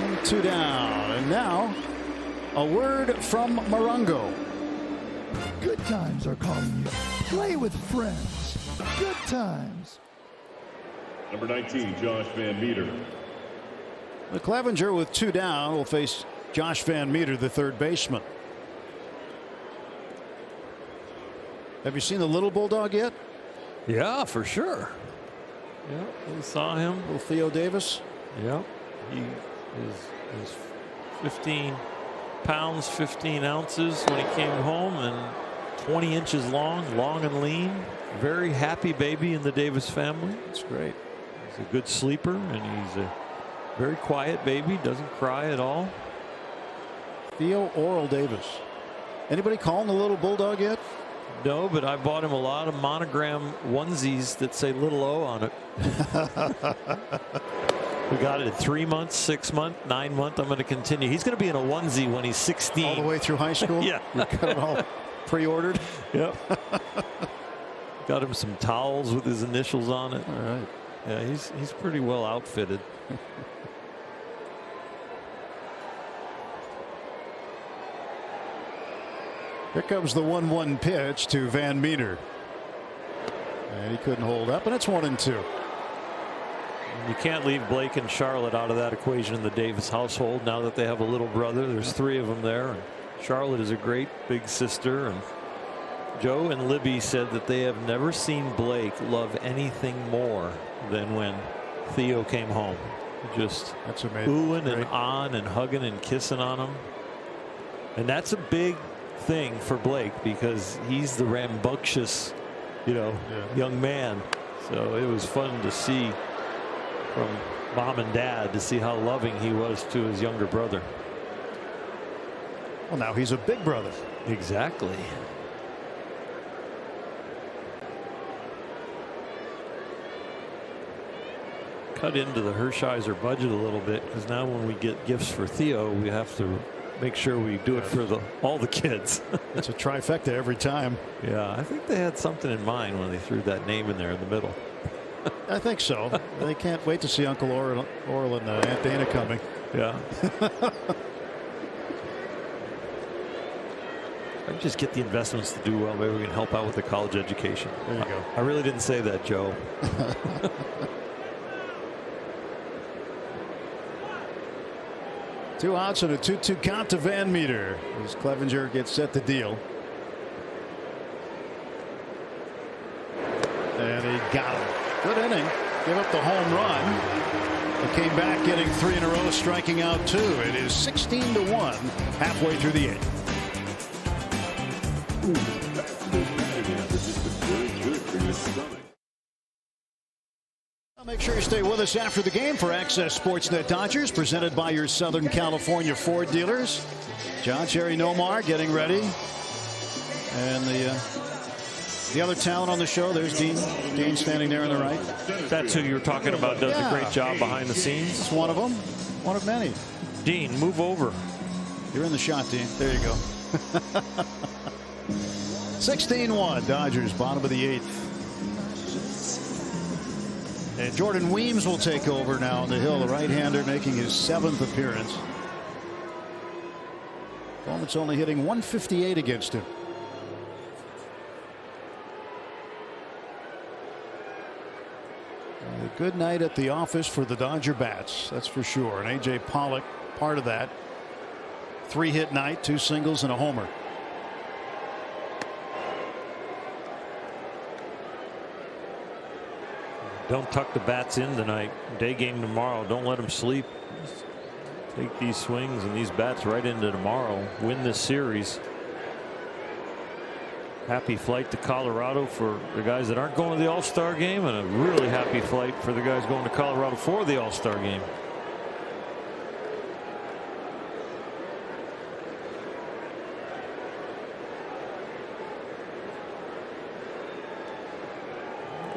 And 2 down. And now a word from Morongo. Good times are calling you. Play with friends. Good times. Number 19, Josh Van Meter. The Clevenger with 2 down will face Josh Van Meter, the third baseman. Have you seen the little bulldog yet? Yeah, for sure. Yeah, we saw him. Little Theo Davis. Yeah, he is 15 pounds 15 ounces when he came home, and 20 inches long and lean. Very happy baby in the Davis family. That's great. He's a good sleeper, and he's a very quiet baby. Doesn't cry at all. Theo Oral Davis. Anybody calling the little bulldog yet? No, but I bought him a lot of monogram onesies that say little O on it. We got it at 3 months, 6 months, 9 months. I'm going to continue. He's going to be in a onesie when he's 16. All the way through high school? Yeah. You got it all pre-ordered? Yep. Got him some towels with his initials on it. All right. Yeah, he's pretty well outfitted. Here comes the 1-1 pitch to Van Meter. And he couldn't hold up, and it's 1-2. You can't leave Blake and Charlotte out of that equation in the Davis household now that they have a little brother. There's 3 of them there. And Charlotte is a great big sister. And Joe and Libby said that they have never seen Blake love anything more than when Theo came home. Just that's amazing. Oohing and on and hugging and kissing on him. And that's a big thing for Blake because he's the rambunctious, young man. So it was fun to see from mom and dad to see how loving he was to his younger brother. Well, now he's a big brother. Exactly. Cut into the Hershiser budget a little bit because now when we get gifts for Theo, we have to make sure we do it for all the kids. It's a trifecta every time. Yeah, I think they had something in mind when they threw that name in there in the middle. I think so. They can't wait to see Uncle Orl and Aunt Dana coming. Yeah. I just get the investments to do well. Maybe we can help out with the college education. There you go. I really didn't say that, Joe. Two outs and a 2-2 count to Van Meter as Clevenger gets set to deal. And he got him. Good inning. Give up the home run. But came back getting 3 in a row, striking out 2. It is 16-1 halfway through the 8th. Make sure you stay with us after the game for Access Sportsnet Dodgers, presented by your Southern California Ford dealers. John Cherry Nomar getting ready. And the other talent on the show, there's Dean. Dean standing there on the right. That's who you were talking about. Does a great job behind the scenes. It's one of them. One of many. Dean, move over. You're in the shot, Dean. There you go. 16-1. Dodgers, bottom of the 8th. And Jordan Weems will take over now on the hill, the right-hander making his 7th appearance. Bowman's only hitting 158 against him. A good night at the office for the Dodger bats, that's for sure. And A.J. Pollock, part of that. 3-hit night, 2 singles and a homer. Don't tuck the bats in tonight. Day game tomorrow. Don't let them sleep. Just take these swings and these bats right into tomorrow. Win this series. Happy flight to Colorado for the guys that aren't going to the All-Star game, and a really happy flight for the guys going to Colorado for the All-Star game.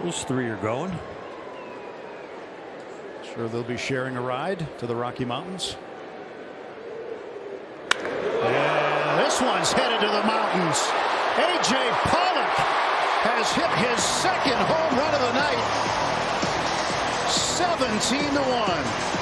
Those 3 are going. Sure, they'll be sharing a ride to the Rocky Mountains. And this one's headed to the mountains. A.J. Pollock has hit his 2nd home run of the night. 17-1.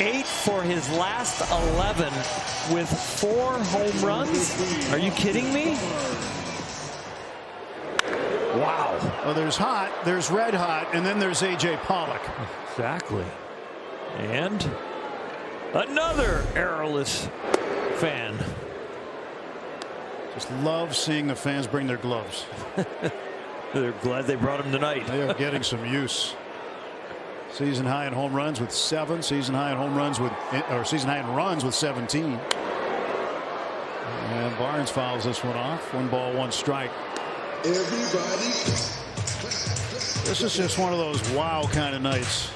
8 for his last 11 with 4 home runs. Are you kidding me? Wow. Well, there's hot, there's red hot, and then there's A.J. Pollock. Exactly. And another errorless fan. Just love seeing the fans bring their gloves. They're glad they brought him tonight. They are getting some use. Season high in home runs with 7. Season high in home runs with, or season high in runs with 17. And Barnes fouls this one off. 1 ball, 1 strike. Everybody. This is just one of those wow kind of nights.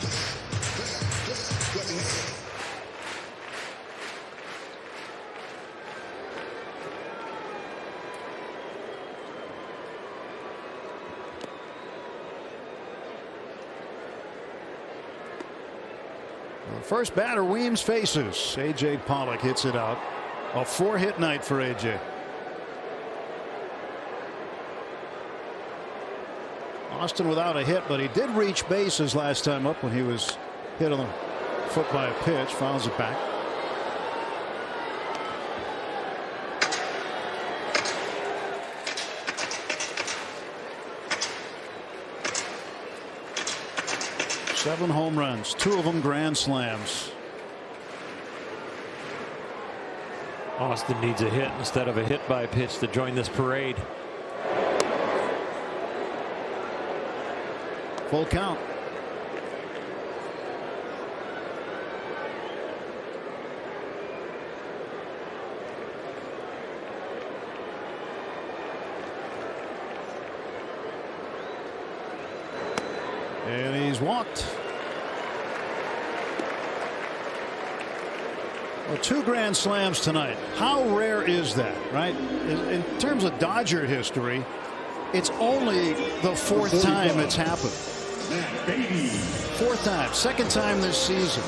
First batter Weems faces. A.J. Pollock hits it out. A 4-hit night for A.J. Austin without a hit, but he did reach bases last time up when he was hit on the foot by a pitch. Fouls it back. Seven home runs, 2 of them grand slams. Austin needs a hit instead of a hit by pitch to join this parade. Full count. And he's walked. Well, 2 grand slams tonight. How rare is that, right? In terms of Dodger history, it's only the 4th time it's happened. 4th time, 2nd time this season.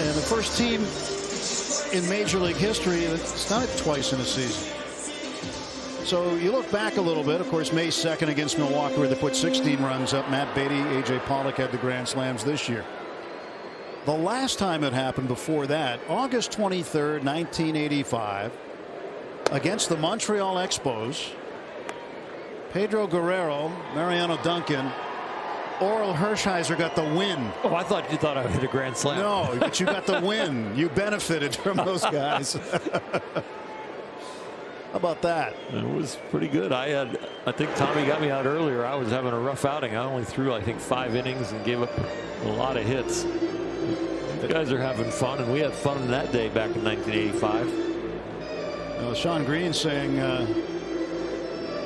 And the first team in Major League history that's done it twice in a season. So you look back a little bit, of course, May 2nd against Milwaukee, where they put 16 runs up. Matt Beatty, A.J. Pollock had the grand slams this year. The last time it happened before that, August 23rd, 1985, against the Montreal Expos. Pedro Guerrero, Mariano Duncan, Oral Hershiser got the win. Oh, I thought you thought I would hit a grand slam. No, but you got the win. You benefited from those guys. How about that? It was pretty good. I had I think Tommy got me out earlier. I was having a rough outing. I only threw, I think, 5 innings and gave up a lot of hits. You guys are having fun, and we had fun that day back in 1985. Sean Green saying,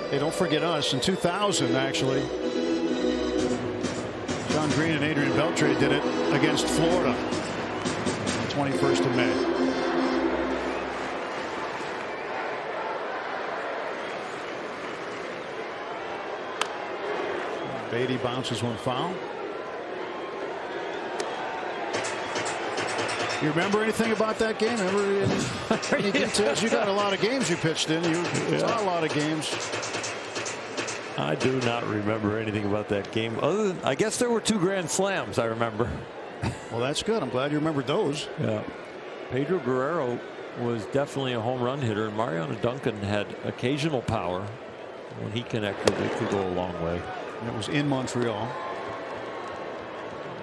hey, don't forget us. In 2000, actually, Sean Green and Adrian Beltre did it against Florida on the 21st of May. Beatty bounces one foul. You remember anything about that game? Remember any details? You got a lot of games you pitched in. You saw a lot of games. I do not remember anything about that game. Other than, I guess there were 2 grand slams I remember. Well, that's good. I'm glad you remembered those. Yeah. Pedro Guerrero was definitely a home run hitter, and Mariano Duncan had occasional power. When he connected, it could go a long way. And it was in Montreal.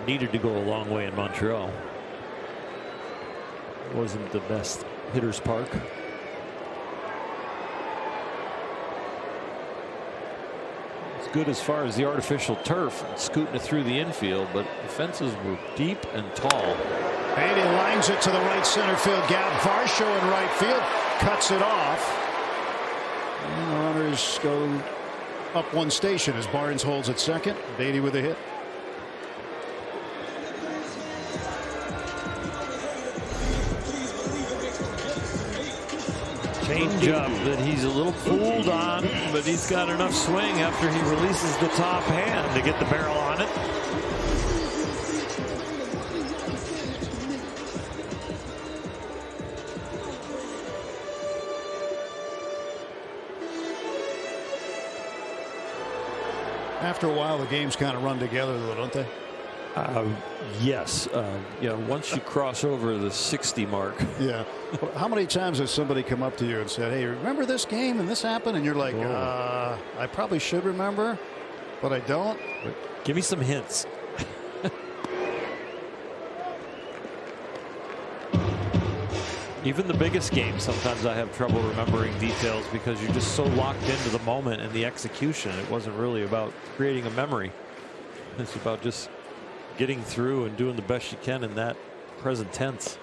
Needed to go a long way in Montreal. It wasn't the best hitter's park. It's good as far as the artificial turf, scooting it through the infield, but the fences were deep and tall. Beatty lines it to the right center field gap. Varsho in right field cuts it off. And the runners go up one station as Barnes holds at second. Beatty with a hit. Changeup that he's a little fooled on, but he's got enough swing after he releases the top hand to get the barrel on it. After a while, the games kind of run together, though, don't they? Yes. Once you cross over the 60 mark. Yeah. How many times has somebody come up to you and said, hey, remember this game and this happened? And you're like, I probably should remember, but I don't. Give me some hints. Even the biggest games, sometimes I have trouble remembering details because you're just so locked into the moment and the execution. It wasn't really about creating a memory. It's about just getting through and doing the best you can in that present tense.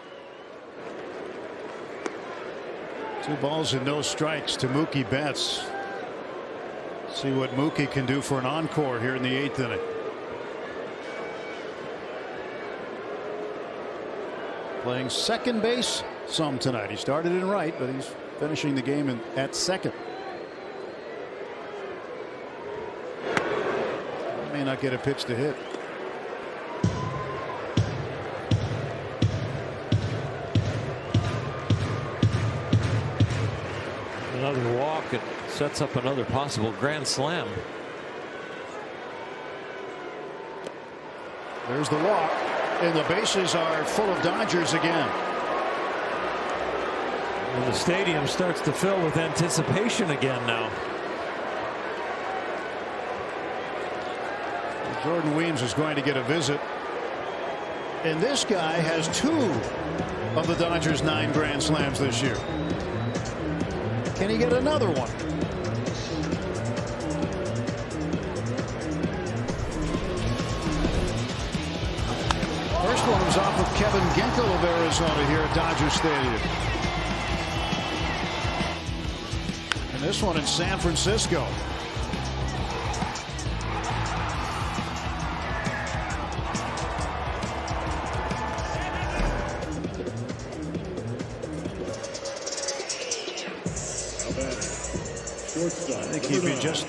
2 balls and no strikes to Mookie Betts. See what Mookie can do for an encore here in the 8th inning. Playing second base some tonight. He started in right, but he's finishing the game at second. He may not get a pitch to hit. Another walk and sets up another possible grand slam. There's the walk, and the bases are full of Dodgers again. And the stadium starts to fill with anticipation again now. Jordan Weems is going to get a visit. And this guy has 2 of the Dodgers' 9 grand slams this year. Can he get another one? First one was off of Kevin Ginkel of Arizona here at Dodger Stadium. And this one in San Francisco. I think he'd be just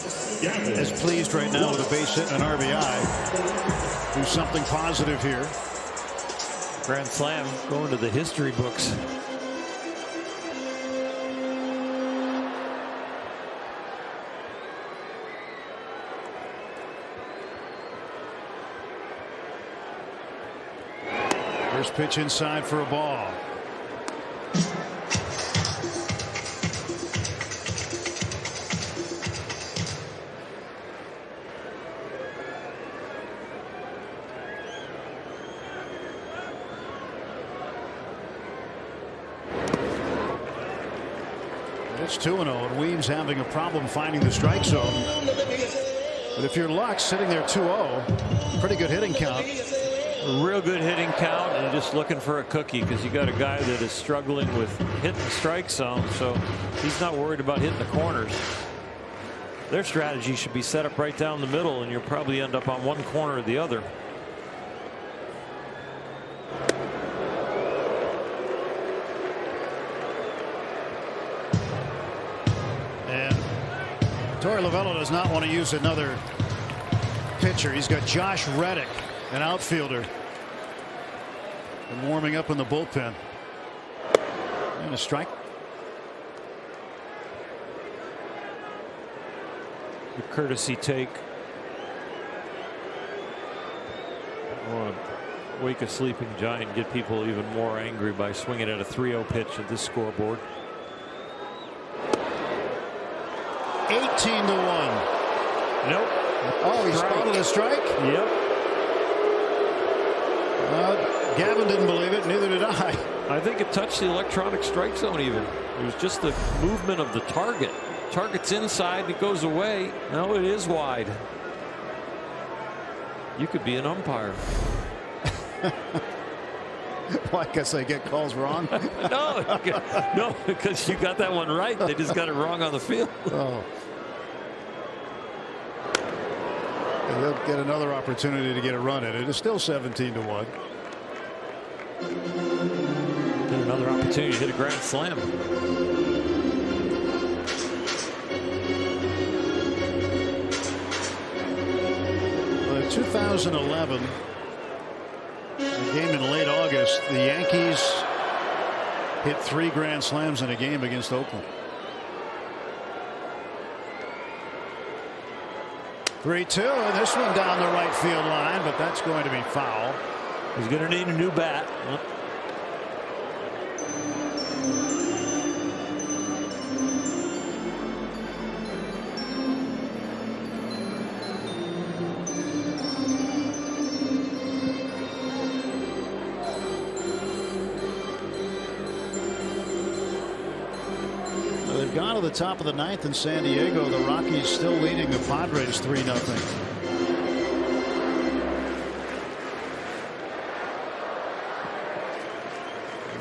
as pleased right now with a base hit and an RBI. Do something positive here. Grand slam going to the history books. First pitch inside for a ball. It's 2-0, and Weems having a problem finding the strike zone. But if you're Lux sitting there 2-0, pretty good hitting count. A real good hitting count, and just looking for a cookie because you got a guy that is struggling with hitting the strike zone, so he's not worried about hitting the corners. Their strategy should be set up right down the middle, and you'll probably end up on one corner or the other. And Torey Lovullo does not want to use another pitcher. He's got Josh Reddick, an outfielder, and warming up in the bullpen. And a strike. The courtesy take. I want to wake a sleeping giant and get people even more angry by swinging at a 3-0 pitch at this scoreboard. 18-1. Nope. Oh, he spotted a strike? Yep. Gavin didn't believe it. Neither did I. I think it touched the electronic strike zone even. It was just the movement of the target. Target's inside. It goes away. No, it is wide. You could be an umpire. Well, I guess they get calls wrong. No, because you got that one right. They just got it wrong on the field. Oh. And they'll get another opportunity to get a run at it. It's still 17-1. Get another opportunity to hit a grand slam. 2011, a game in late August, the Yankees hit 3 grand slams in a game against Oakland. 3-2, and this one down the right field line, but that's going to be foul. He's going to need a new bat. They've gone to the top of the 9th in San Diego. The Rockies still leading the Padres 3-0.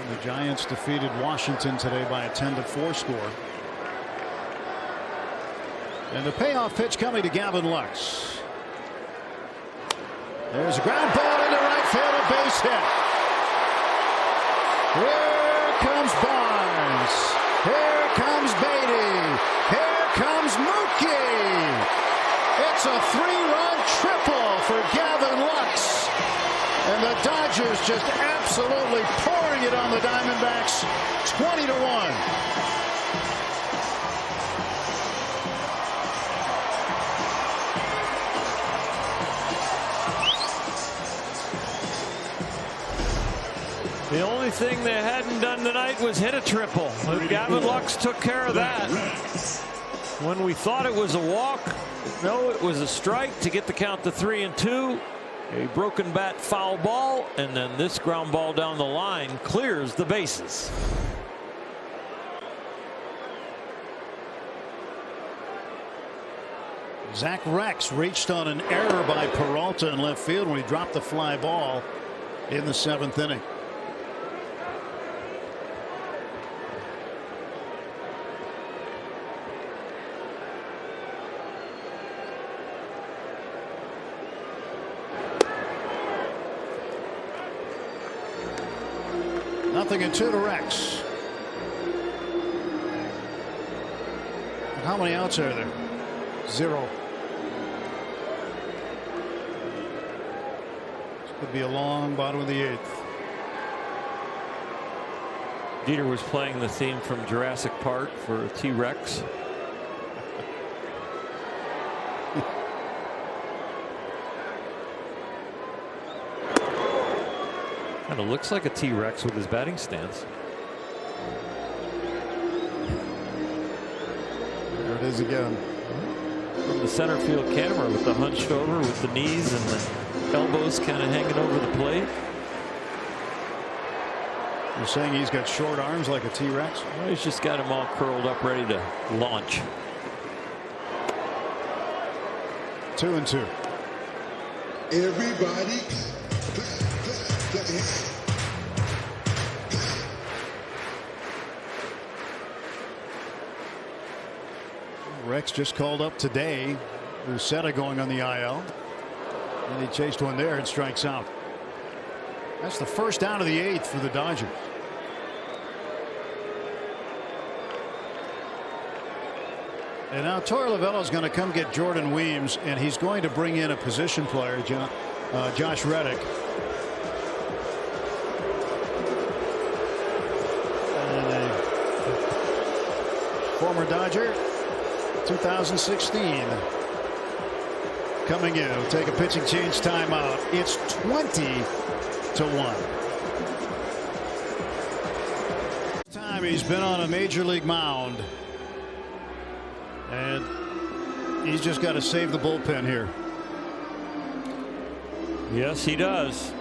The Giants defeated Washington today by a 10-4 score. And the payoff pitch coming to Gavin Lux. There's a ground ball into right field, a base hit. Here comes Barnes. Here comes Beatty. Here comes Mookie. It's a 3-run triple for Gavin Lux. And the Dodgers just absolutely pouring it on the Diamondbacks, 20-1. The only thing they hadn't done tonight was hit a triple. Gavin Lux took care of that. When we thought it was a walk, no, it was a strike to get the count to 3-2. A broken bat foul ball, and then this ground ball down the line clears the bases. Zach Rex reached on an error by Peralta in left field when he dropped the fly ball in the 7th inning. Nothing and 2 to Rex. And how many outs are there? 0. This could be a long bottom of the 8th. Dieter was playing the theme from Jurassic Park for T-Rex. Kind of looks like a T-Rex with his batting stance. There it is again. From the center field camera with the hunched over with the knees and the elbows kind of hanging over the plate. You're saying he's got short arms like a T-Rex? Well, he's just got him all curled up, ready to launch. 2-2. Everybody clap your hands. Rex just called up today. Rusetta going on the IL. And he chased one there and strikes out. That's the first down of the 8th for the Dodgers. And now Torey Lovullo is going to come get Jordan Weems, and he's going to bring in a position player, Josh Reddick. And a former Dodger, 2016. Coming in, we'll take a pitching change timeout. It's 20-1. Time he's been on a major league mound. And he's just got to save the bullpen here. Yes, he does.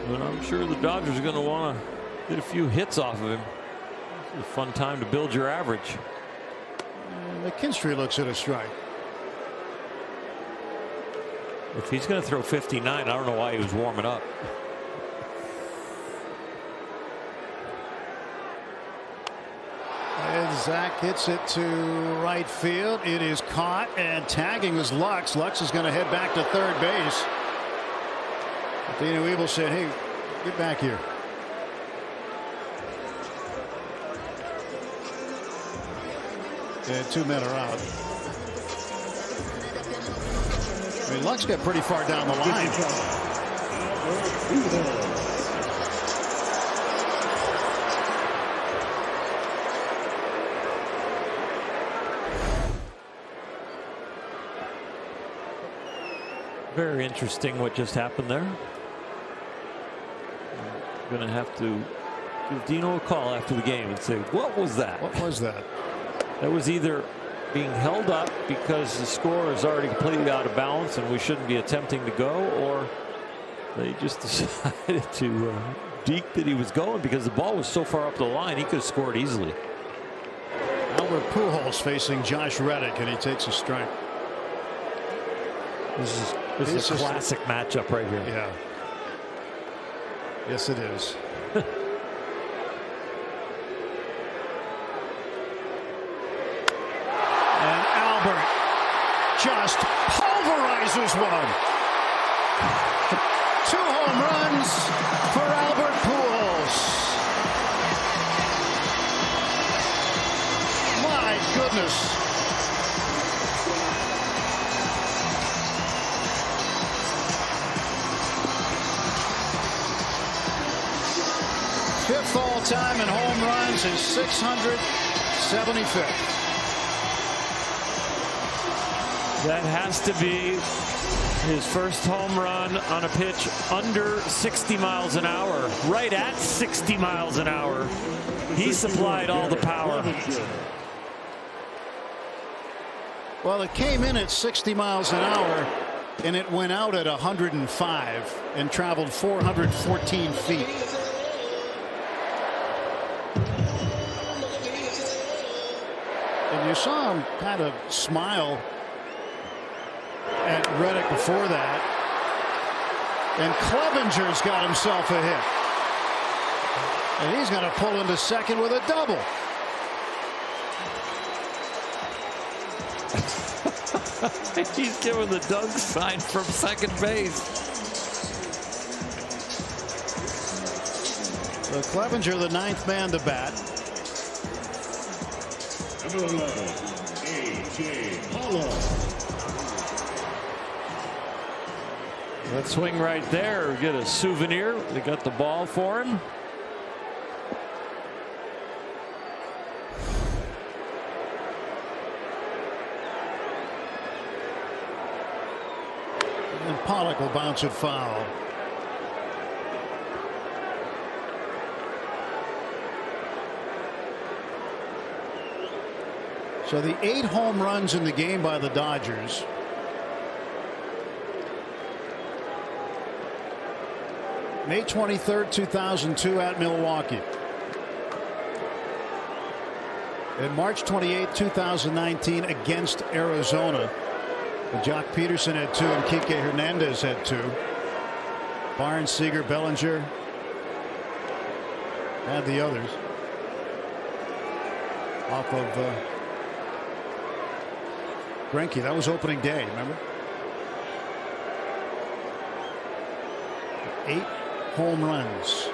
But I'm sure the Dodgers are going to want to get a few hits off of him. It's a fun time to build your average. And McKinstry looks at a strike. If he's going to throw 59, I don't know why he was warming up. And Zach hits it to right field. It is caught, and tagging was Lux. Lux is going to head back to third base. Dana Weeble said, hey, get back here. And 2 men are out. I mean, Lux got pretty far down the line. Very interesting what just happened there. I'm going to have to give Dino a call after the game and say, what was that? What was that? That was either being held up because the score is already completely out of balance and we shouldn't be attempting to go, or they just decided to deke that he was going because the ball was so far up the line he could have scored easily. Albert Pujols facing Josh Reddick, and he takes a strike. This is a classic matchup right here. Yeah. Yes, it is. And Albert just pulverizes one. 2 home runs for Albert Pujols. My goodness. Fifth all-time in home runs, his 675th. That has to be his first home run on a pitch under 60 miles an hour. Right at 60 miles an hour. He supplied all the power. Well, it came in at 60 miles an hour, and it went out at 105 and traveled 414 feet. And you saw him kind of smile at Reddick before that. And Clevenger's got himself a hit. And he's going to pull into second with a double. He's giving the Doug sign from second base. So Clevenger, the 9th man to bat. Number 11, A.J. Pollock. That swing right there, get a souvenir. They got the ball for him. And Pollock will bounce it foul. So the 8 home runs in the game by the Dodgers. May 23rd, 2002 at Milwaukee. In March 28, 2019 against Arizona. Jock Peterson had 2 and Kike Hernandez had 2. Barnes, Seager, Bellinger had the others. Off of Greinke. That was opening day, remember? 8 home runs.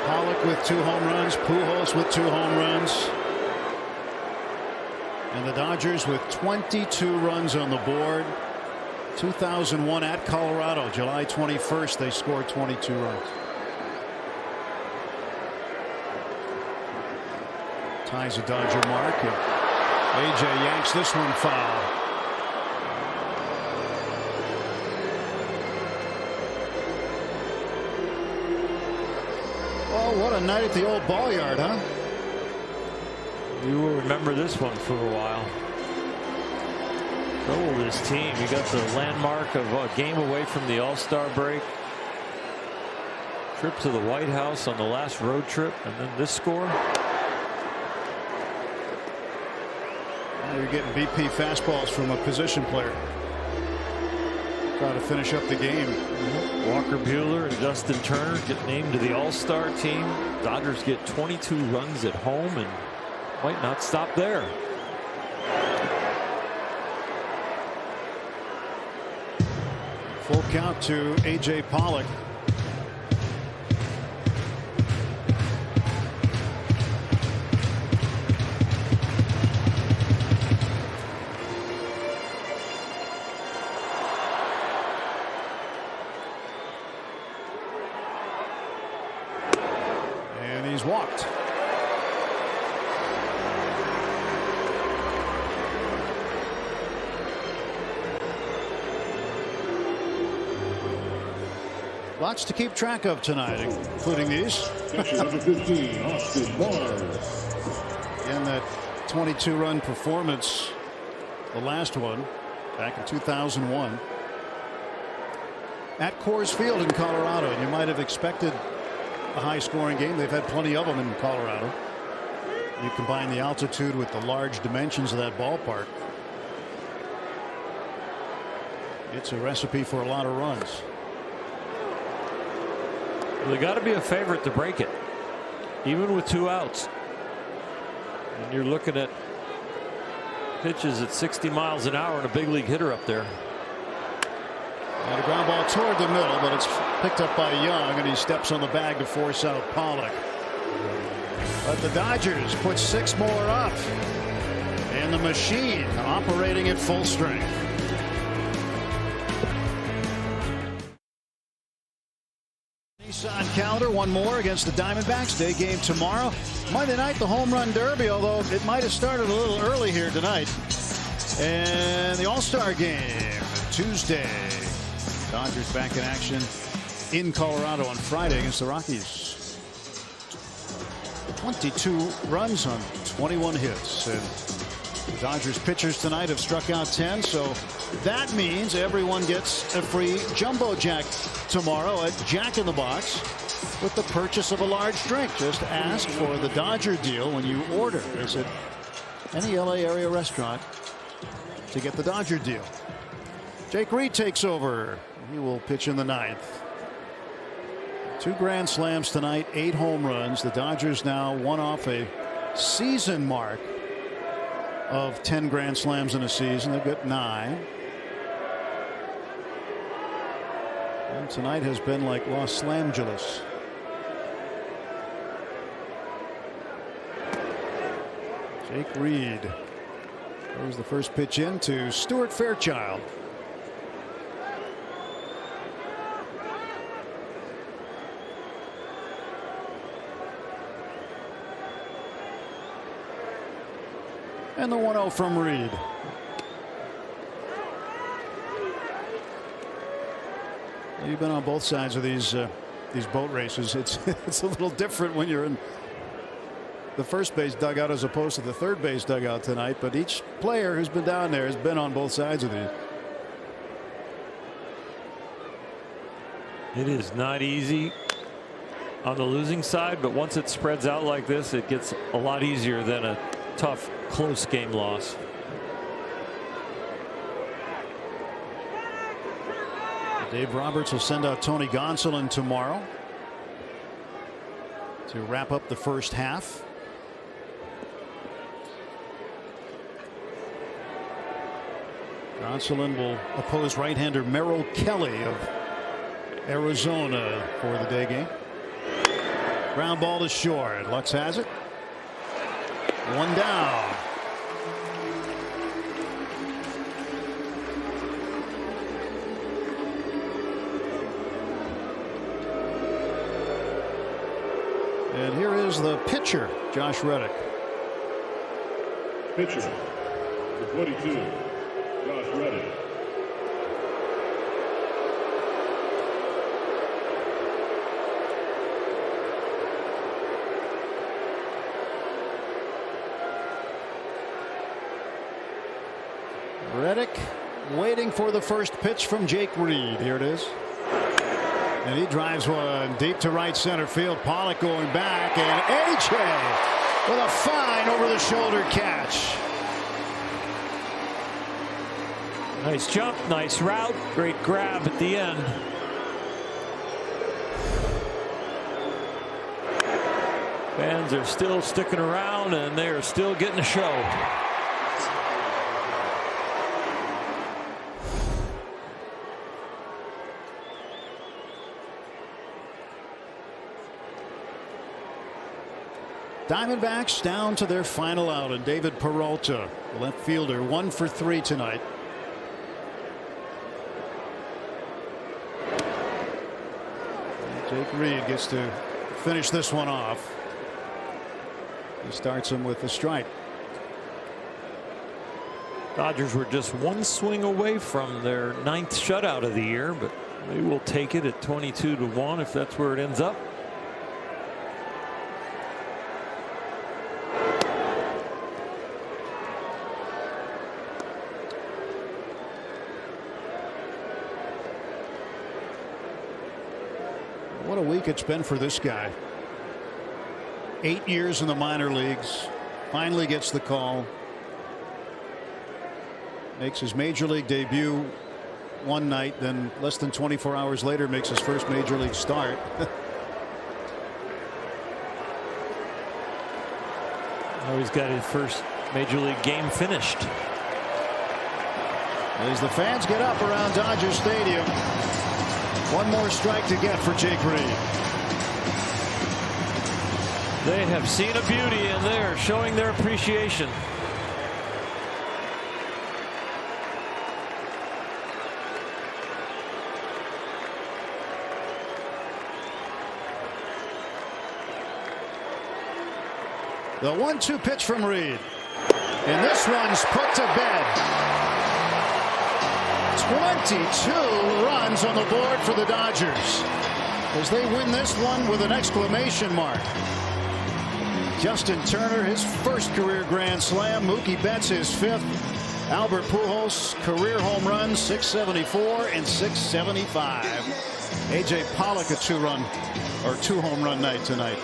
Pollock with 2 home runs. Pujols with 2 home runs. And the Dodgers with 22 runs on the board. 2001 at Colorado, July 21st, they scored 22 runs. Ties a Dodger mark. AJ yanks this one foul. Oh, what a night at the old ball yard, huh? You will remember this one for a while. So will this team. You got the landmark of a game away from the All-Star break. Trip to the White House on the last road trip, and then this score. Now you're getting BP fastballs from a position player. Try to finish up the game. Walker Buehler and Justin Turner get named to the All-Star team. Dodgers get 22 runs at home and might not stop there. Full count to AJ Pollock. And he's walked. Lots to keep track of tonight, including these. Number 15, Austin Barnes. And that 22-run performance, the last one, back in 2001. At Coors Field in Colorado, and you might have expected a high-scoring game. They've had plenty of them in Colorado. You combine the altitude with the large dimensions of that ballpark. It's a recipe for a lot of runs. Well, they got to be a favorite to break it, even with 2 outs. And you're looking at pitches at 60 miles an hour and a big league hitter up there. And a ground ball toward the middle, but it's picked up by Young, and he steps on the bag to force out Pollock. But the Dodgers put 6 more up, and the machine operating at full strength. Nissan calendar, one more against the Diamondbacks. Day game tomorrow. Monday night, the home run derby, although it might have started a little early here tonight. And the All-Star game Tuesday. Dodgers back in action in Colorado on Friday against the Rockies. 22 runs on 21 hits. And the Dodgers pitchers tonight have struck out 10, so that means everyone gets a free Jumbo Jack tomorrow at Jack in the Box with the purchase of a large drink. Just ask for the Dodger deal when you order. Visit any LA area restaurant to get the Dodger deal. Jake Reed takes over. He will pitch in the 9th. 2 grand slams tonight, 8 home runs. The Dodgers now one off a season mark of 10 grand slams in a season. They've got 9. And tonight has been like Los Slamulous. Jake Reed. There's the first pitch in to Stuart Fairchild. And the 1-0 from Reed. You've been on both sides of these boat races. It's a little different when you're in the first base dugout as opposed to the third base dugout tonight. But each player who's been down there has been on both sides of these. It is not easy on the losing side, but once it spreads out like this, it gets a lot easier than a tough, close game loss. Dave Roberts will send out Tony Gonsolin tomorrow to wrap up the first half. Gonsolin will oppose right-hander Merrill Kelly of Arizona for the day game. Ground ball to short. Lux has it. One down. And here is the pitcher, Josh Reddick. Pitcher, the 22, Josh Reddick. Reddick waiting for the first pitch from Jake Reed. Here it is. And he drives one deep to right center field. Pollock going back, and AJ with a fine over the shoulder catch. Nice jump, nice route, great grab at the end. Fans are still sticking around, and they are still getting a show. Diamondbacks down to their final out, and David Peralta, the left fielder, 1 for 3 tonight. Jake Reed gets to finish this one off. He starts him with a strike. Dodgers were just one swing away from their 9th shutout of the year, but they will take it at 22-1 if that's where it ends up. What a week it's been for this guy. 8 years in the minor leagues. Finally gets the call. Makes his major league debut one night, then less than 24 hours later makes his first major league start. Oh, he's got his first major league game finished. As the fans get up around Dodger Stadium. One more strike to get for Jake Reed. They have seen a beauty, and they are showing their appreciation. The 1-2 pitch from Reed. And this one's put to bed. 22 runs on the board for the Dodgers as they win this one with an exclamation mark. Justin Turner, his first career grand slam. Mookie Betts, his 5th. Albert Pujols, career home runs, 674 and 675. AJ Pollock, a 2 home run night tonight.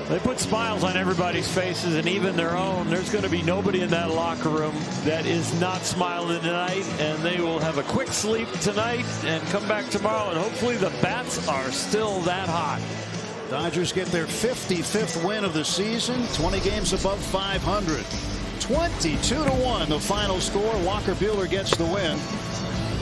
They put smiles on everybody's faces, and even their own. There's going to be nobody in that locker room that is not smiling tonight, and they will have a quick sleep tonight and come back tomorrow, and hopefully the bats are still that hot. Dodgers get their 55th win of the season, 20 games above 500. 22-1 the final score. Walker Buehler gets the win.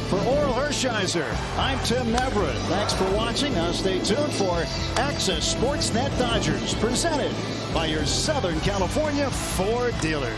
For Oral Hershiser, I'm Tim Neverett. Thanks for watching. Now stay tuned for Access Sportsnet Dodgers, presented by your Southern California Ford dealers.